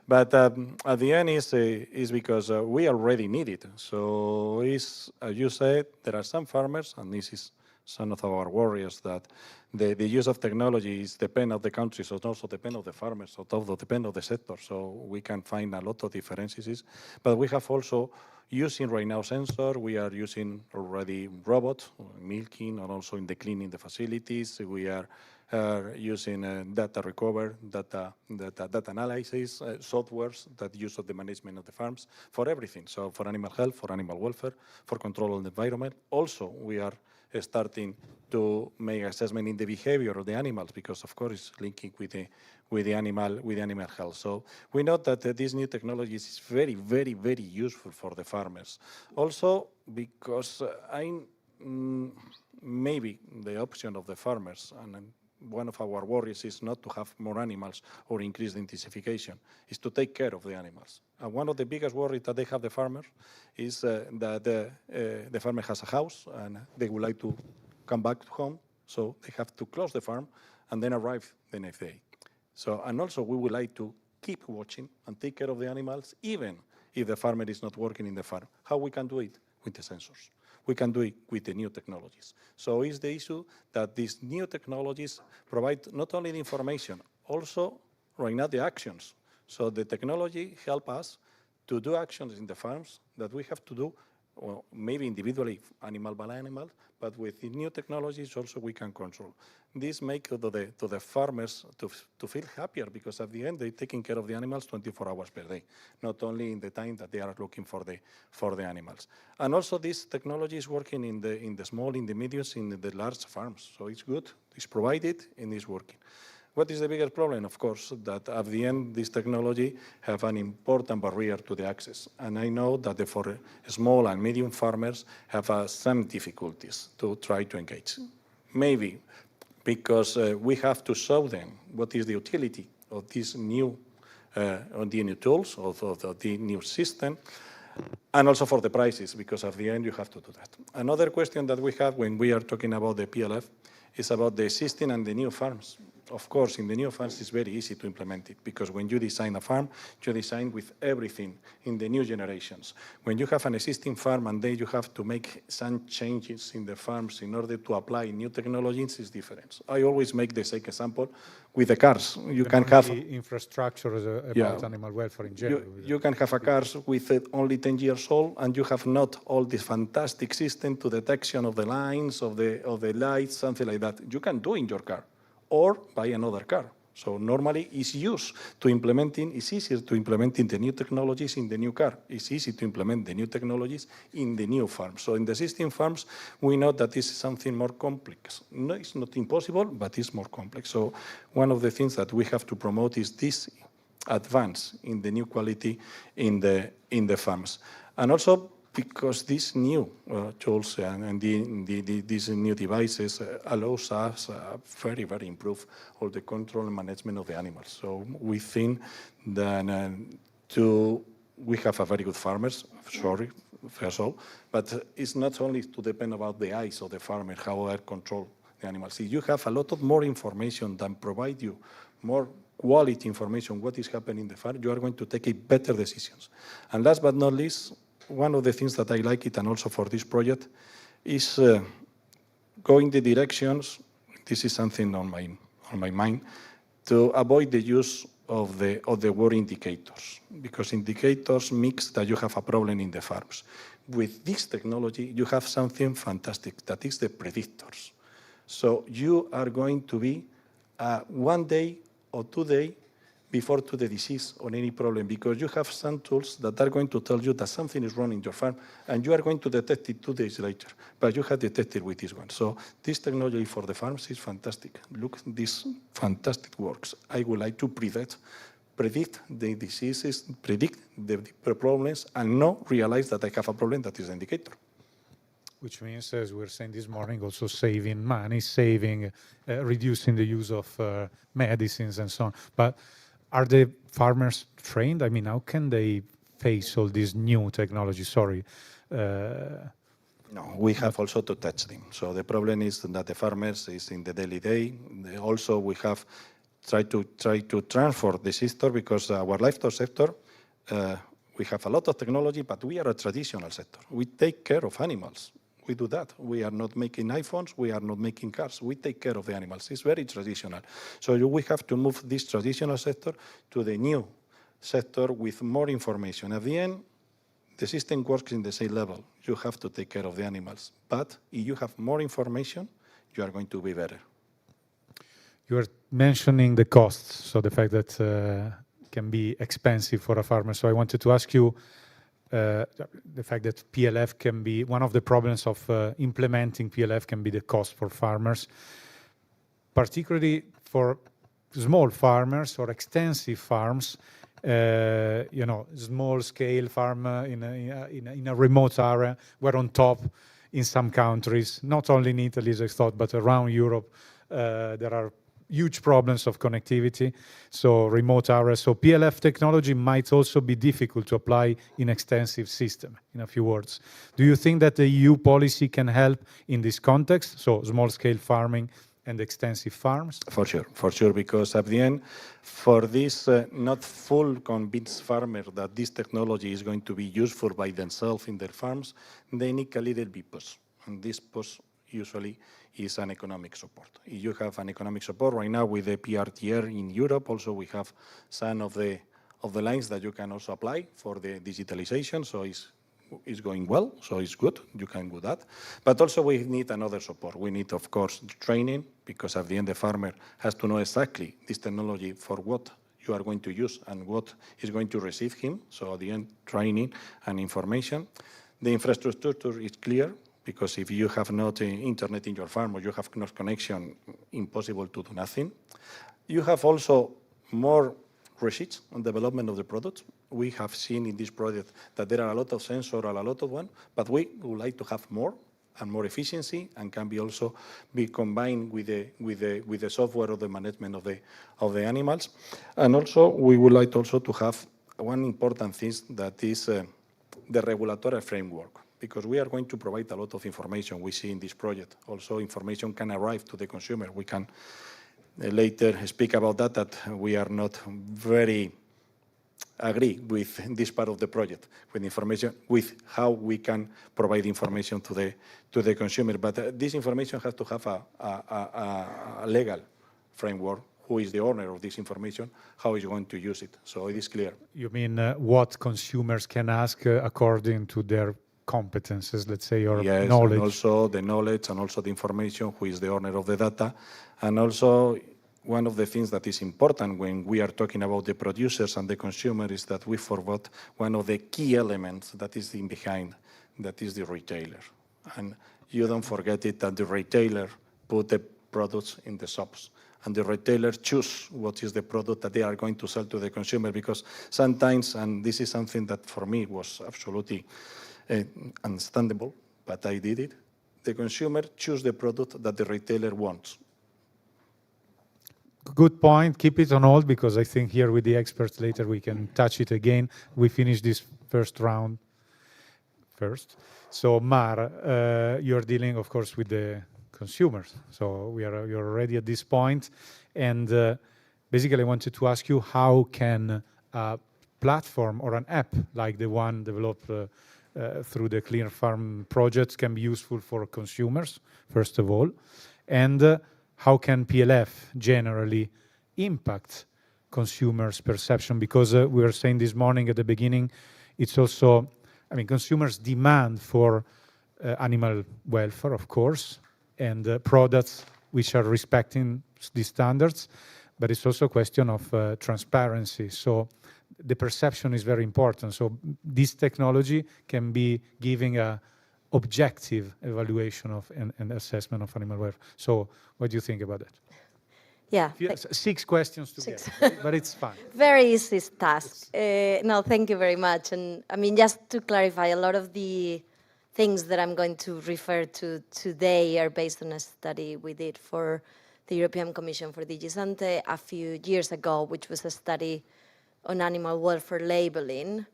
[SPEAKER 19] But at the end is because we already need it. So as you said, there are some farmers, and this is some of our worries, that the use of technology is depend of the countries, so also depend of the farmers, so also depend of the sector. So we can find a lot of differences. But we have also using right now sensor. We are using already robots, milking, and also in the cleaning the facilities. We are using data recover, data analysis, softwares that use of the management of the farms for everything. So for animal health, for animal welfare, for control of the environment. Also, we are starting to make assessment in the behavior of the animals, because of course it's linking with the animal health. So we know that this new technology is very, very, very useful for the farmers. Also because maybe the option of the farmers, and one of our worries is not to have more animals or increase the intensification, is to take care of the animals. And one of the biggest worries that they have, the farmers, is that the farmer has a house and they would like to come back home, so they have to close the farm and then arrive the next day. So, and also we would like to keep watching and take care of the animals, even if the farmer is not working in the farm. How we can do it? With the sensors. We can do it with the new technologies. So is the issue that these new technologies provide not only the information, also right now the actions. So the technology help us to do actions in the farms that we have to do, well, maybe individually, animal by animal, but with the new technologies also we can control. This makes to the farmers to feel happier, because at the end they're taking care of the animals 24 hours per day, not only in the time that they are looking for the animals. And also this technology is working in the small, in the mediums, in the large farms. So it's good, it's provided, and it's working. What is the biggest problem? Of course, that at the end, this technology have an important barrier to the access. And I know that for small and medium farmers have some difficulties to try to engage. Maybe because we have to show them what is the utility of these new tools, of the new system, and also for the prices, because at the end you have to do that. Another question that we have when we are talking about the PLF is about the existing and the new farms. Of course, in the new farms, it's very easy to implement it, because when you design a farm, you design with everything in the new generations. When you have an existing farm and then you have to make some changes in the farms in order to apply new technologies, it's different. I always make the same example with the cars. You can have
[SPEAKER 1] infrastructure about animal welfare in general.
[SPEAKER 19] You can have a car with only 10 years old, and you have not all this fantastic system to detection of the lines, of the lights, something like that. You can do in your car, or buy another car. So normally it's easier to implement the new technologies in the new car. It's easy to implement the new technologies in the new farms. So in the existing farms, we know that this is something more complex. No, it's not impossible, but it's more complex. So one of the things that we have to promote is this advance in the new quality in the farms. And also because these new tools and these new devices allows us very, very improve all the control and management of the animals. So we think that we have a very good farmers. Sorry, first of all. But it's not only to depend about the eyes of the farmer, how they control the animals. If you have a lot of more information that provide you more quality information, what is happening in the farm, you are going to take better decisions. And last but not least, one of the things that I like it, and also for this project, is going the directions. This is something on my mind, to avoid the use of the word indicators, because indicators means that you have a problem in the farms. With this technology, you have something fantastic, that is the predictors. So you are going to be 1 day or 2 days before to the disease or any problem, because you have some tools that are going to tell you that something is wrong in your farm, and you are going to detect it 2 days later, but you have detected with this one. So this technology for the farms is fantastic. Look, this fantastic works. I would like to predict the diseases, predict the problems, and not realize that I have a problem that is an indicator.
[SPEAKER 1] Which means, as we were saying this morning, also saving money, reducing the use of medicines and so on. But are the farmers trained? I mean, how can they face all this new technology? Sorry.
[SPEAKER 19] No, we have also to touch them. So the problem is that the farmers is in the daily day. Also, we have tried to transfer the sector, because our livestock sector, we have a lot of technology, but we are a traditional sector. We take care of animals. We do that. We are not making iPhones. We are not making cars. We take care of the animals. It's very traditional. So we have to move this traditional sector to the new sector with more information. At the end, the system works in the same level. You have to take care of the animals. But if you have more information, you are going to be better.
[SPEAKER 1] You are mentioning the costs, so the fact that can be expensive for a farmer. So I wanted to ask you, the fact that PLF can be, one of the problems of implementing PLF can be the cost for farmers, particularly for small farmers or extensive farms, small scale farm in a remote area, where on top in some countries, not only in Italy as I thought, but around Europe, there are huge problems of connectivity, so remote areas. So PLF technology might also be difficult to apply in extensive system, in a few words. Do you think that the EU policy can help in this context, so small-scale farming and extensive farms?
[SPEAKER 19] For sure, because at the end, for this not full convinced farmer that this technology is going to be useful by themselves in their farms, they need a little bit push, and this push usually is an economic support. If you have an economic support right now with the PRTR in Europe, also we have some of the lines that you can also apply for the digitalisation, so it's going well, so it's good, you can do that. But also we need another support. We need, of course, training, because at the end the farmer has to know exactly this technology for what you are going to use and what is going to receive him, so at the end, training and information. The infrastructure is clear, because if you have not internet in your farm or you have no connection, impossible to do nothing. You have also more research and development of the product. We have seen in this project that there are a lot of sensors, a lot of one, but we would like to have more and more efficiency, and can be also be combined with the software of the management of the animals. And also we would like also to have one important thing, that is the regulatory framework, because we are going to provide a lot of information we see in this project. Also, information can arrive to the consumer. We can later speak about that we are not very agree with this part of the project, with information, with how we can provide information to the consumer. But this information has to have a legal framework. Who is the owner of this information? How is going to use it? So it is clear.
[SPEAKER 1] You mean what consumers can ask according to their competences, let's say, or knowledge.
[SPEAKER 19] And also the knowledge, and also the information, who is the owner of the data. And also one of the things that is important when we are talking about the producers and the consumer is that we forgot one of the key elements that is in behind, that is the retailer. And you don't forget it, that the retailer put the products in the shops, and the retailer choose what is the product that they are going to sell to the consumer, because sometimes, and this is something that for me was absolutely understandable, but I did it. The consumer choose the product that the retailer wants.
[SPEAKER 1] Good point. Keep it on hold, because I think here with the experts later we can touch it again. We finish this first round. first. So Mar, you're dealing, of course, with the consumers. So you're already at this point. And basically, I wanted to ask you, how can a platform or an app like the one developed through the ClearFarm project can be useful for consumers, first of all? And how can PLF generally impact consumers' perception? Because we were saying this morning at the beginning, it's also, I mean, consumers' demand for animal welfare, of course, and products which are respecting these standards, but it's also a question of transparency. So the perception is very important. So this technology can be giving a objective evaluation of and assessment of animal welfare. So what do you think about that?
[SPEAKER 20] Yeah.
[SPEAKER 1] 6 questions together, but it's fine.
[SPEAKER 20] Very easy task. No, thank you very much. And I mean, just to clarify, a lot of the things that I'm going to refer to today are based on a study we did for the European Commission for DG Sante a few years ago, which was a study on animal welfare labeling.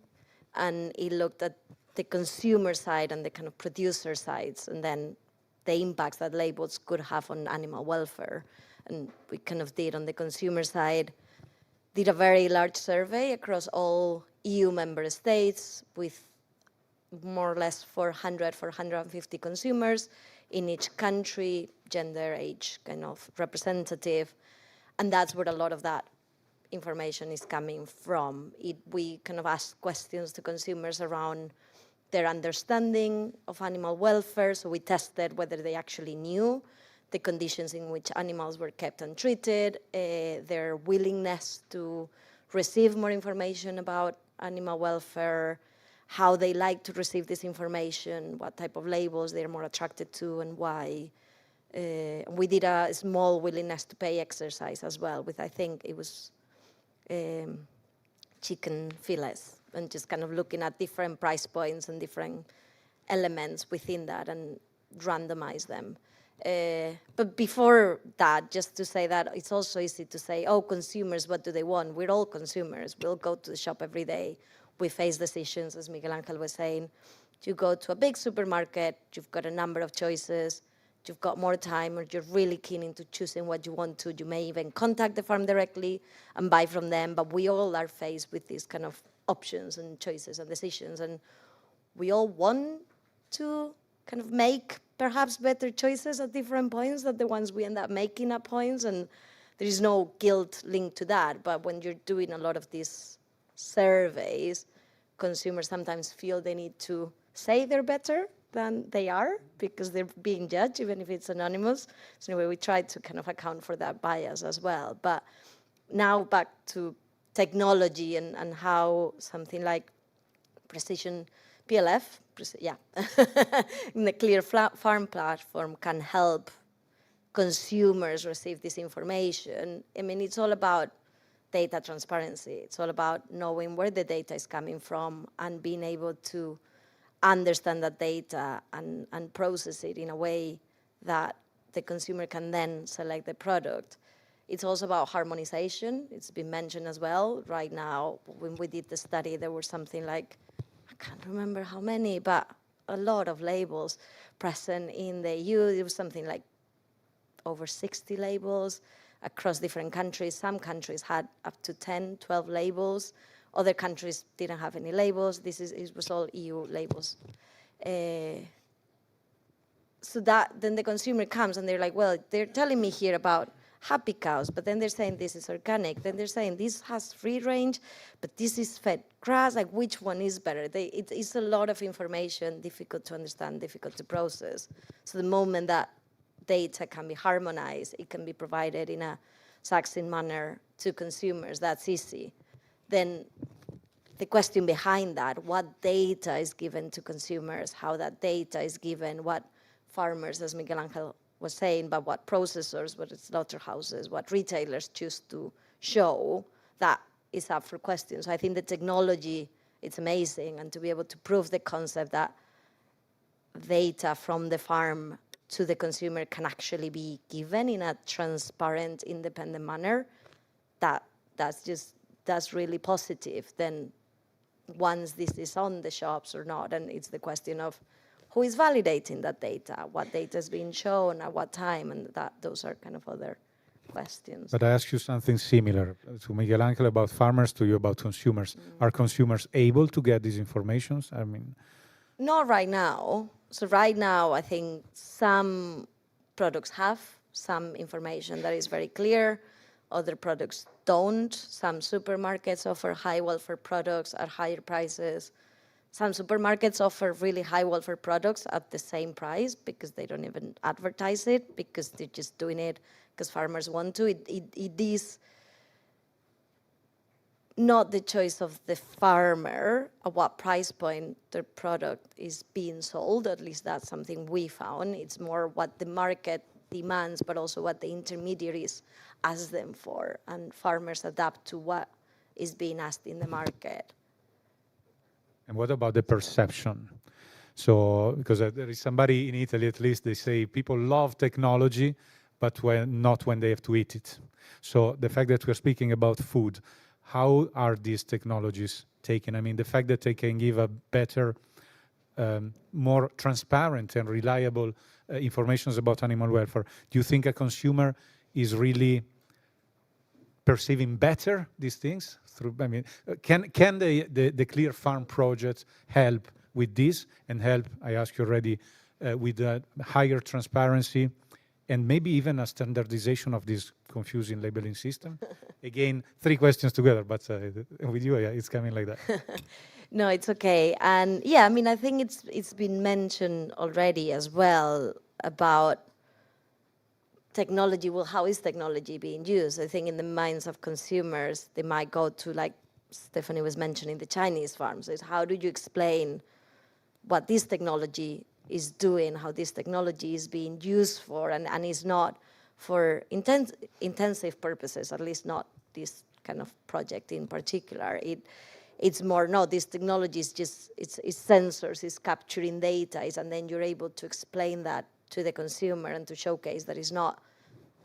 [SPEAKER 20] And it looked at the consumer side and the kind of producer sides, and then the impacts that labels could have on animal welfare. And we kind of did on the consumer side, did a very large survey across all EU member states with more or less 450 consumers in each country, gender, age, kind of representative. And that's where a lot of that information is coming from. We kind of asked questions to consumers around their understanding of animal welfare. So we tested whether they actually knew the conditions in which animals were kept and treated, their willingness to receive more information about animal welfare, how they like to receive this information, what type of labels they're more attracted to, and why. We did a small willingness to pay exercise as well with, I think it was chicken fillets, and just kind of looking at different price points and different elements within that and randomize them. But before that, just to say that it's also easy to say, oh, consumers, what do they want? We're all consumers. We'll go to the shop every day. We face decisions, as Miguel Angel was saying. You go to a big supermarket, you've got a number of choices, you've got more time, or you're really keen into choosing what you want to. You may even contact the farm directly and buy from them, but we all are faced with these kind of options and choices and decisions, and we all want to kind of make perhaps better choices at different points than the ones we end up making at points, and there is no guilt linked to that. But when you're doing a lot of these surveys, consumers sometimes feel they need to say they're better than they are because they're being judged, even if it's anonymous. So anyway, we try to kind of account for that bias as well. But now back to technology and how something like precision PLF, in the ClearFarm platform can help consumers receive this information. I mean, it's all about data transparency. It's all about knowing where the data is coming from and being able to understand that data and process it in a way that the consumer can then select the product. It's also about harmonization. It's been mentioned as well. Right now, when we did the study, there were something like, I can't remember how many, but a lot of labels present in the EU. It was something like over 60 labels across different countries. Some countries had up to 10, 12 labels. Other countries didn't have any labels. It was all EU labels. So that then the consumer comes and they're like, well, they're telling me here about happy cows, but then they're saying this is organic. Then they're saying this has free range, but this is fed grass. Like, which one is better? It's a lot of information, difficult to understand, difficult to process. So the moment that data can be harmonized, it can be provided in a succinct manner to consumers, that's easy. Then the question behind that, what data is given to consumers, how that data is given, what farmers, as Miguel Angel was saying, but what processors, what slaughterhouses, what retailers choose to show, that is up for questions. So I think the technology, it's amazing, and to be able to prove the concept that data from the farm to the consumer can actually be given in a transparent, independent manner, that's really positive. Then once this is on the shops or not. And it's the question of who is validating that data, what data is being shown, at what time, and those are kind of other questions.
[SPEAKER 1] But I ask you something similar to Miguel Ángel about farmers, to you about consumers. Are consumers able to get these informations? I mean,
[SPEAKER 20] not right now. So right now, I think some products have some information that is very clear. Other products don't. Some supermarkets offer high welfare products at higher prices. Some supermarkets offer really high welfare products at the same price because they don't even advertise it, because they're just doing it because farmers want to. It is not the choice of the farmer at what price point their product is being sold. At least that's something we found. It's more what the market demands, but also what the intermediaries ask them for, and farmers adapt to what is being asked in the market.
[SPEAKER 1] and what about the perception? So, because there is somebody in Italy, at least, they say people love technology, but not when they have to eat it. So the fact that we're speaking about food, how are these technologies taken? I mean, the fact that they can give a better, more transparent and reliable information about animal welfare, do you think a consumer is really perceiving better these things? I mean, can the ClearFarm project help with this and help, I asked you already, with higher transparency and maybe even a standardization of this confusing labeling system? Again, 3 questions together, but with you, it's coming like that.
[SPEAKER 20] No, it's okay. And yeah, I mean, I think it's been mentioned already as well about technology. Well, how is technology being used? I think in the minds of consumers, they might go to, like Stephanie was mentioning, the Chinese farms. It's how do you explain what this technology is doing, how this technology is being used for, and is not for intensive purposes, at least not this kind of project in particular. It's more, no, this technology is just, it's sensors, it's capturing data, and then you're able to explain that to the consumer and to showcase that it's not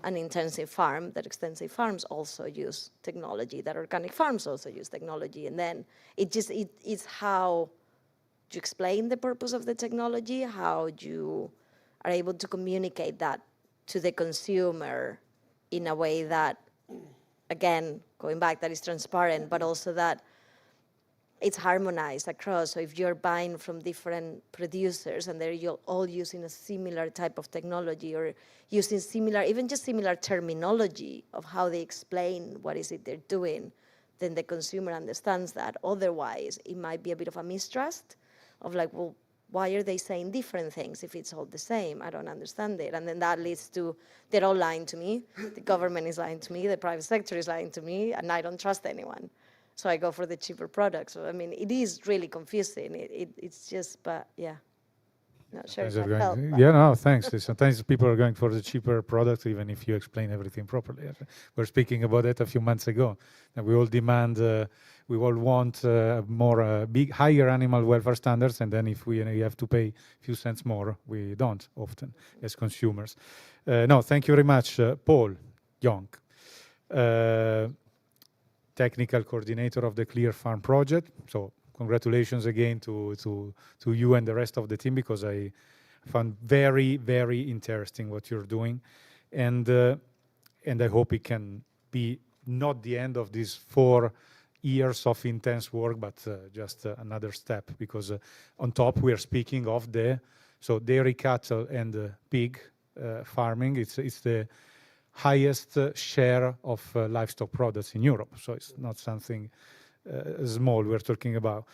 [SPEAKER 20] an intensive farm, that extensive farms also use technology, that organic farms also use technology. And then it's how you explain the purpose of the technology, how you are able to communicate that to the consumer in a way that, again, going back, that is transparent, but also that it's harmonized across. So if you're buying from different producers and they're all using a similar type of technology or using similar, even just similar terminology of how they explain what is it they're doing, then the consumer understands that. Otherwise, it might be a bit of a mistrust of like, well, why are they saying different things if it's all the same? I don't understand it. And then that leads to, they're all lying to me. The government is lying to me. The private sector is lying to me. And I don't trust anyone. So I go for the cheaper products. So, I mean, it is really confusing. It's just, but yeah. Not sure if that helped.
[SPEAKER 1] Yeah, no, thanks. Sometimes people are going for the cheaper product, even if you explain everything properly. We're speaking about that a few months ago. And we all demand, we all want more higher animal welfare standards. And then if we have to pay a few cents more, we don't often as consumers. No, thank you very much, Paul Young. Technical coordinator of the ClearFarm project. So congratulations again to you and the rest of the team, because I found very, very interesting what you're doing. And I hope it can be not the end of these 4 years of intense work, but just another step, because on top we are speaking of dairy, cattle and pig farming. It's the highest share of livestock products in Europe. So it's not something small we're talking about.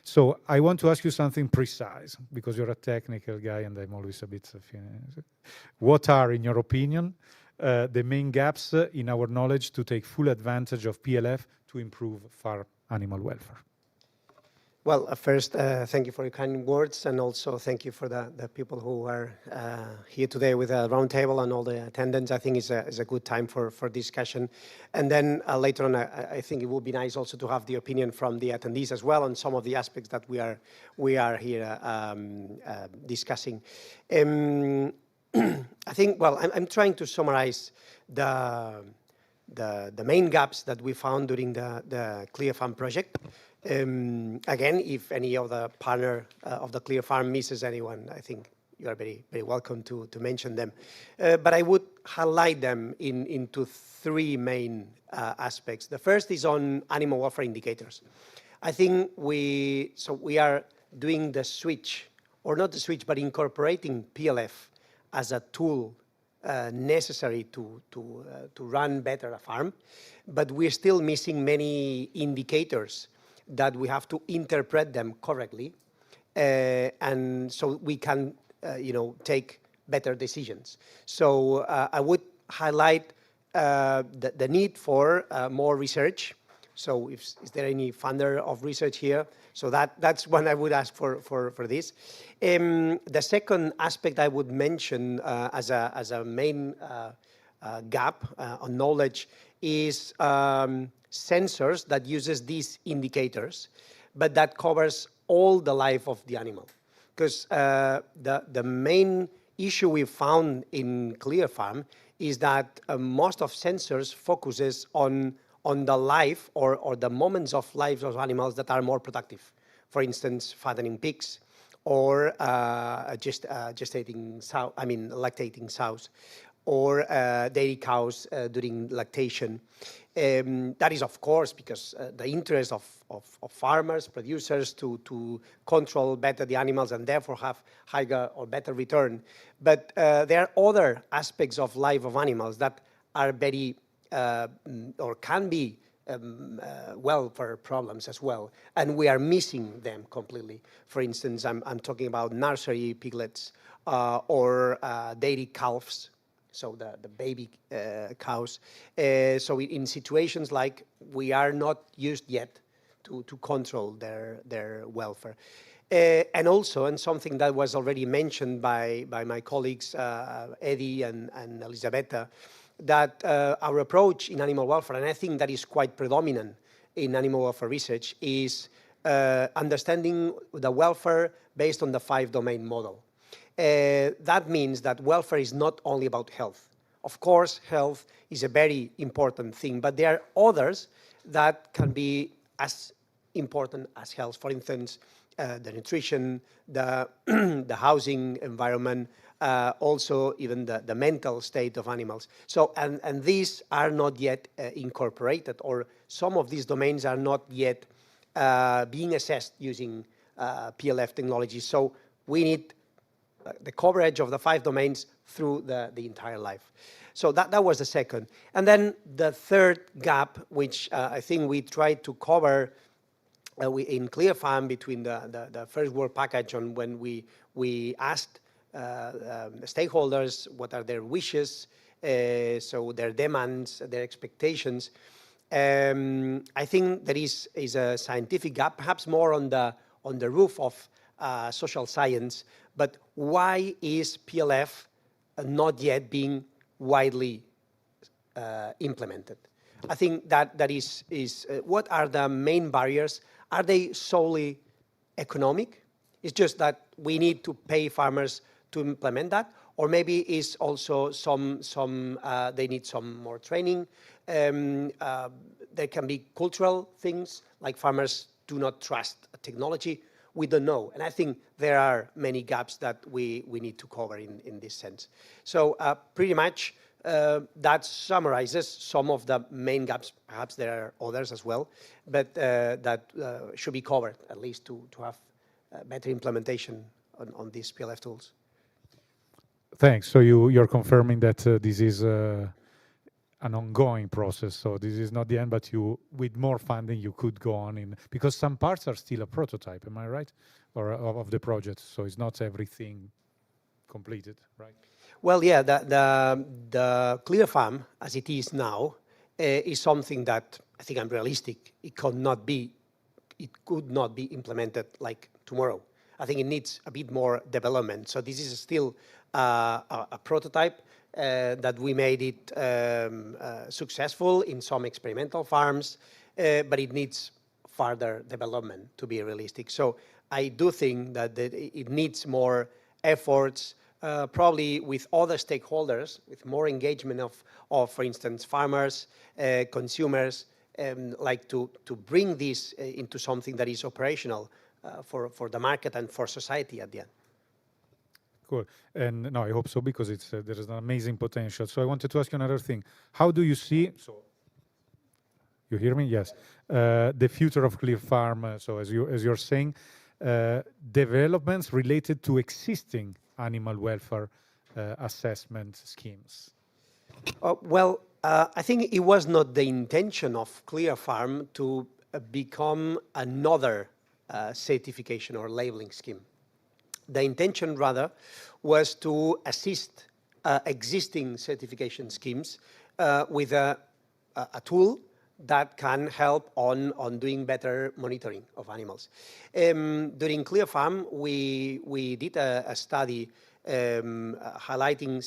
[SPEAKER 1] So I want to ask you something precise, because you're a technical guy and I'm always a bit, what are, in your opinion, the main gaps in our knowledge to take full advantage of PLF to improve farm animal welfare?
[SPEAKER 21] Well, first, thank you for your kind words, and also thank you for the people who are here today with a roundtable and all the attendants. I think it's a good time for discussion. And then later on, I think it would be nice also to have the opinion from the attendees as well on some of the aspects that we are here discussing. I think, well, I'm trying to summarize the main gaps that we found during the ClearFarm project. Again, if any of the partner of the ClearFarm misses anyone, I think you are very, very welcome to mention them. But I would highlight them into three main aspects. The first is on animal welfare indicators. I think we are doing the switch, or not the switch, but incorporating PLF as a tool necessary to run better a farm, but we're still missing many indicators that we have to interpret them correctly, and so we can, take better decisions. So I would highlight the need for more research. So is there any funder of research here? So that's one I would ask for this. The second aspect I would mention as a main gap on knowledge is sensors that uses these indicators, but that covers all the life of the animal. Because the main issue we found in ClearFarm is that most of sensors focuses on the life or the moments of lives of animals that are more productive. For instance, fattening pigs or lactating sows, or dairy cows during lactation. That is, of course, because the interest of farmers, producers to control better the animals and therefore have higher or better return. But there are other aspects of life of animals that are very, or can be welfare problems as well, and we are missing them completely. For instance, I'm talking about nursery piglets or dairy calves, so the baby cows. So in situations like we are not used yet to control their welfare. And also, and something that was already mentioned by my colleagues, Eddie and Elisabetta, that our approach in animal welfare, and I think that is quite predominant in animal welfare research, is understanding the welfare based on the 5-domain model. That means that welfare is not only about health. Of course, health is a very important thing, but there are others that can be as important as health. For instance, the nutrition, the housing environment, also even the mental state of animals. So, and these are not yet incorporated, or some of these domains are not yet being assessed using PLF technology. So we need the coverage of the 5 domains through the entire life. So that was the second. And then the third gap, which I think we tried to cover in ClearFarm between the first work package on when we asked stakeholders what are their wishes, so their demands, their expectations. I think there is a scientific gap, perhaps more on the roof of social science, but why is PLF not yet being widely implemented? I think that is what are the main barriers? Are they solely economic? It's just that we need to pay farmers to implement that, or maybe it's also they need some more training. There can be cultural things, like farmers do not trust technology. We don't know, and I think there are many gaps that we need to cover in this sense. So pretty much that summarizes some of the main gaps. Perhaps there are others as well, but that should be covered at least to have better implementation on these PLF tools.
[SPEAKER 1] Thanks. So you're confirming that this is an ongoing process. So this is not the end, but with more funding, you could go on in, because some parts are still a prototype. Am I right? Or of the project. So it's not everything completed, right?
[SPEAKER 21] Well, yeah. The ClearFarm, as it is now, is something that I think I'm realistic. It could not be implemented like tomorrow. I think it needs a bit more development. So this is still a prototype that we made it successful in some experimental farms, but it needs further development to be realistic. So I do think that it needs more efforts, probably with other stakeholders, with more engagement of for instance, farmers, consumers, like to bring this into something that is operational for the market and for society at the end.
[SPEAKER 1] Cool. And no, I hope so, because it's there is an amazing potential. So I wanted to ask you another thing. How do you see, so you hear me? Yes. The future of ClearFarm, so as you're saying, developments related to existing animal welfare assessment schemes?
[SPEAKER 21] Well, I think it was not the intention of ClearFarm to become another certification or labeling scheme. The intention, rather, was to assist existing certification schemes with a tool that can help on doing better monitoring of animals. During ClearFarm, we did a study highlighting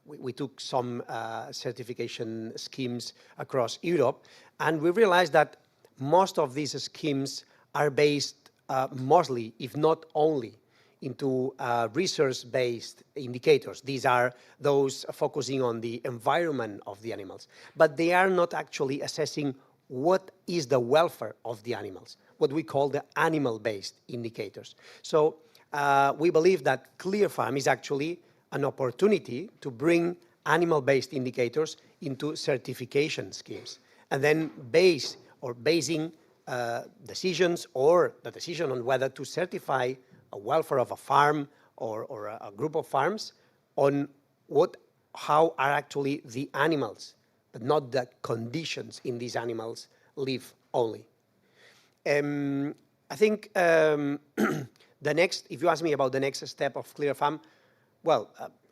[SPEAKER 21] we took some certification schemes across Europe, and we realized that most of these schemes are based mostly, if not only, into research-based indicators. These are those focusing on the environment of the animals, but they are not actually assessing what is the welfare of the animals, what we call the animal-based indicators. So we believe that ClearFarm is actually an opportunity to bring animal-based indicators into certification schemes, and then basing decisions or the decision on whether to certify a welfare of a farm or a group of farms on how are actually the animals, but not the conditions in these animals live only. I think if you ask me about the next step of ClearFarm, well,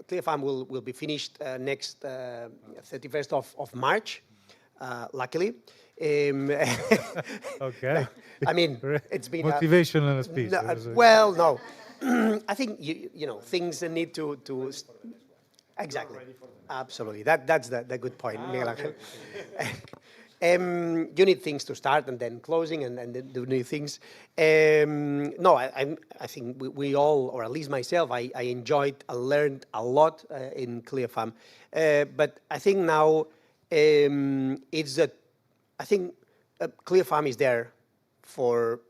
[SPEAKER 21] ClearFarm will be finished next 31st of March, luckily.
[SPEAKER 1] Okay.
[SPEAKER 21] I mean, it's been
[SPEAKER 1] motivational speech.
[SPEAKER 21] Well, no. I think you know things need to exactly. Absolutely, that's the good point, Miguel Angel. You need things to start and then closing and then do new things. No, I think we all, or at least myself, I enjoyed, I learned a lot in ClearFarm. But I think now I think ClearFarm is there for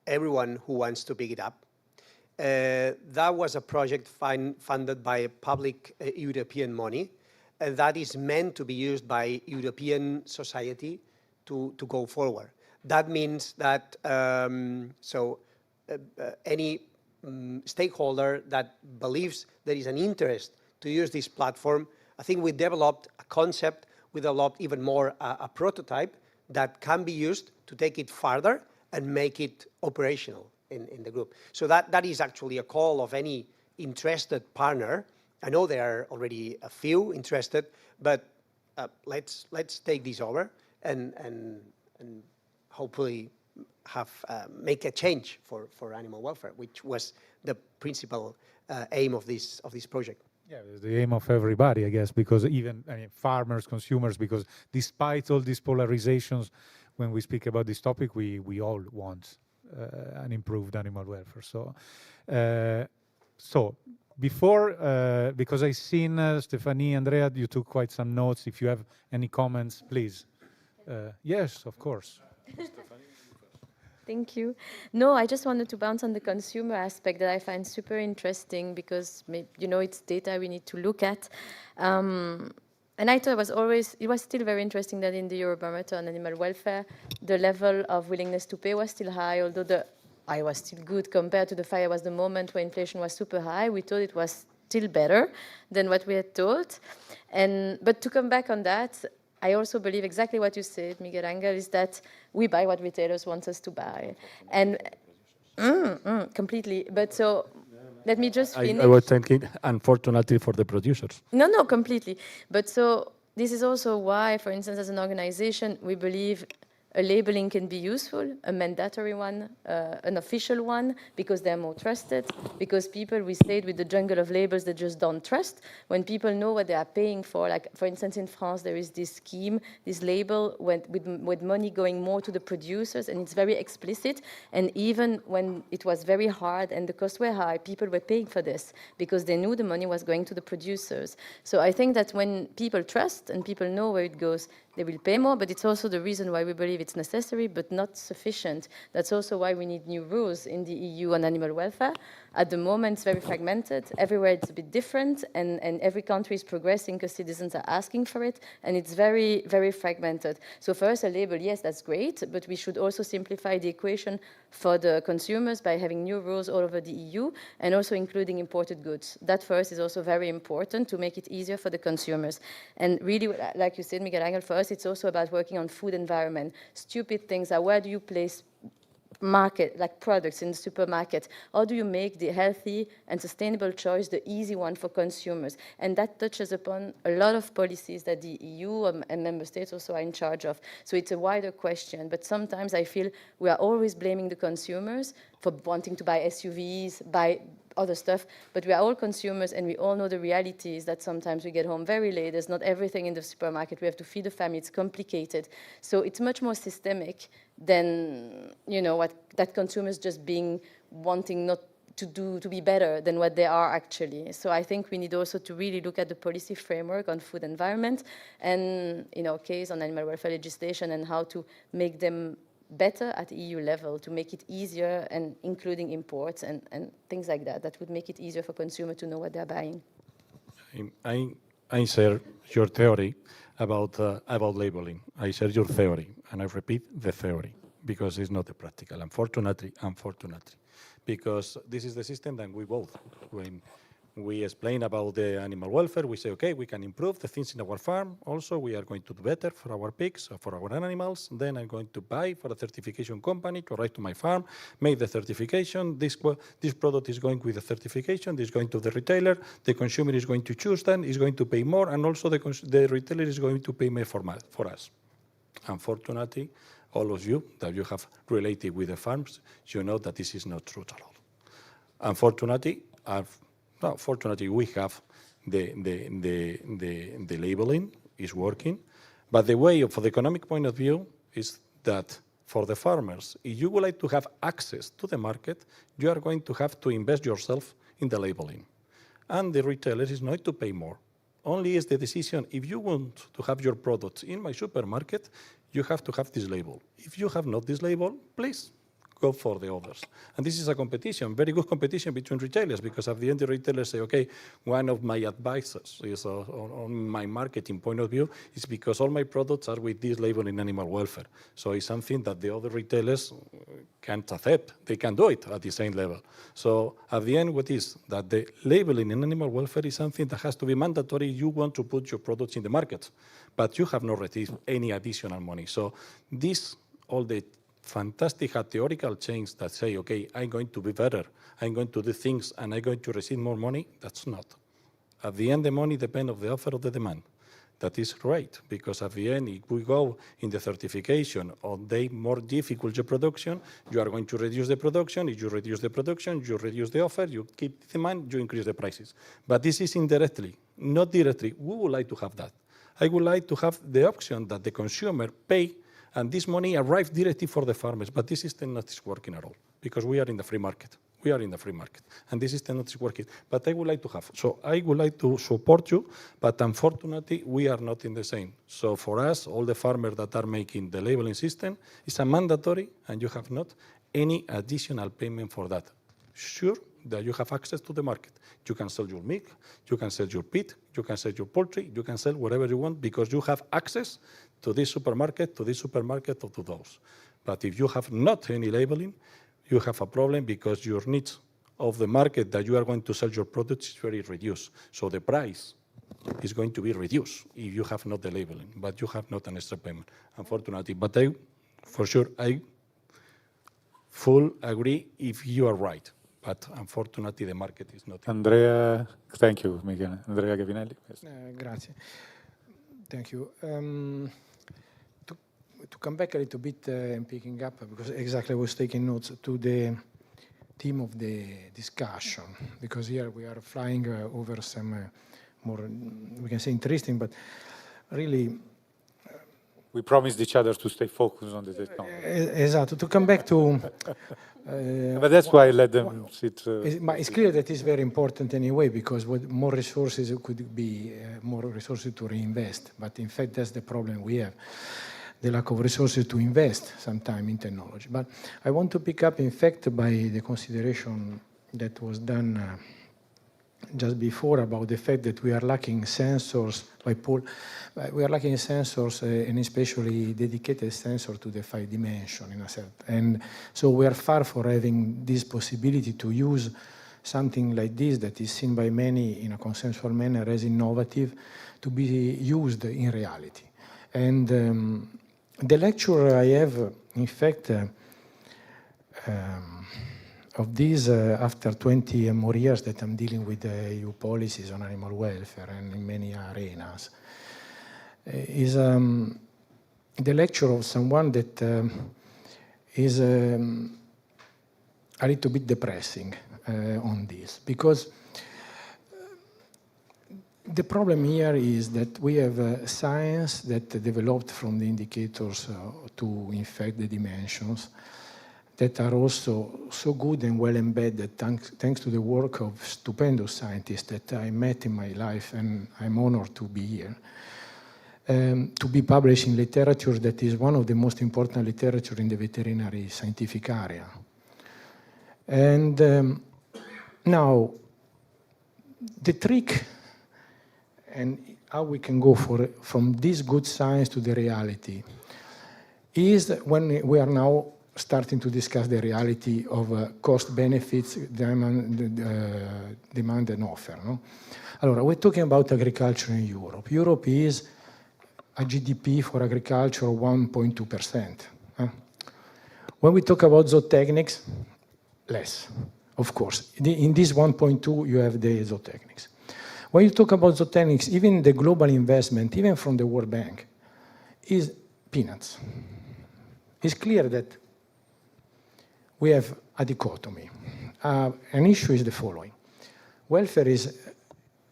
[SPEAKER 21] everyone who wants to pick it up. That was a project funded by public European money, and that is meant to be used by European society to go forward. That means that any stakeholder that believes there is an interest to use this platform, I think we developed a concept, we developed even more a prototype that can be used to take it further and make it operational in the group. So that is actually a call of any interested partner. I know there are already a few interested, but let's take this over and hopefully make a change for animal welfare, which was the principal aim of this project.
[SPEAKER 1] Yeah, it's the aim of everybody, I guess, because even farmers, consumers, because despite all these polarizations, when we speak about this topic, we all want an improved animal welfare. So before, because I've seen Stephanie, Andrea, you took quite some notes. If you have any comments, please. Yes, of course.
[SPEAKER 18] Thank you. No, I just wanted to bounce on the consumer aspect that I find super interesting because, you know, it's data we need to look at. And I thought it was still very interesting that in the Eurobarometer on animal welfare, the level of willingness to pay was still high, although the I was still good compared to the fire was the moment where inflation was super high. We thought it was still better than what we had thought. But to come back on that, I also believe exactly what you said, Miguel Angel, is that we buy what retailers want us to buy. And completely. But so let me just finish.
[SPEAKER 3] I was thinking, unfortunately, for the producers.
[SPEAKER 18] No, completely. But so this is also why, for instance, as an organization, we believe A labeling can be useful, a mandatory one, an official one, because they're more trusted, because people, we stayed with the jungle of labels that just don't trust. When people know what they are paying for, like for instance in France there is this scheme, this label with money going more to the producers, and it's very explicit, and even when it was very hard and the costs were high, people were paying for this because they knew the money was going to the producers. So I think that when people trust and people know where it goes, they will pay more, but it's also the reason why we believe it's necessary but not sufficient. That's also why we need new rules in the EU on animal welfare. At the moment, it's very fragmented. Everywhere it's a bit different, and every country is progressing because citizens are asking for it, and it's very, very fragmented. So for us, a label, yes, that's great, but we should also simplify the equation for the consumers by having new rules all over the EU and also including imported goods. That for us is also very important to make it easier for the consumers. And really, like you said, Miguel Angel, for us, it's also about working on food environment. Stupid things are, where do you place market, like products in the supermarket? How do you make the healthy and sustainable choice the easy one for consumers? And that touches upon a lot of policies that the EU and member states also are in charge of. So it's a wider question, but sometimes I feel we are always blaming the consumers for wanting to buy SUVs, buy other stuff, but we are all consumers and we all know the reality is that sometimes we get home very late, there's not everything in the supermarket, we have to feed the family, it's complicated. So it's much more systemic than, you know, that consumers just wanting not to be better than what they are actually. So I think we need also to really look at the policy framework on food environment and, in our case, on animal welfare legislation and how to make them better at EU level, to make it easier, and including imports and things like that. That would make it easier for consumers to know what they're buying.
[SPEAKER 19] I share your theory about labeling. I share your theory, and I repeat the theory, because it's not the practical, unfortunately, because this is the system that we both. When we explain about the animal welfare, we say, okay, we can improve the things in our farm. Also, we are going to do better for our pigs, for our animals. Then I'm going to buy for a certification company to arrive to my farm, make the certification. This product is going with the certification. This is going to the retailer. The consumer is going to choose them, is going to pay more, and also the retailer is going to pay more for us. Unfortunately, all of you that you have related with the farms, you know that this is not true at all. Unfortunately, fortunately, we have the labeling is working, but the way from the economic point of view is that for the farmers, if you would like to have access to the market, you are going to have to invest yourself in the labeling. And the retailer is not to pay more. Only is the decision, if you want to have your products in my supermarket, you have to have this label. If you have not this label, please go for the others. And this is a competition, very good competition between retailers, because at the end the retailers say, okay, one of my advisors is on my marketing point of view is because all my products are with this label in animal welfare. So it's something that the other retailers can't accept. They can do it at the same level. So at the end, what is that the labeling in animal welfare is something that has to be mandatory. You want to put your products in the market, but you have not received any additional money. So this, all the fantastic theoretical change that say, okay, I'm going to be better, I'm going to do things, and I'm going to receive more money, that's not. At the end, the money depends on the offer of the demand. That is right, because at the end, if we go in the certification or the more difficult your production, you are going to reduce the production. If you reduce the production, you reduce the offer, you keep the demand, you increase the prices. But this is indirectly, not directly. We would like to have that. I would like to have the option that the consumer pay and this money arrives directly for the farmers, but this system not is working at all, because we are in the free market. We are in the free market, and this system not is working. But I would like to have. So I would like to support you, but unfortunately, we are not in the same. So for us, all the farmers that are making the labeling system is a mandatory, and you have not any additional payment for that. Sure that you have access to the market. You can sell your milk, you can sell your pig, you can sell your poultry, you can sell whatever you want, because you have access to this supermarket, or to those. But if you have not any labeling, you have a problem, because your needs of the market that you are going to sell your products is very reduced. So the price is going to be reduced if you have not the labeling, but you have not an extra payment, unfortunately. But I full agree if you are right. But unfortunately, the market is not.
[SPEAKER 1] Andrea, thank you, Miguel. Andrea Gavinelli. Yes.
[SPEAKER 17] Grazie. Thank you. to come back a little bit and picking up, because exactly I was taking notes to the theme of the discussion, because here we are flying over some more, we can say interesting, but really...
[SPEAKER 1] We promised each other to stay focused on the technology.
[SPEAKER 17] Exactly, to come back to...
[SPEAKER 1] but that's why I let them sit...
[SPEAKER 17] but it's clear that it's very important anyway, because more resources could be more resources to reinvest, but in fact that's the problem we have. The lack of resources to invest sometime in technology. But I want to pick up, in fact, by the consideration that was done just before about the fact that we are lacking sensors, by Paul, we are lacking sensors and especially dedicated sensor to the 5 dimension in a sense. And so we are far from having this possibility to use something like this that is seen by many in a consensual manner as innovative to be used in reality. And the lecture I have, in fact, of this after 20 more years that I'm dealing with EU policies on animal welfare and in many arenas, is the lecture of someone that is a little bit depressing on this, because the problem here is that we have science that developed from the indicators to, in fact, the dimensions that are also so good and well embedded thanks to the work of stupendous scientists that I met in my life, and I'm honored to be here, to be published in literature that is one of the most important literature in the veterinary scientific area. And now, the trick and how we can go from this good science to the reality is when we are now starting to discuss the reality of cost benefits, demand and offer. No? Allora, we're talking about agriculture in Europe. Europe is a GDP for agriculture of 1.2%. When we talk about zootechnics, less, of course. In this 1.2, you have the zootechnics. When you talk about zootechnics, even the global investment, even from the World Bank, is peanuts. It's clear that we have a dichotomy. An issue is the following. Welfare is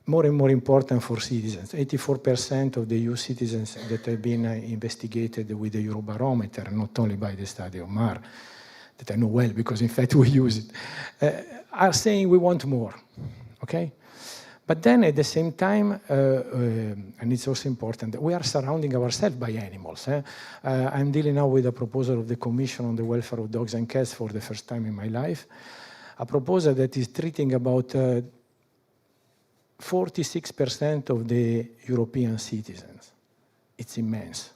[SPEAKER 17] more and more important for citizens. 84% of the EU citizens that have been investigated with the Eurobarometer, not only by the study of MAR, that I know well because in fact we use it, are saying we want more, okay? But then at the same time, and it's also important, we are surrounding ourselves by animals. I'm dealing now with a proposal of the Commission on the welfare of dogs and cats for the first time in my life, a proposal that is treating about 46% of the European citizens. It's immense,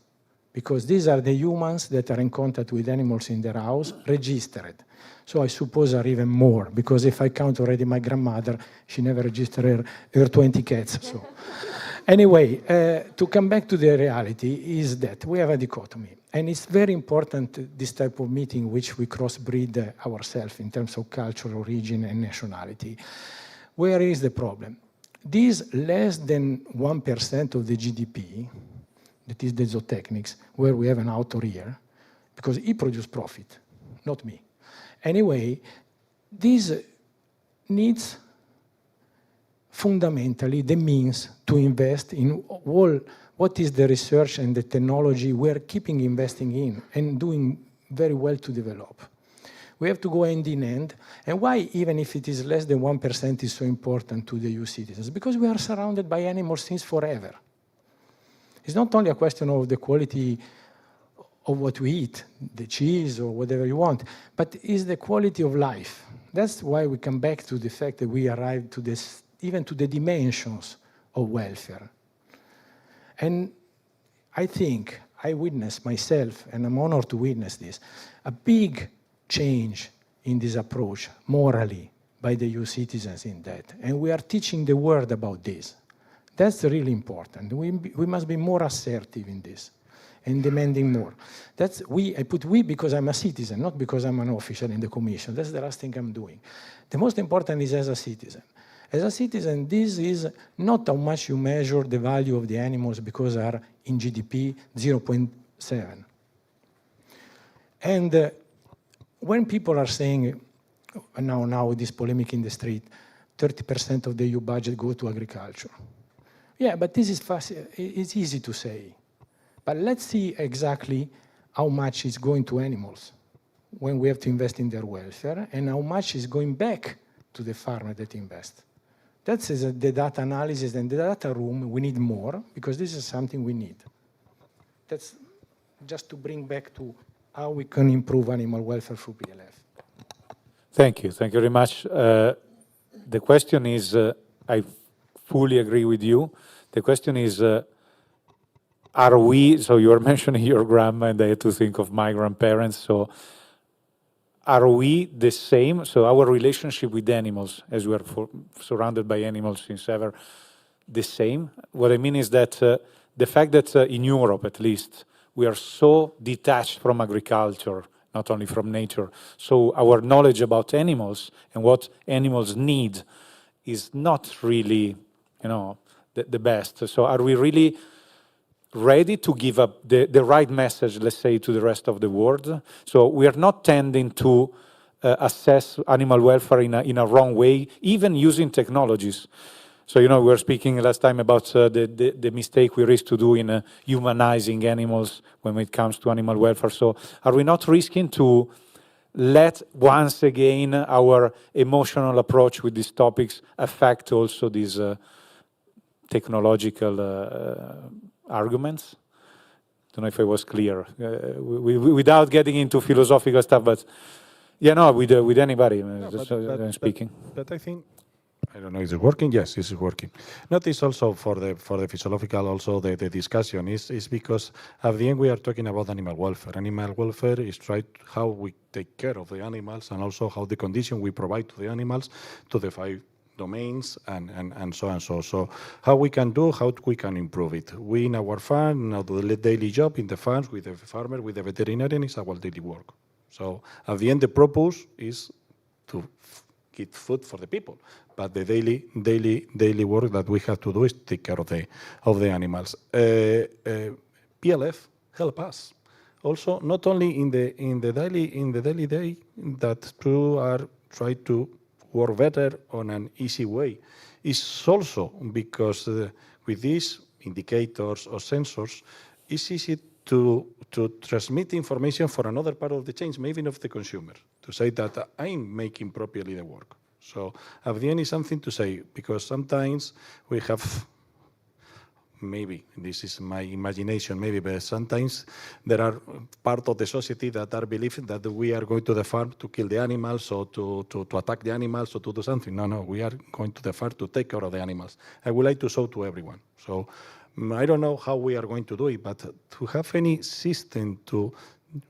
[SPEAKER 17] because these are the humans that are in contact with animals in their house, registered. So I suppose are even more, because if I count already my grandmother, she never registered her 20 cats. So anyway, to come back to the reality is that we have a dichotomy. And it's very important, this type of meeting, which we crossbreed ourselves in terms of culture, origin, and nationality. Where is the problem? This less than 1% of the GDP, that is the zootechnics, where we have an author here, because he produced profit, not me. Anyway, this needs fundamentally the means to invest in all what is the research and the technology we're keeping investing in and doing very well to develop. We have to go hand in hand. And why, even if it is less than 1%, is so important to the EU citizens? Because we are surrounded by animals since forever. It's not only a question of the quality of what we eat, the cheese or whatever you want, but is the quality of life. That's why we come back to the fact that we arrived to this, even to the dimensions of welfare. And I think I witnessed myself, and I'm honored to witness this, a big change in this approach, morally, by the EU citizens in that. And we are teaching the world about this. That's really important. We must be more assertive in this and demanding more. That's we. I put we because I'm a citizen, not because I'm an official in the Commission. That's the last thing I'm doing. The most important is as a citizen. As a citizen, this is not how much you measure the value of the animals because are in GDP 0.7. And when people are saying, now this polemic in the street, 30% of the EU budget go to agriculture. Yeah, but this is fast, it's easy to say. But let's see exactly how much is going to animals when we have to invest in their welfare, and how much is going back to the farmer that invest. That's the data analysis and the data room. We need more, because this is something we need. That's just to bring back to how we can improve animal welfare through PLF.
[SPEAKER 1] Thank you very much. The question is, I fully agree with you. The question is, are we, so you were mentioning your grandma, and I had to think of my grandparents, so are we the same? So our relationship with animals, as we are surrounded by animals since ever, the same? What I mean is that the fact that in Europe, at least, we are so detached from agriculture, not only from nature, so our knowledge about animals and what animals need is not really, the best. So are we really ready to give up the right message, let's say, to the rest of the world? So we are not tending to assess animal welfare in a wrong way, even using technologies. So, we were speaking last time about the mistake we risk to do in humanizing animals when it comes to animal welfare. So are we not risking to let, once again, our emotional approach with these topics affect also these technological arguments? Don't know if I was clear. Without getting into philosophical stuff, but with anybody speaking.
[SPEAKER 19] But I think, I don't know, is it working? Yes, this is working. Notice also for the physiological, also the discussion is because at the end we are talking about animal welfare. Animal welfare is how we take care of the animals, and also how the condition we provide to the animals, to the 5 domains, and so on. So how we can improve it. We in our farm, now the daily job in the farms with the farmer, with the veterinarian, is our daily work. So at the end the purpose is to get food for the people, but the daily work that we have to do is take care of the animals. PLF help us also, not only in the daily day, that you are trying to work better on an easy way. It's also because with these indicators or sensors, it's easy to transmit information for another part of the chain, maybe of the consumer, to say that I'm making properly the work. So at the end is something to say, because sometimes we have, maybe this is my imagination, maybe, but sometimes there are part of the society that are believing that we are going to the farm to kill the animals, or to attack the animals, or to do something. No, we are going to the farm to take care of the animals. I would like to show to everyone. So I don't know how we are going to do it, but to have any system to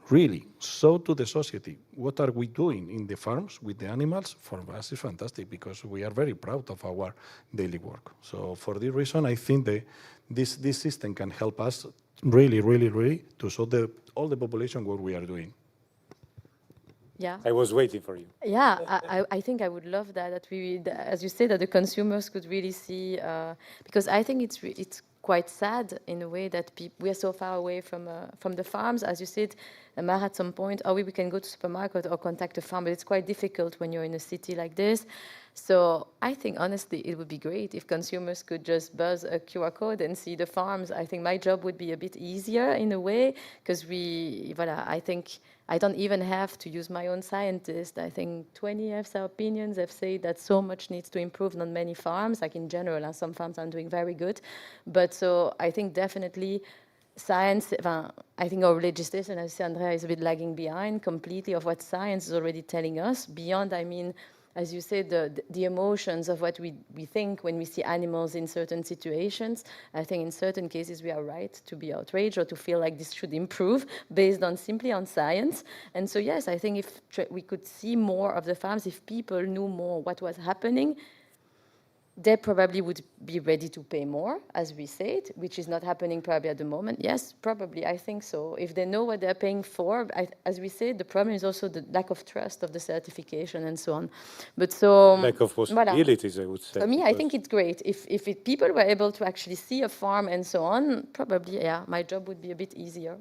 [SPEAKER 19] really show to the society what are we doing in the farms with the animals, for us is fantastic, because we are very proud of our daily work. So for this reason, I think this system can help us really to show all the population what we are doing.
[SPEAKER 18] Yeah.
[SPEAKER 1] I was waiting for you.
[SPEAKER 18] Yeah, I think I would love that we, as you say, that the consumers could really see, because I think it's quite sad in a way that we are so far away from the farms. As you said, Mar, at some point, we can go to supermarket or contact a farm, but it's quite difficult when you're in a city like this. So I think, honestly, it would be great if consumers could just buzz a QR code and see the farms. I think my job would be a bit easier in a way, because I think I don't even have to use my own scientist. I think 20 EFSA opinions have said that so much needs to improve on many farms, like in general, and some farms are doing very good. But so I think definitely science, I think our legislation, as you say, Andrea, is a bit lagging behind completely of what science is already telling us. Beyond, I mean, as you said, the emotions of what we think when we see animals in certain situations. I think in certain cases we are right to be outraged or to feel like this should improve based on simply on science. And so yes, I think if we could see more of the farms, if people knew more what was happening, they probably would be ready to pay more, as we said, which is not happening probably at the moment. Yes, probably, I think so. If they know what they're paying for, as we said, the problem is also the lack of trust of the certification and so on. But so
[SPEAKER 1] lack of possibilities, I would say.
[SPEAKER 18] For me, I think it's great. If people were able to actually see a farm and so on, probably, yeah, my job would be a bit easier.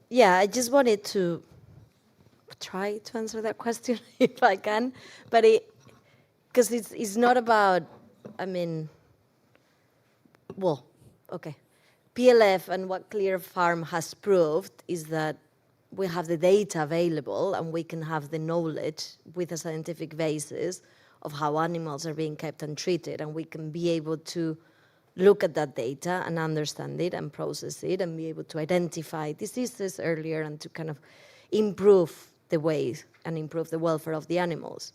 [SPEAKER 20] Yeah, I just wanted to try to answer that question if I can, but because it's not about, I mean, well, okay. PLF and what ClearFarm has proved is that we have the data available and we can have the knowledge with a scientific basis of how animals are being kept and treated, and we can be able to look at that data and understand it and process it and be able to identify diseases earlier and to kind of improve the ways and improve the welfare of the animals.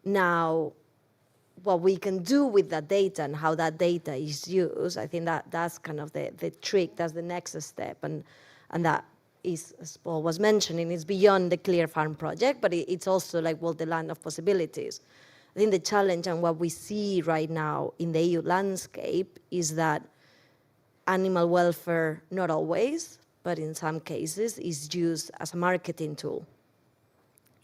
[SPEAKER 20] Now, what we can do with that data and how that data is used, I think that's kind of the trick, that's the next step. And that is, as Paul was mentioning, it's beyond the ClearFarm project, but it's also like, well, the land of possibilities. I think the challenge and what we see right now in the EU landscape is that animal welfare, not always, but in some cases, is used as a marketing tool.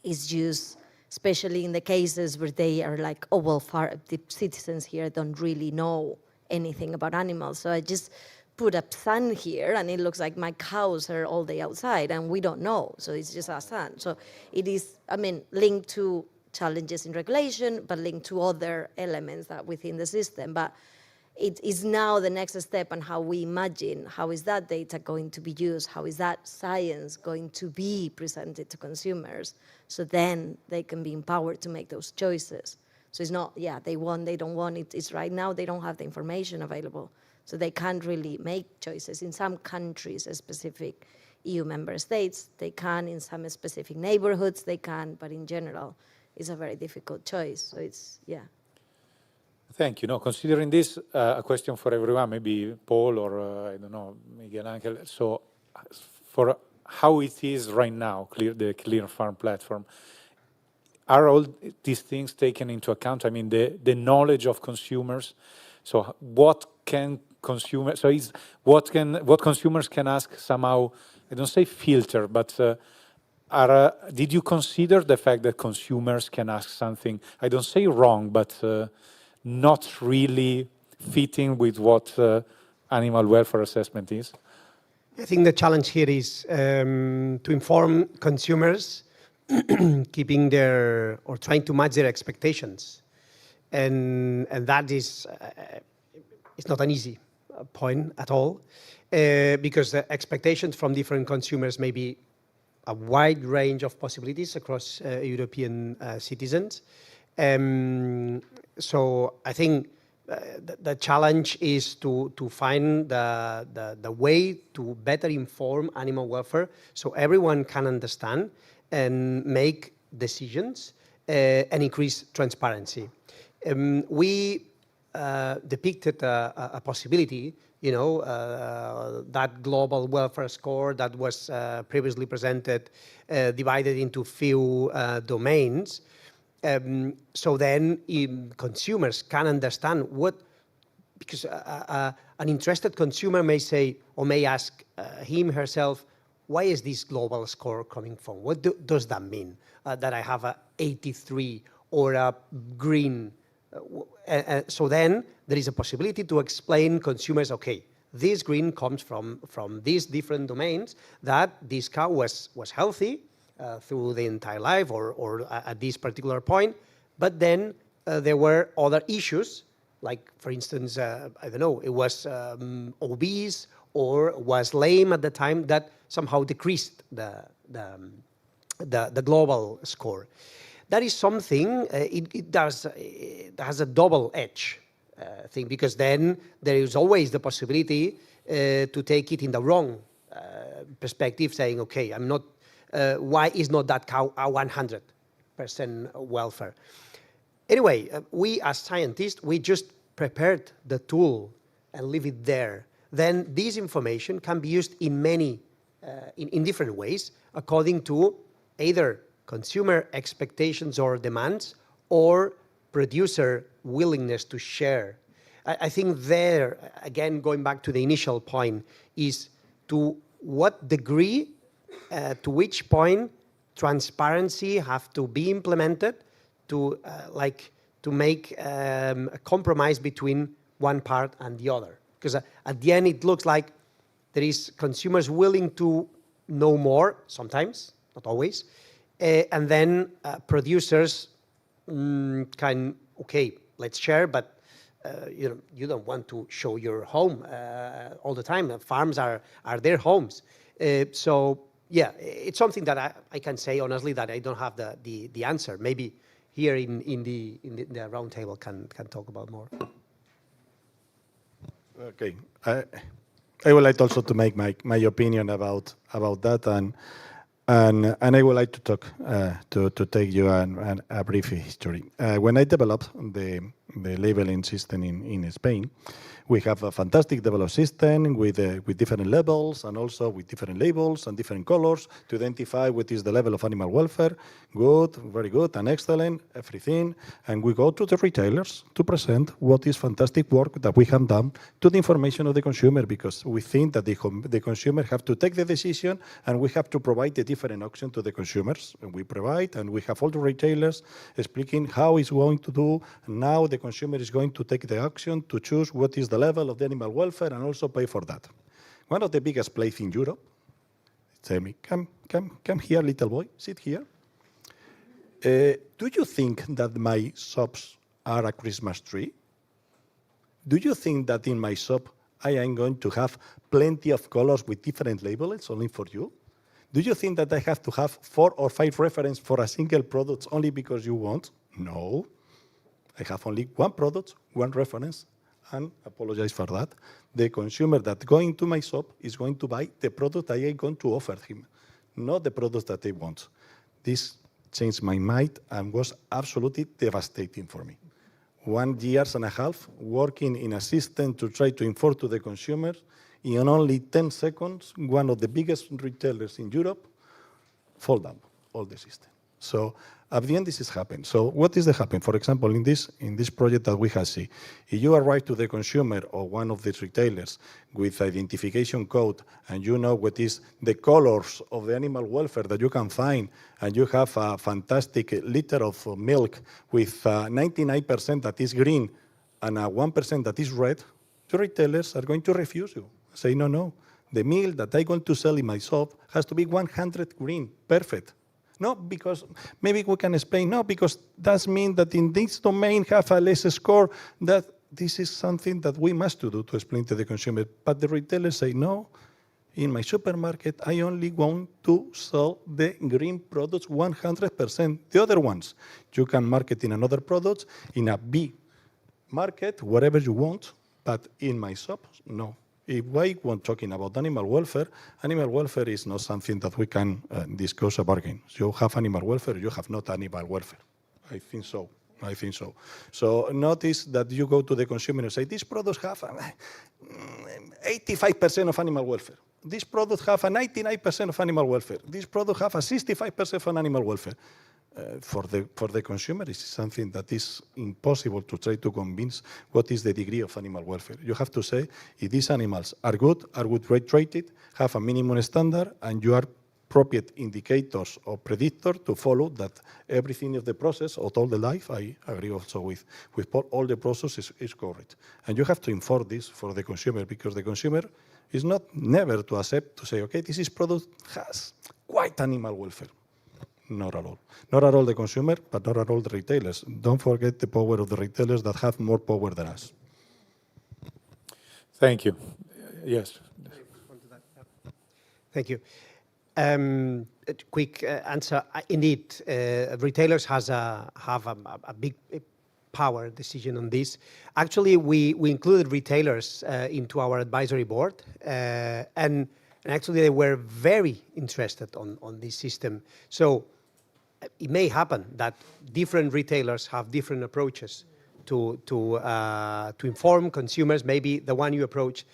[SPEAKER 20] Is used, especially in the cases where they are like, oh, well, the citizens here don't really know anything about animals. So I just put a sun here and it looks like my cows are all day outside and we don't know. So it's just a sun. So it is, I mean, linked to challenges in regulation, but linked to other elements that within the system. But it is now the next step on how we imagine, how is that data going to be used? How is that science going to be presented to consumers? So then they can be empowered to make those choices. So it's not, yeah, they want, they don't want it. It's right now they don't have the information available. So they can't really make choices. In some countries, specific EU member states, they can. In some specific neighborhoods, they can. But in general, it's a very difficult choice. So it's, yeah.
[SPEAKER 1] Thank you. No, considering this, a question for everyone, maybe Paul or, I don't know, Miguel Angel. So for how it is right now, the ClearFarm platform, are all these things taken into account? I mean, the knowledge of consumers. So what can consumers, so is what consumers can ask somehow, I don't say filter, but did you consider the fact that consumers can ask something, I don't say wrong, but not really fitting with what animal welfare assessment is?
[SPEAKER 21] I think the challenge here is to inform consumers keeping their, or trying to match their expectations. And that is, it's not an easy point at all, because the expectations from different consumers may be a wide range of possibilities across European citizens. So I think the challenge is to find the way to better inform animal welfare so everyone can understand and make decisions and increase transparency. We depicted a possibility, you know, that global welfare score that was previously presented, divided into few domains. So then consumers can understand what, because an interested consumer may say, or may ask him, herself, why is this global score coming from? What does that mean? That I have a 83 or a green? So then there is a possibility to explain consumers, okay, this green comes from these different domains, that this cow was healthy through the entire life or at this particular point, but then there were other issues, like for instance, I don't know, it was obese or was lame at the time, that somehow decreased the global score. That is something, it has a double edge thing, because then there is always the possibility to take it in the wrong perspective, saying, okay, I'm not, why is not that cow a 100% welfare? Anyway, we as scientists, we just prepared the tool and leave it there. Then this information can be used in many, in different ways, according to either consumer expectations or demands, or producer willingness to share. I think there, again, going back to the initial point, is to what degree, to which point transparency have to be implemented to to make a compromise between one part and the other. Because at the end, it looks like there is consumers willing to know more, sometimes, not always, and then producers can, okay, let's share, but you don't want to show your home all the time. Farms are their homes. So yeah, it's something that I can say honestly that I don't have the answer. Maybe here in the round table can talk about more.
[SPEAKER 19] Okay, I would like also to make my opinion about that, and I would like to talk to take you a brief history. When I developed the labeling system in Spain, we have a fantastic developed system with different levels and also with different labels and different colors to identify what is the level of animal welfare, good, very good, and excellent, everything. And we go to the retailers to present what is fantastic work that we have done to the information of the consumer, because we think that the consumer have to take the decision and we have to provide the different option to the consumers. And we provide, and we have all the retailers explaining how it's going to do. Now the consumer is going to take the action to choose what is the level of the animal welfare and also pay for that. One of the biggest places in Europe, tell me, come here, little boy, sit here. Do you think that my shops are a Christmas tree? Do you think that in my shop I am going to have plenty of colors with different labels only for you? Do you think that I have to have 4 or 5 references for a single product only because you want? No. I have only one product, one reference, and apologize for that. The consumer that going to my shop is going to buy the product I am going to offer him, not the product that they want. This changed my mind and was absolutely devastating for me. 1.5 years working in a system to try to inform to the consumer. In only 10 seconds, one of the biggest retailers in Europe fall down all the system. So at the end, this has happened. So what is the happen? For example, in this project that we have seen, if you arrive to the consumer or one of the retailers with identification code and you know what is the colors of the animal welfare that you can find, and you have a fantastic liter of milk with 99% that is green and 1% that is red, the retailers are going to refuse you. Say, no, the milk that I'm going to sell in my shop has to be 100 green, perfect. No, because maybe we can explain, no, because that means that in this domain have a less score, that this is something that we must do to explain to the consumer. But the retailers say, no, in my supermarket, I only want to sell the green products 100%. The other ones, you can market in another product, in a B market, whatever you want, but in my shop, no. If we want talking about animal welfare is not something that we can discuss a bargain. You have animal welfare, you have not animal welfare. I think so. So notice that you go to the consumer and say, these products have 85% of animal welfare. These products have a 99% of animal welfare. These products have a 65% of animal welfare. For the consumer, it's something that is impossible to try to convince what is the degree of animal welfare. You have to say, if these animals are good rate rated, have a minimum standard, and you are appropriate indicators or predictor to follow that everything of the process of all the life, I agree also with Paul, all the process is correct. And you have to inform this for the consumer, because the consumer is not never to accept to say, okay, this product has quite animal welfare. Not at all. Not at all the consumer, but not at all the retailers. Don't forget the power of the retailers that have more power than us.
[SPEAKER 1] Thank you. Yes.
[SPEAKER 21] Thank you. A quick answer. Indeed, retailers have a big power decision on this. Actually, we included retailers into our advisory board, and actually they were very interested on this system. So it may happen that different retailers have different approaches to inform consumers. Maybe the one you approach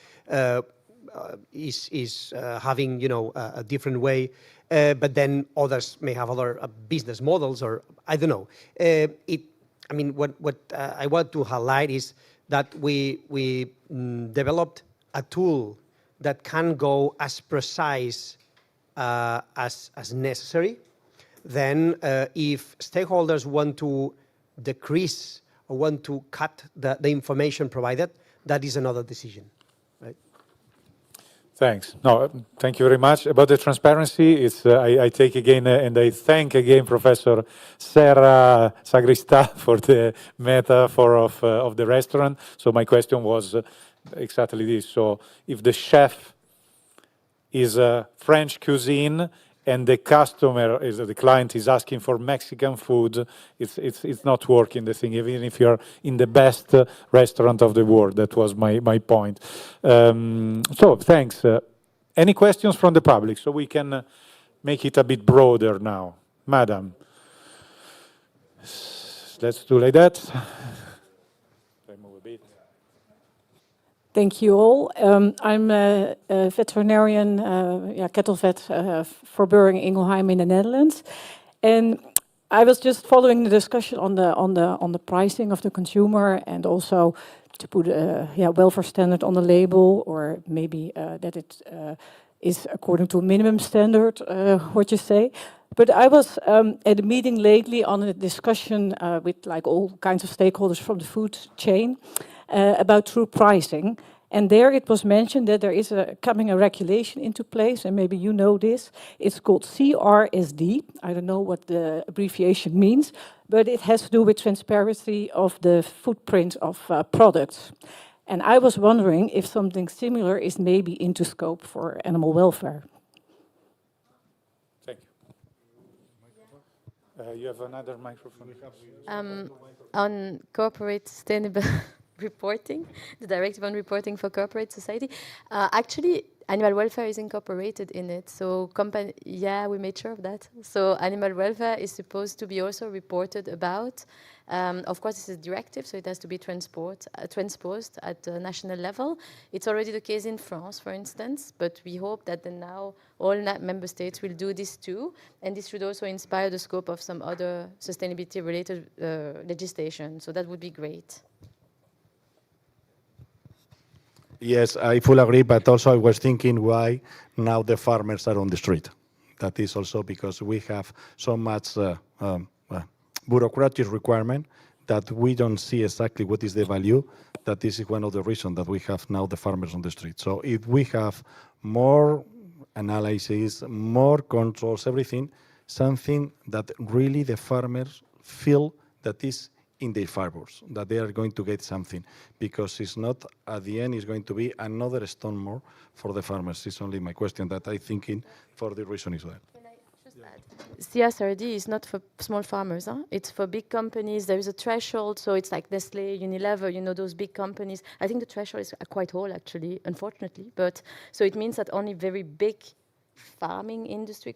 [SPEAKER 21] is having a different way, but then others may have other business models, or I don't know. I mean, what I want to highlight is that we developed a tool that can go as precise as necessary. Then if stakeholders want to decrease or want to cut the information provided, that is another decision, right?
[SPEAKER 1] Thanks. No, thank you very much. About the transparency, it's I take again and I thank again Professor Serra Sagristà for the metaphor of the restaurant. So my question was exactly this. So if the chef is French cuisine and the customer is the client is asking for Mexican food, it's not working the thing, even if you're in the best restaurant of the world. That was my point. So thanks. Any questions from the public so we can make it a bit broader now? Madam, let's do like that.
[SPEAKER 4] Thank you all. I'm a veterinarian, cattle vet for Boehring Ingelheim in the Netherlands, and I was just following the discussion on the pricing of the consumer, and also to put a welfare standard on the label, or maybe that it is according to a minimum standard. What you say? But I was at a meeting lately on a discussion with like all kinds of stakeholders from the food chain. About true pricing, and there it was mentioned that there is coming a regulation into place, and maybe you know this. It's called CRSD. I don't know what the abbreviation means, but it has to do with transparency of the footprint of products. And I was wondering if something similar is maybe into scope for animal welfare.
[SPEAKER 1] Thank you. You have another microphone.
[SPEAKER 18] On corporate sustainable reporting, the directive on reporting for corporate society. Actually, animal welfare is incorporated in it. So we made sure of that. So animal welfare is supposed to be also reported about. Of course, it's a directive, so it has to be transposed at the national level. It's already the case in France, for instance, but we hope that now all member states will do this too. And this should also inspire the scope of some other sustainability-related legislation. So that would be great.
[SPEAKER 19] Yes, I fully agree, but also I was thinking why now the farmers are on the street. That is also because we have so much bureaucratic requirement that we don't see exactly what is the value. That this is one of the reasons that we have now the farmers on the street. So if we have more analysis, more controls, everything, something that really the farmers feel that is in their favors, that they are going to get something, because it's not, at the end, it's going to be another stone more for the farmers. It's only my question that I'm thinking for the reason as well.
[SPEAKER 18] Can I just add? CSRD is not for small farmers, it's for big companies. There is a threshold, so it's like Nestle, Unilever, you know, those big companies. I think the threshold is quite low, actually, unfortunately, but so it means that only very big farming industry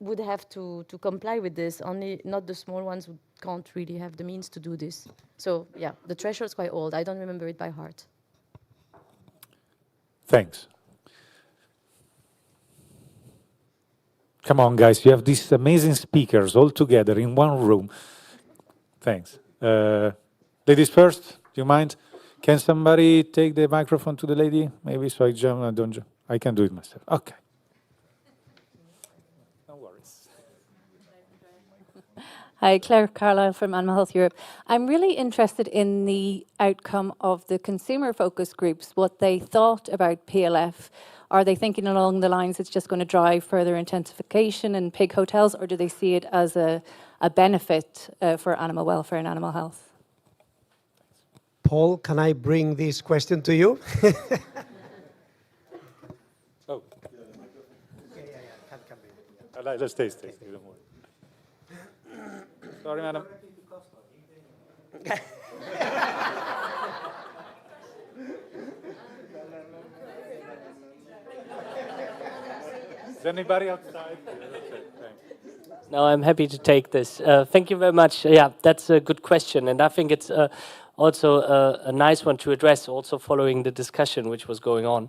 [SPEAKER 18] would have to comply with this, only not the small ones who can't really have the means to do this. So yeah, the threshold is quite old. I don't remember it by heart.
[SPEAKER 1] Thanks. Come on, guys, you have these amazing speakers all together in one room. Thanks. Ladies first, do you mind? Can somebody take the microphone to the lady? Maybe so I jump, I don't jump. I can do it myself. Okay.
[SPEAKER 22] Hi, Claire Carlisle from Animal Health Europe. I'm really interested in the outcome of the consumer focus groups, what they thought about PLF. Are they thinking along the lines it's just going to drive further intensification in pig hotels, or do they see it as a benefit for animal welfare and animal health?
[SPEAKER 21] Paul, can I bring this question to you?
[SPEAKER 1] Oh. Let's taste it. Sorry, madam. Is anybody outside?
[SPEAKER 23] No, I'm happy to take this. Thank you very much. Yeah, that's a good question. And I think it's also a nice one to address, also following the discussion which was going on.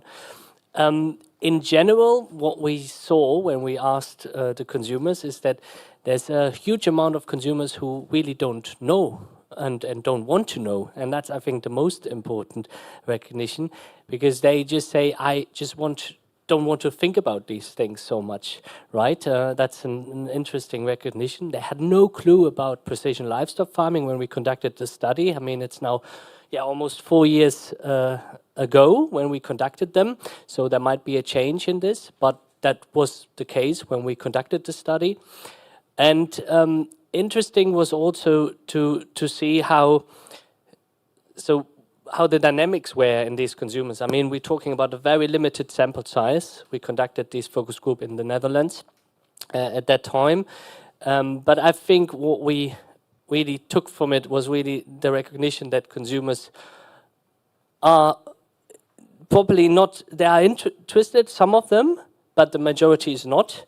[SPEAKER 23] In general, what we saw when we asked the consumers is that there's a huge amount of consumers who really don't know and don't want to know. And that's, I think, the most important recognition, because they just say, I just don't want to think about these things so much, right? That's an interesting recognition. They had no clue about precision livestock farming when we conducted the study. I mean, it's now almost 4 years ago when we conducted them. So there might be a change in this, but that was the case when we conducted the study. And interesting was also to see how the dynamics were in these consumers. I mean, we're talking about a very limited sample size. We conducted this focus group in the Netherlands at that time. But I think what we really took from it was really the recognition that consumers are probably not, they are interested, some of them, but the majority is not.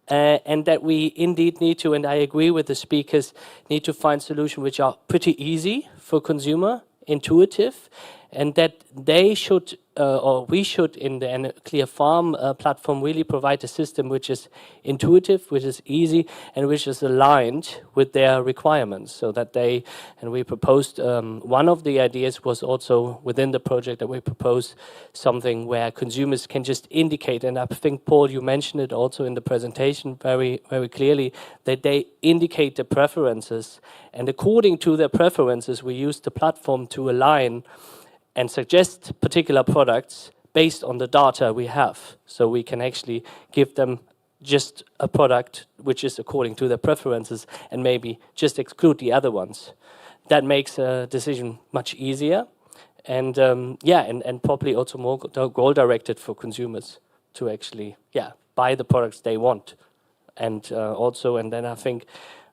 [SPEAKER 23] And that we indeed need to, and I agree with the speakers, need to find solutions which are pretty easy for consumer, intuitive, and that they should, or we should in the ClearFarm platform really provide a system which is intuitive, which is easy, and which is aligned with their requirements, so that they, and we proposed, one of the ideas was also within the project that we proposed something where consumers can just indicate, and I think, Paul, you mentioned it also in the presentation very, very clearly, that they indicate their preferences, and according to their preferences, we use the platform to align and suggest particular products based on the data we have. So we can actually give them just a product which is according to their preferences and maybe just exclude the other ones. That makes a decision much easier and and probably also more goal-directed for consumers to actually buy the products they want. And also, and then I think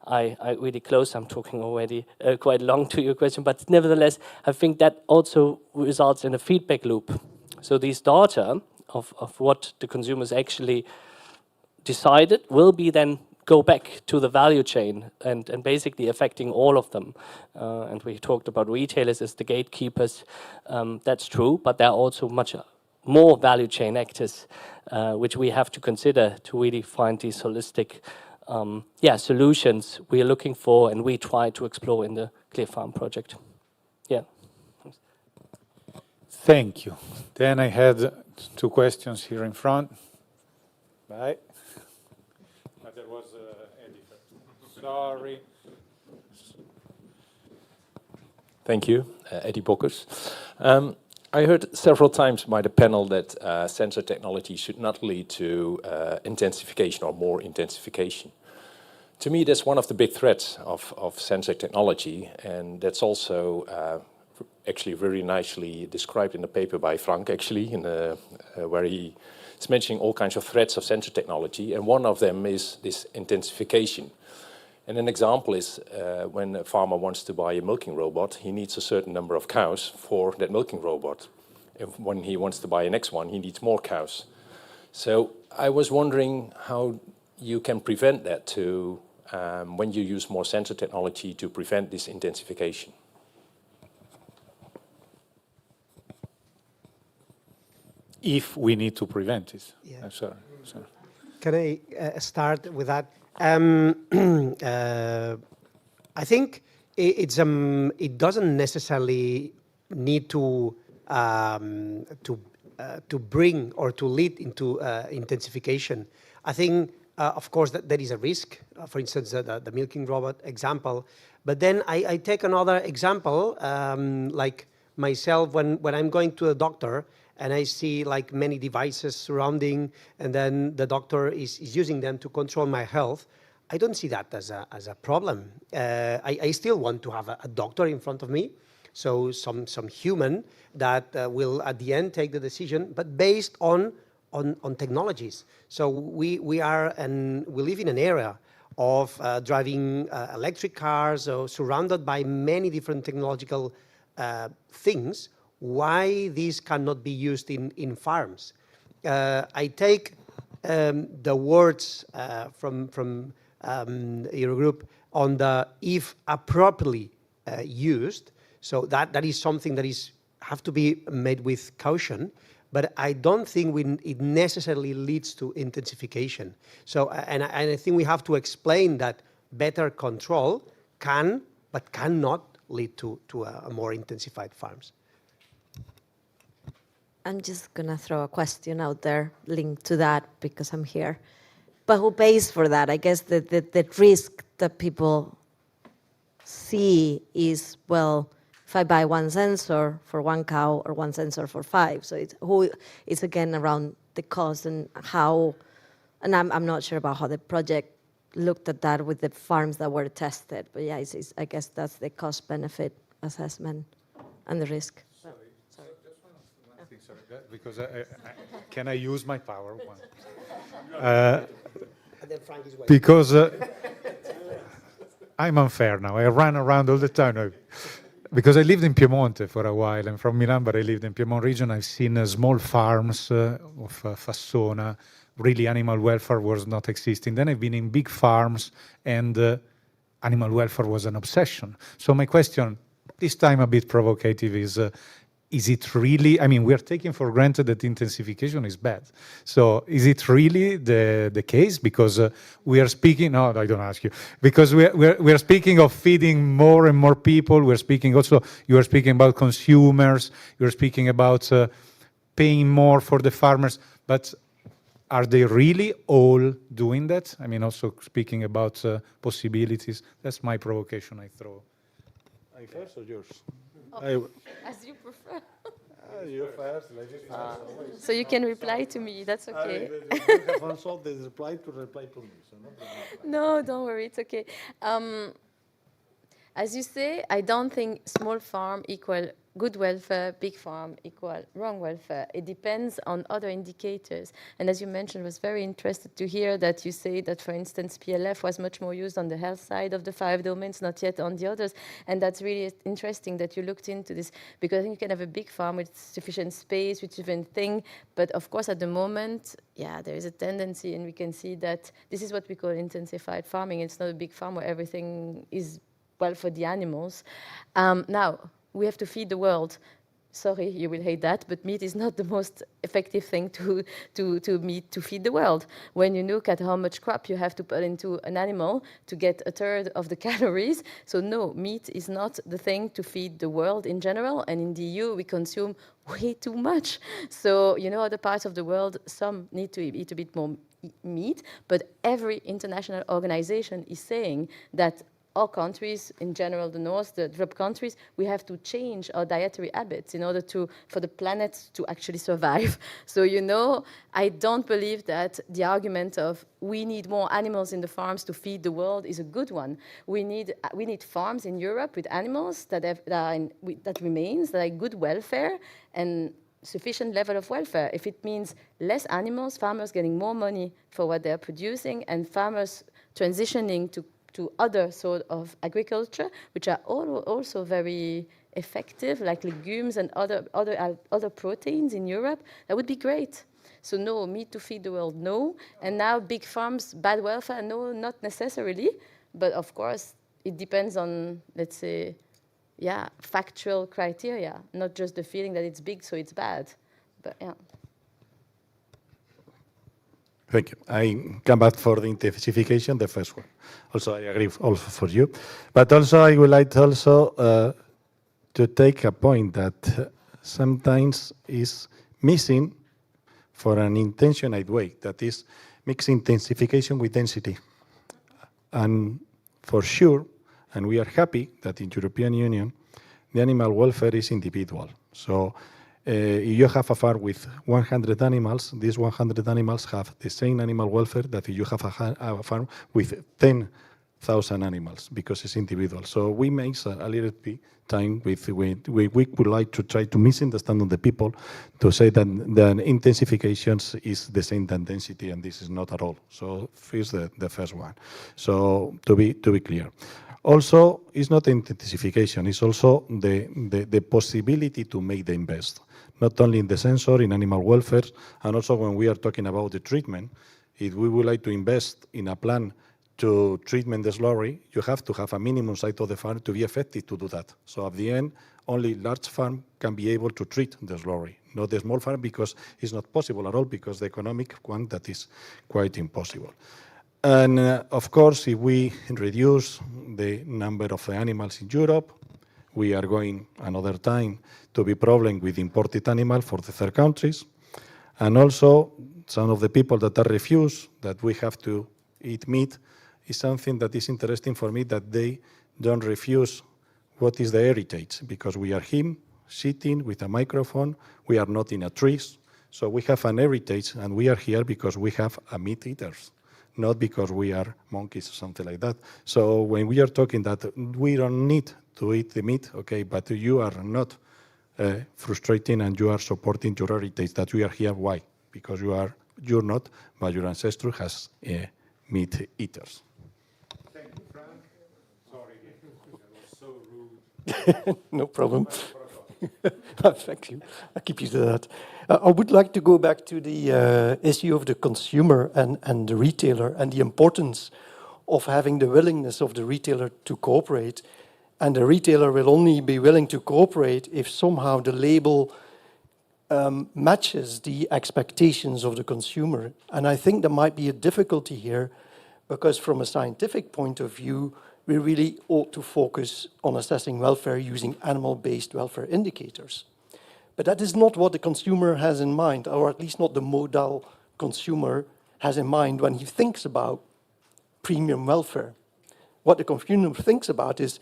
[SPEAKER 23] I really close, I'm talking already quite long to your question, but nevertheless, I think that also results in a feedback loop. So these data of what the consumers actually decided will be then go back to the value chain and basically affecting all of them. And we talked about retailers as the gatekeepers. That's true, but there are also much more value chain actors which we have to consider to really find these holistic solutions we are looking for and we try to explore in the ClearFarm project. Yeah.
[SPEAKER 1] Thank you. Then I had 2 questions here in front. Bye. But there was Eddie. Sorry.
[SPEAKER 7] Thank you, Eddie Bokkers. I heard several times by the panel that sensor technology should not lead to intensification or more intensification. To me, that's one of the big threats of sensor technology, and that's also actually very nicely described in the paper by Frank, actually, in where he is mentioning all kinds of threats of sensor technology, and one of them is this intensification. And an example is when a farmer wants to buy a milking robot, he needs a certain number of cows for that milking robot. And when he wants to buy a next one, he needs more cows. So I was wondering how you can prevent that to, when you use more sensor technology to prevent this intensification.
[SPEAKER 1] If we need to prevent it.
[SPEAKER 21] Yeah.
[SPEAKER 1] Sorry.
[SPEAKER 21] Can I start with that? I think it doesn't necessarily need to bring or to lead into intensification. I think, of course, that there is a risk. For instance, the milking robot example. But then I take another example, like myself when I'm going to a doctor and I see like many devices surrounding, and then the doctor is using them to control my health. I don't see that as a problem. I still want to have a doctor in front of me, so some human that will at the end take the decision, but based on technologies. So we live in an era of driving electric cars, or surrounded by many different technological things. Why these cannot be used in farms? I take the words from Eurogroup on the if appropriately used. So that is something that have to be made with caution. But I don't think it necessarily leads to intensification. So and I think we have to explain that better control can but cannot lead to a more intensified farms.
[SPEAKER 20] I'm just going to throw a question out there linked to that because I'm here. But who pays for that? I guess the risk that people see is, well, if I buy one sensor for one cow or one sensor for 5. So it's again around the cost and how, and I'm not sure about how the project looked at that with the farms that were tested. But yeah, I guess that's the cost-benefit assessment and the risk.
[SPEAKER 1] Sorry. Just one thing, sorry, because can I use my power? Because I'm unfair now. I run around all the time. Because I lived in Piemonte for a while. I'm from Milan, but I lived in Piedmont region. I've seen small farms of Fassona. Really, animal welfare was not existing. Then I've been in big farms, and animal welfare was an obsession. So my question, this time a bit provocative, is it really, I mean, we are taking for granted that intensification is bad. So is it really the case? Because we are speaking, no, I don't ask you, because we are speaking of feeding more and more people. We're speaking also, you are speaking about consumers, you're speaking about paying more for the farmers, but are they really all doing that? I mean, also speaking about possibilities, that's my provocation I throw.
[SPEAKER 19] I first or yours?
[SPEAKER 18] As you prefer.
[SPEAKER 19] You first.
[SPEAKER 18] So you can reply to me, that's okay.
[SPEAKER 19] You have also the reply to me. So
[SPEAKER 18] no, don't worry, it's okay. As you say, I don't think small farm equal good welfare, big farm equal wrong welfare. It depends on other indicators. And as you mentioned, I was very interested to hear that you say that, for instance, PLF was much more used on the health side of the 5 domains, not yet on the others. And that's really interesting that you looked into this, because I think you can have a big farm with sufficient space, with different thing. But of course, at the moment, yeah, there is a tendency, and we can see that this is what we call intensified farming. It's not a big farm where everything is well for the animals. Now, we have to feed the world. Sorry, you will hate that, but meat is not the most effective thing to feed the world. When you look at how much crop you have to put into an animal to get a third of the calories, so no, meat is not the thing to feed the world in general, and in the EU we consume way too much. So, you know, other parts of the world, some need to eat a bit more meat, but every international organization is saying that all countries, in general, the North, the developed countries, we have to change our dietary habits in order for the planet to actually survive. So, you know, I don't believe that the argument of we need more animals in the farms to feed the world is a good one. We need farms in Europe with animals that remains, that are good welfare and sufficient level of welfare. If it means less animals, farmers getting more money for what they're producing, and farmers transitioning to other sort of agriculture, which are also very effective, like legumes and other proteins in Europe, that would be great. So no, meat to feed the world, no. And now big farms, bad welfare, no, not necessarily. But of course, it depends on, let's say, yeah, factual criteria, not just the feeling that it's big, so it's bad. But yeah.
[SPEAKER 19] Thank you. I come back for the intensification, the first one. Also, I agree also for you. But also, I would like also to take a point that sometimes is missing for an intentionate way, that is mixing intensification with density. And for sure, and we are happy that in European Union, the animal welfare is individual. So if you have a farm with 100 animals, these 100 animals have the same animal welfare that if you have a farm with 10,000 animals, because it's individual. So we make a little bit time we would like to try to misunderstand the people to say that the intensifications is the same than density, and this is not at all. So here's the first one. So to be clear. Also, it's not intensification, it's also the possibility to make the invest. Not only in the sensor, in animal welfare, and also when we are talking about the treatment, if we would like to invest in a plan to treatment the slurry, you have to have a minimum size of the farm to be effective to do that. So at the end, only large farm can be able to treat the slurry, not the small farm, because it's not possible at all, because the economic one, that is quite impossible. And of course, if we reduce the number of animals in Europe, we are going another time to be problem with imported animals for the third countries. And also, some of the people that are refused that we have to eat meat is something that is interesting for me, that they don't refuse what is the heritage, because we are him sitting with a microphone, we are not in a trees, so we have an heritage, and we are here because we have a meat eaters, not because we are monkeys or something like that. So when we are talking that we don't need to eat the meat, okay, but you are not frustrating and you are supporting your heritage that we are here. Why? Because you're not, but your ancestry has meat eaters.
[SPEAKER 2] Thank you, Frank. Sorry, I was so rude.
[SPEAKER 5] No problem. Thank you. I'll keep you to that. I would like to go back to the issue of the consumer and the retailer and the importance of having the willingness of the retailer to cooperate. And the retailer will only be willing to cooperate if somehow the label matches the expectations of the consumer. And I think there might be a difficulty here because from a scientific point of view, we really ought to focus on assessing welfare using animal-based welfare indicators. But that is not what the consumer has in mind, or at least not the modal consumer has in mind when he thinks about premium welfare. What the consumer thinks about is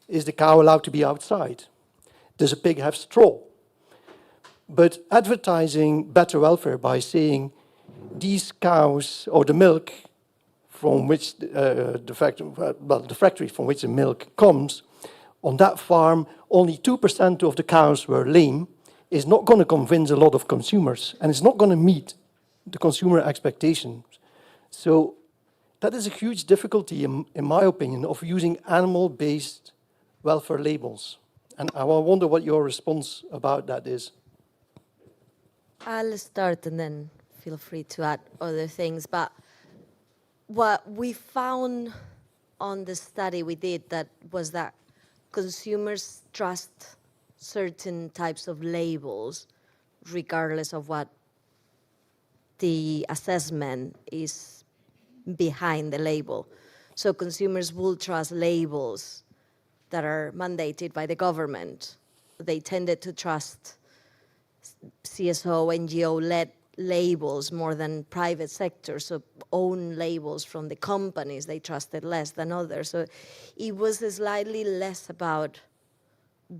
[SPEAKER 5] the cow allowed to be outside? Does a pig have straw? But advertising better welfare by saying these cows or the milk from which the factory from which the milk comes, on that farm only 2% of the cows were lame, is not going to convince a lot of consumers, and it's not going to meet the consumer expectations. So that is a huge difficulty, in my opinion, of using animal-based welfare labels. And I wonder what your response about that is.
[SPEAKER 20] I'll start and then feel free to add other things. But what we found on the study we did that was that consumers trust certain types of labels regardless of what the assessment is behind the label. So consumers will trust labels that are mandated by the government. They tended to trust CSO, NGO-led labels more than private sector, so own labels from the companies they trusted less than others. So it was slightly less about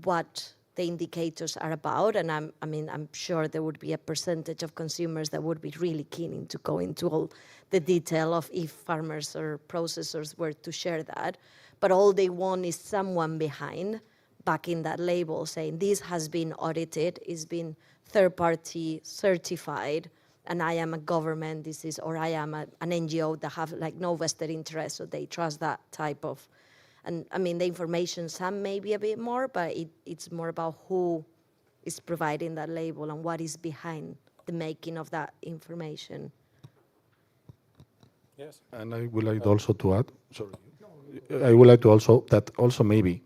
[SPEAKER 20] what the indicators are about, and I'm sure there would be a percentage of consumers that would be really keen to go into all the detail of if farmers or processors were to share that, but all they want is someone behind backing that label saying this has been audited, it's been third-party certified, and I am a government, or I am an NGO that have like no vested interest, so they trust that type of. And I mean, the information, some maybe a bit more, but it's more about who is providing that label and what is behind the making of that information.
[SPEAKER 19] Yes, and I would like also to add, sorry, I would like to also maybe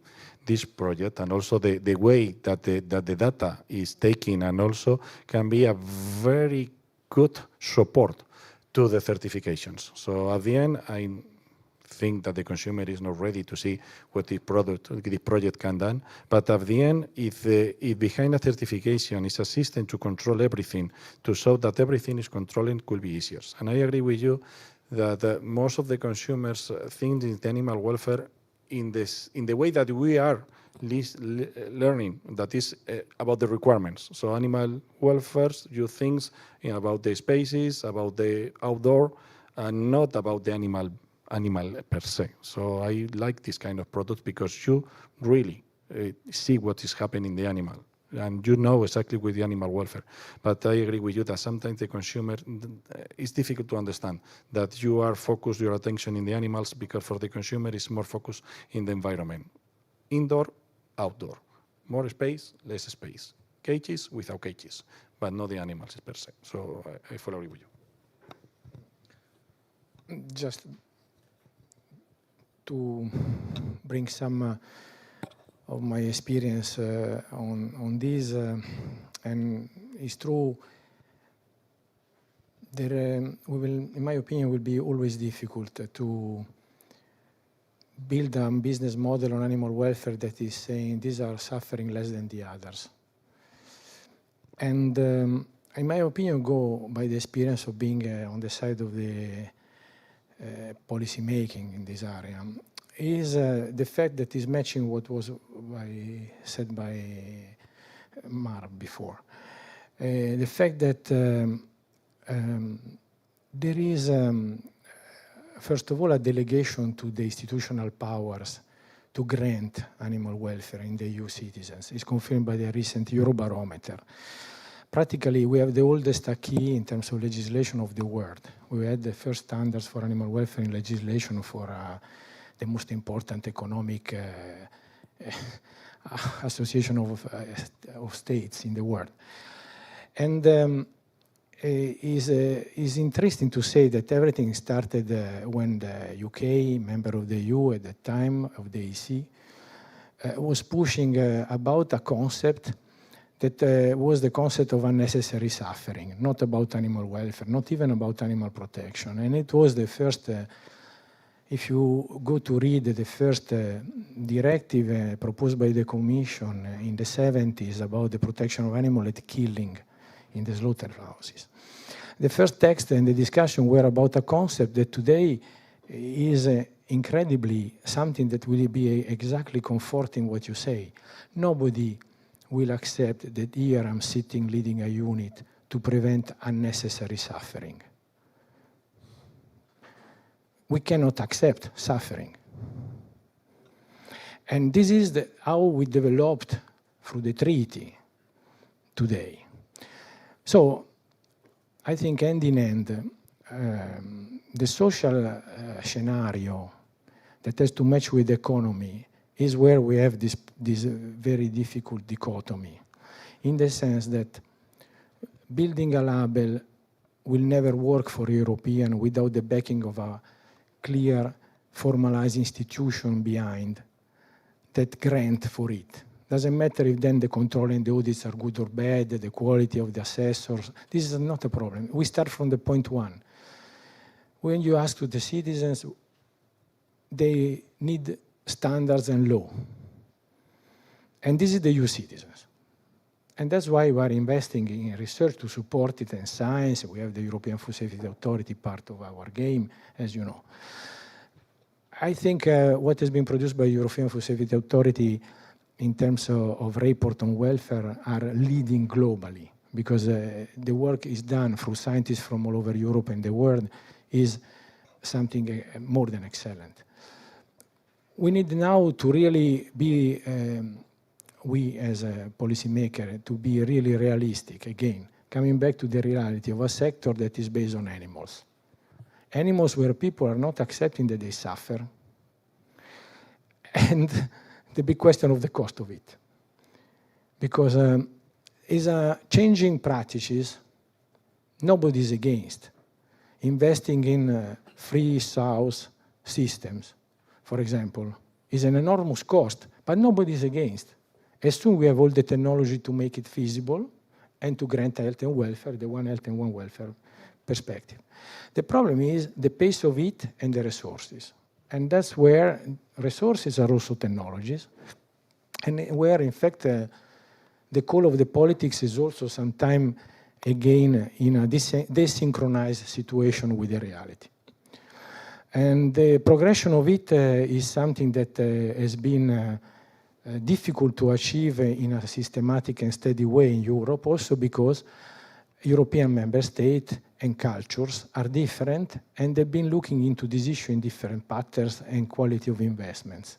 [SPEAKER 19] this project and also the way that the data is taken and also can be a very good support to the certifications. So at the end, I think that the consumer is not ready to see what the project can do. But at the end, if behind a certification is a system to control everything, to show that everything is controlling, could be easier. And I agree with you that most of the consumers think in the animal welfare in the way that we are learning, that is about the requirements. So animal welfare, you think about the spaces, about the outdoor, and not about the animal per se. So I like this kind of product because you really see what is happening in the animal, and you know exactly with the animal welfare. But I agree with you that sometimes the consumer, it's difficult to understand that you are focused your attention in the animals because for the consumer it's more focused in the environment. Indoor, outdoor. More space, less space. Cages without cages, but not the animals per se. So I fully agree with you.
[SPEAKER 17] Just to bring some of my experience on this, and it's true, there will, in my opinion, will be always difficult to build a business model on animal welfare that is saying these are suffering less than the others. And in my opinion, go by the experience of being on the side of the policy making in this area. is the fact that is matching what was said by Mar before. The fact that there is, first of all, a delegation to the institutional powers to grant animal welfare in the EU citizens. It's confirmed by the recent Eurobarometer. Practically, we have the oldest acquis in terms of legislation of the world. We had the first standards for animal welfare in legislation for the most important economic association of states in the world. And is interesting to say that everything started when the UK, member of the EU at the time of the EC, was pushing about a concept that was the concept of unnecessary suffering, not about animal welfare, not even about animal protection. And it was the first, if you go to read the first directive proposed by the Commission in the 70s about the protection of animal at killing in the slaughterhouses. The first text and the discussion were about a concept that today is incredibly something that will be exactly comforting what you say. Nobody will accept that here I'm sitting leading a unit to prevent unnecessary suffering. We cannot accept suffering. And this is how we developed through the treaty today. So I think hand in hand, the social scenario that has to match with the economy is where we have this very difficult dichotomy, in the sense that building a label will never work for European without the backing of a clear, formalized institution behind that grant for it. Doesn't matter if then the control and the audits are good or bad, the quality of the assessors, this is not a problem. We start from the point one. When you ask to the citizens, they need standards and law. And this is the EU citizens. And that's why we are investing in research to support it and science. We have the European Food Safety Authority part of our game, as you know. I think what has been produced by European Food Safety Authority in terms of report on welfare are leading globally, because the work is done through scientists from all over Europe and the world is something more than excellent. We need now to really be, we as a policymaker, to be really realistic, again, coming back to the reality of a sector that is based on animals. Animals where people are not accepting that they suffer, and the big question of the cost of it. Because is changing practices, nobody is against. Investing in free source systems, for example, is an enormous cost, but nobody is against. As soon as we have all the technology to make it feasible and to grant health and welfare, the one health and one welfare perspective. The problem is the pace of it and the resources. And that's where resources are also technologies, and where, in fact, the call of the politics is also sometimes, again, in a desynchronized situation with the reality. And the progression of it is something that has been difficult to achieve in a systematic and steady way in Europe, also because European member states and cultures are different, and they've been looking into this issue in different patterns and quality of investments.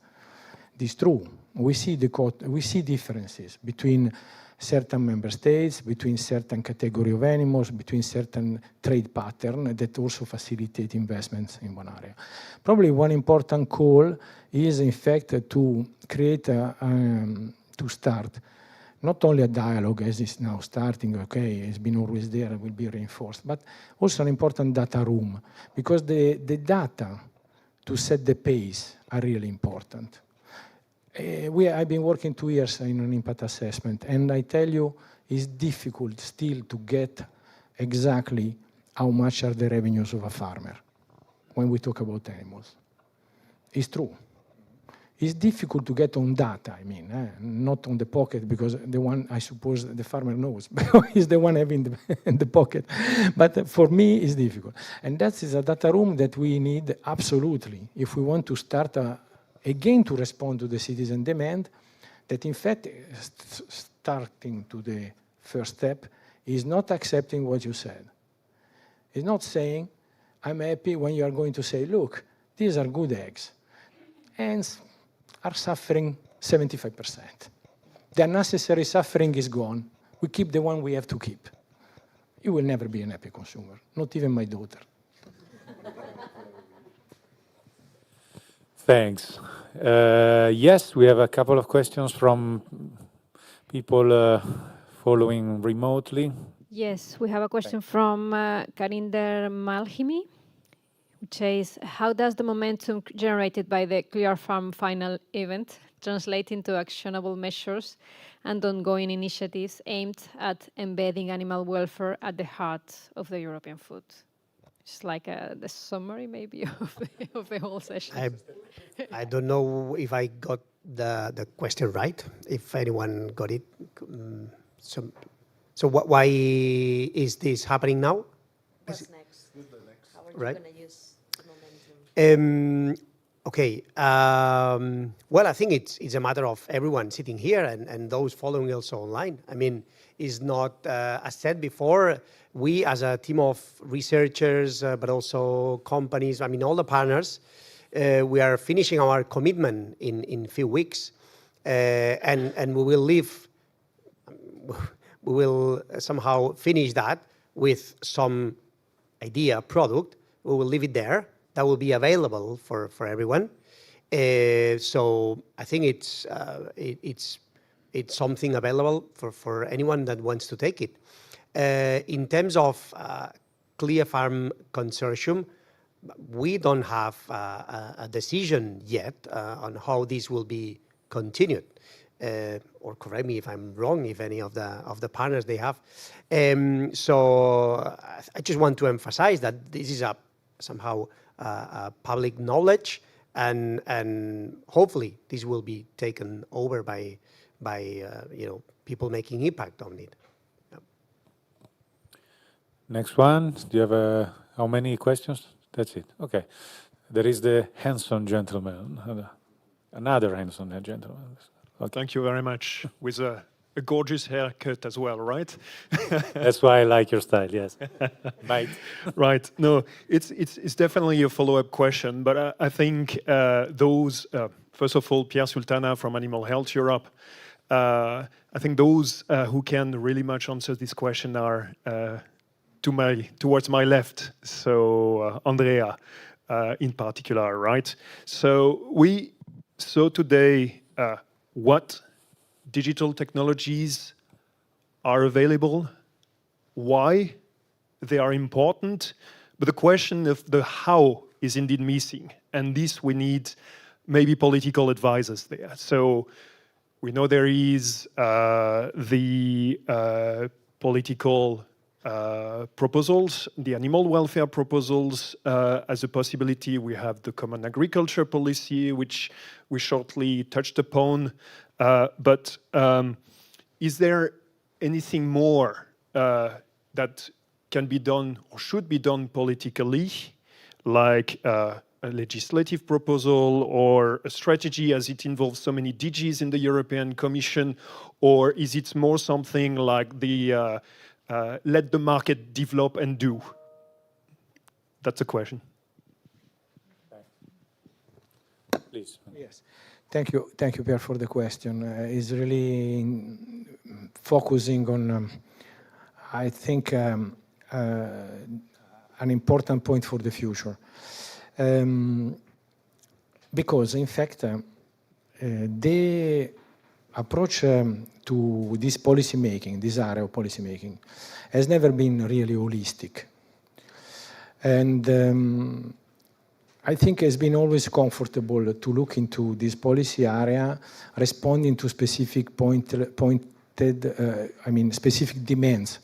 [SPEAKER 17] This is true. We see differences between certain member states, between certain category of animals, between certain trade patterns that also facilitate investments in one area. Probably one important call is, in fact, to create to start not only a dialogue as is now starting, okay, it's been always there, will be reinforced, but also an important data room, because the data to set the pace are really important. I've been working 2 years in an impact assessment, and I tell you, it's difficult still to get exactly how much are the revenues of a farmer when we talk about animals. It's true. It's difficult to get on data, I mean, not on the pocket, because the one, I suppose, the farmer knows, is the one having the pocket. But for me, it's difficult. And that is a data room that we need absolutely if we want to start again to respond to the citizen demand, that in fact, starting to the first step, is not accepting what you said. It's not saying, I'm happy when you are going to say, look, these are good eggs. Hens are suffering 75%. The unnecessary suffering is gone. We keep the one we have to keep. You will never be an happy consumer, not even my daughter.
[SPEAKER 1] Thanks. Yes, we have a couple of questions from people following remotely.
[SPEAKER 15] Yes, we have a question from Karinder Malhimi, which says, how does the momentum generated by the ClearFarm final event translate into actionable measures and ongoing initiatives aimed at embedding animal welfare at the heart of the European food? It's like the summary, maybe, of the whole session.
[SPEAKER 21] I don't know if I got the question right, if anyone got it. So why is this happening now?
[SPEAKER 20] What's next? How are you
[SPEAKER 21] Right.
[SPEAKER 20] going to use the momentum?
[SPEAKER 21] Okay. Well, I think it's a matter of everyone sitting here and those following also online. I mean, it's not, as said before, we as a team of researchers, but also companies, I mean, all the partners, we are finishing our commitment in a few weeks, and we will leave. We will somehow finish that with some idea product. We will leave it there. That will be available for everyone. So I think it's something available for anyone that wants to take it. In terms of ClearFarm Consortium, we don't have a decision yet on how this will be continued. Or correct me if I'm wrong, if any of the partners they have. So I just want to emphasize that this is somehow public knowledge, and hopefully this will be taken over by people making impact on it.
[SPEAKER 1] Next one. Do you have how many questions? That's it. Okay. There is the handsome gentleman. Another handsome gentleman. Okay.
[SPEAKER 2] Thank you very much. With a gorgeous haircut as well, right?
[SPEAKER 1] That's why I like your style, yes. Right.
[SPEAKER 2] Right. No, it's definitely a follow-up question, but I think those, first of all, Pierre Sultana from Animal Health Europe, I think those who can really much answer this question are towards my left, so Andrea in particular, right? So we saw today what digital technologies are available, why they are important, but the question of the how is indeed missing, and this we need maybe political advisors there. So we know there is the political proposals, the animal welfare proposals as a possibility. We have the common agriculture policy, which we shortly touched upon. But is there anything more that can be done or should be done politically, like a legislative proposal or a strategy as it involves so many DGs in the European Commission? Or is it more something like the let the market develop and do? That's a question.
[SPEAKER 1] Please.
[SPEAKER 17] Yes. Thank you, Pierre, for the question. It's really focusing on, I think, an important point for the future. Because, in fact, the approach to this policy making, this area of policy making, has never been really holistic. And I think it's been always comfortable to look into this policy area, responding to specific specific demands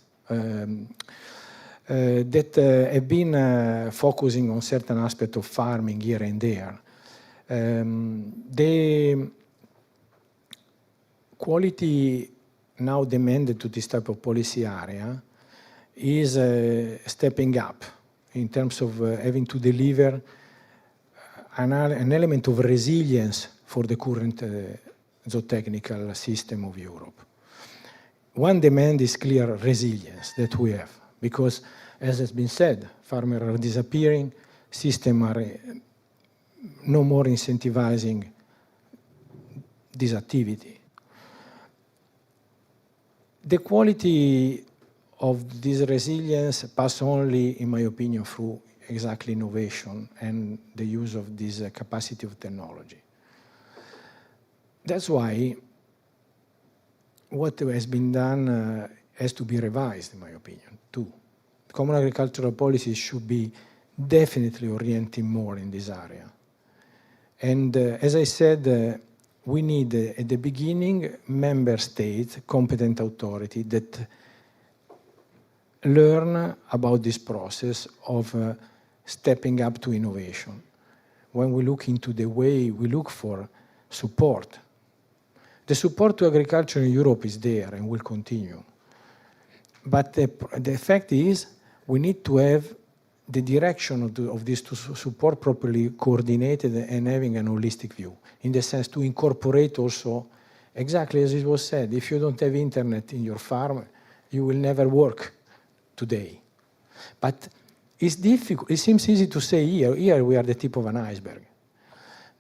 [SPEAKER 17] that have been focusing on certain aspects of farming here and there. The quality now demanded to this type of policy area is stepping up in terms of having to deliver an element of resilience for the current zootechnical system of Europe. One demand is clear resilience that we have, because, as has been said, farmers are disappearing, systems are no more incentivizing this activity. The quality of this resilience passes only, in my opinion, through exactly innovation and the use of this capacity of technology. That's why what has been done has to be revised, in my opinion, too. Common agricultural policy should be definitely orienting more in this area. And as I said, we need, at the beginning, member states, competent authority that learn about this process of stepping up to innovation. When we look into the way we look for support, the support to agriculture in Europe is there and will continue. But the fact is, we need to have the direction of this to support properly coordinated and having an holistic view, in the sense to incorporate also, exactly as it was said, if you don't have internet in your farm, you will never work today. But it's difficult. It seems easy to say here we are the tip of an iceberg.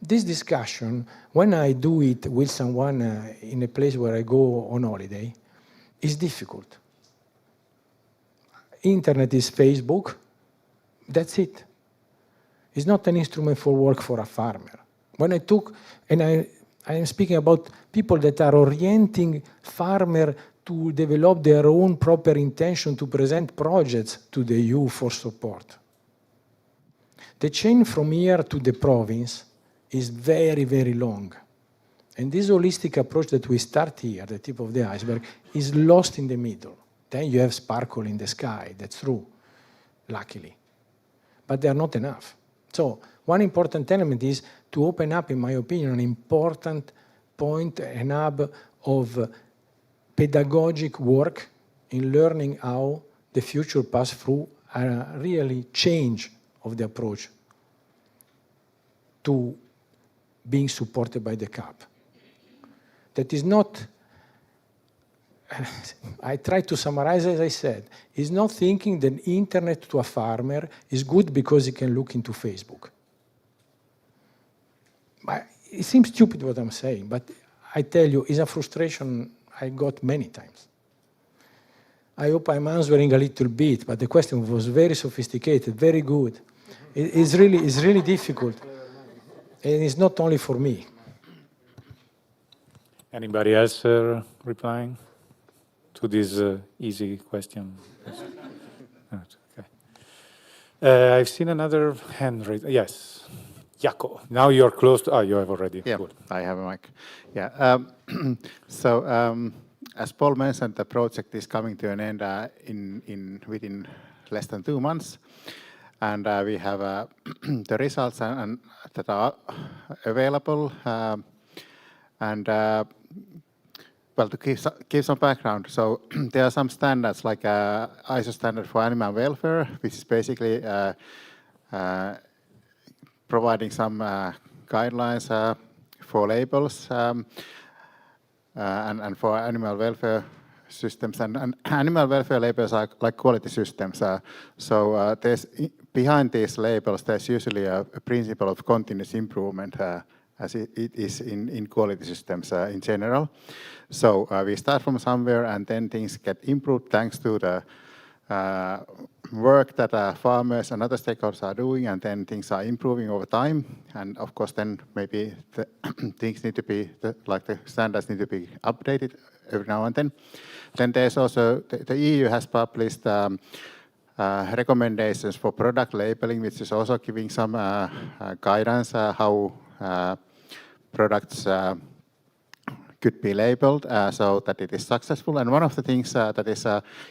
[SPEAKER 17] This discussion, when I do it with someone in a place where I go on holiday, is difficult. Internet is Facebook. That's it. It's not an instrument for work for a farmer. When I took, and I am speaking about people that are orienting farmer to develop their own proper intention to present projects to the EU for support. The chain from here to the province is very, very long. And this holistic approach that we start here, the tip of the iceberg, is lost in the middle. Then you have sparkle in the sky, that's true, luckily. But they are not enough. So one important element is to open up, in my opinion, an important point, an hub of pedagogic work in learning how the future pass through a really change of the approach to being supported by the CAP. That is not, I try to summarize as I said, is not thinking that internet to a farmer is good because he can look into Facebook. It seems stupid what I'm saying, but I tell you, it's a frustration I got many times. I hope I'm answering a little bit, but the question was very sophisticated, very good. It's really difficult. And it's not only for me.
[SPEAKER 1] Anybody else replying to this easy question? Okay. I've seen another hand raised. Yes. Jaco, now you're close to, you have already.
[SPEAKER 10] Yeah,
[SPEAKER 1] good.
[SPEAKER 10] I have a mic. Yeah. As Paul mentioned, the project is coming to an end within less than 2 months. And we have the results that are available. Well, to give some background, so there are some standards like AISH standard for animal welfare, which is basically providing some guidelines for labels and for animal welfare systems. And animal welfare labels are like quality systems. So there's behind these labels, there's usually a principle of continuous improvement, as it is in quality systems in general. So we start from somewhere, and then things get improved thanks to the work that farmers and other stakeholders are doing, and then things are improving over time. And of course, then maybe the things need to be, the standards need to be updated every now and then. Then there's also, the EU has published recommendations for product labeling, which is also giving some guidance how products could be labeled so that it is successful. And one of the things that is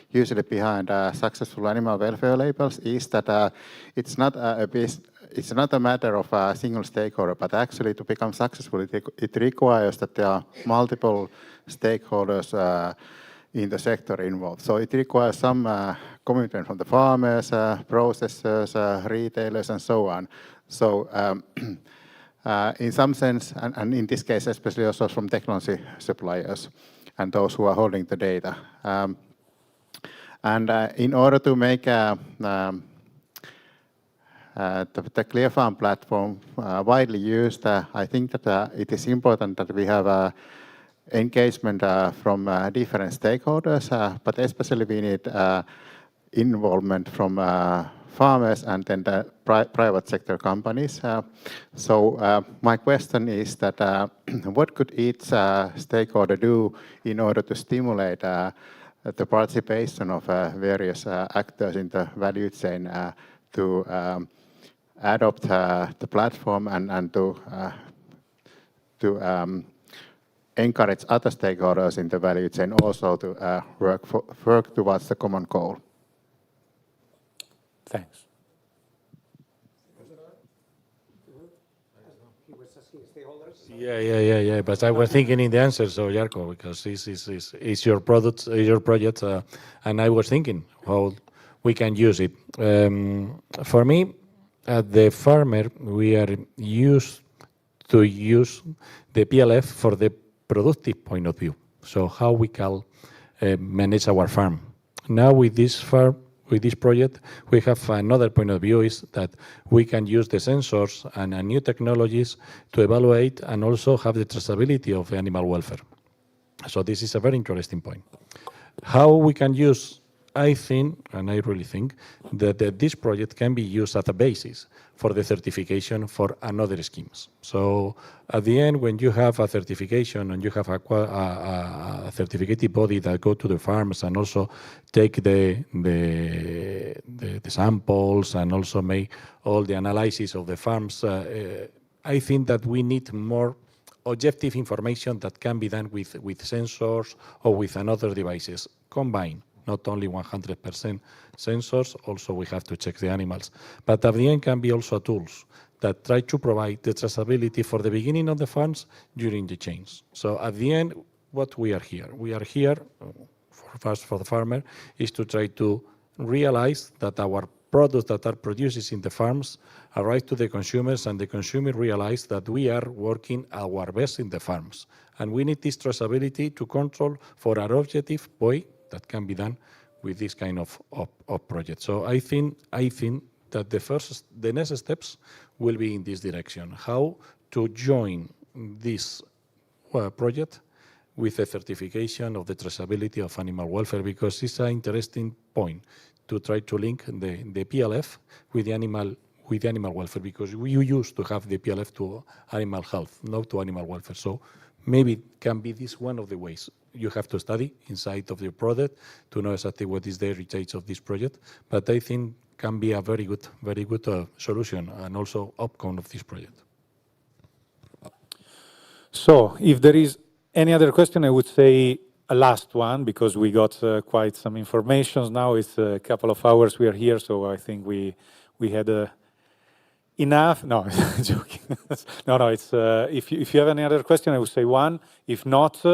[SPEAKER 10] usually behind successful animal welfare labels is that it's not a matter of a single stakeholder, but actually to become successful, it requires that there are multiple stakeholders in the sector involved. So it requires some commitment from the farmers, processors, retailers, and so on. So in some sense, and in this case especially also from technology suppliers and those who are holding the data. And in order to make the ClearFarm platform widely used, I think that it is important that we have engagement from different stakeholders, but especially we need involvement from farmers and then the private sector companies. So my question is that what could each stakeholder do in order to stimulate the participation of various actors in the value chain to adopt the platform and to encourage other stakeholders in the value chain also to work towards the common goal?
[SPEAKER 1] Thanks.
[SPEAKER 19] Yeah. But I was thinking in the answer, so Jarkko, because this is your product, your project, and I was thinking how we can use it. For me, at the farmer, we are used to use the PLF for the productive point of view. So how we can manage our farm. Now with this project, we have another point of view is that we can use the sensors and new technologies to evaluate and also have the traceability of animal welfare. So this is a very interesting point. How we can use, I think, and I really think, that this project can be used as a basis for the certification for another schemes. So at the end, when you have a certification and you have a certificated body that go to the farms and also take the samples and also make all the analysis of the farms, I think that we need more objective information that can be done with sensors or with another devices combined. Not only 100% sensors, also we have to check the animals. But at the end can be also tools that try to provide the traceability for the beginning of the farms during the chains. So at the end, what we are here? We are here, first for the farmer, is to try to realize that our products that are produced in the farms arrive to the consumers and the consumer realize that we are working our best in the farms. And we need this traceability to control for our objective way that can be done with this kind of project. So I think that the next steps will be in this direction. How to join this project with the certification of the traceability of animal welfare, because it's an interesting point to try to link the PLF with the animal welfare, because we used to have the PLF to animal health, not to animal welfare. So maybe it can be this one of the ways. You have to study inside of your product to know exactly what is the heritage of this project, but I think can be a very good solution and also outcome of this project.
[SPEAKER 1] So if there is any other question, I would say a last one, because we got quite some information now. It's a couple of hours we are here, so I think we had enough. No, joking. No. It's if you have any other question, I would say one. If not,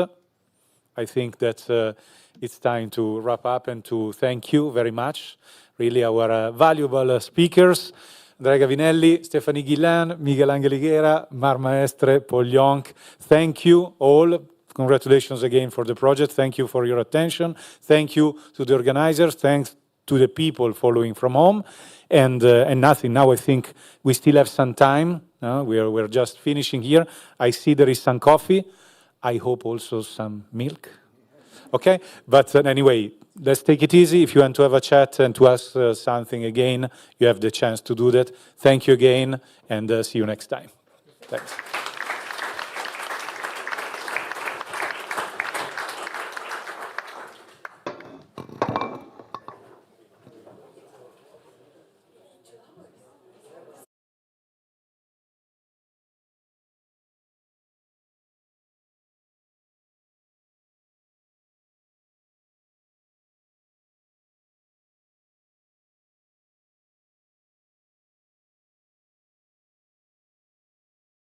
[SPEAKER 1] I think that it's time to wrap up and to thank you very much. Really, our valuable speakers, Andrea Gavinelli, Stephanie Guillain, Miguel Angel Higuera, Mar Maestre, Paul Yonk. Thank you all. Congratulations again for the project. Thank you for your attention. Thank you to the organizers. Thanks to the people following from home. And nothing. Now I think we still have some time. We're just finishing here. I see there is some coffee. I hope also some milk. Okay? But anyway, let's take it easy. If you want to have a chat and to ask something again, you have the chance to do that. Thank you again, and see you next time. Thanks.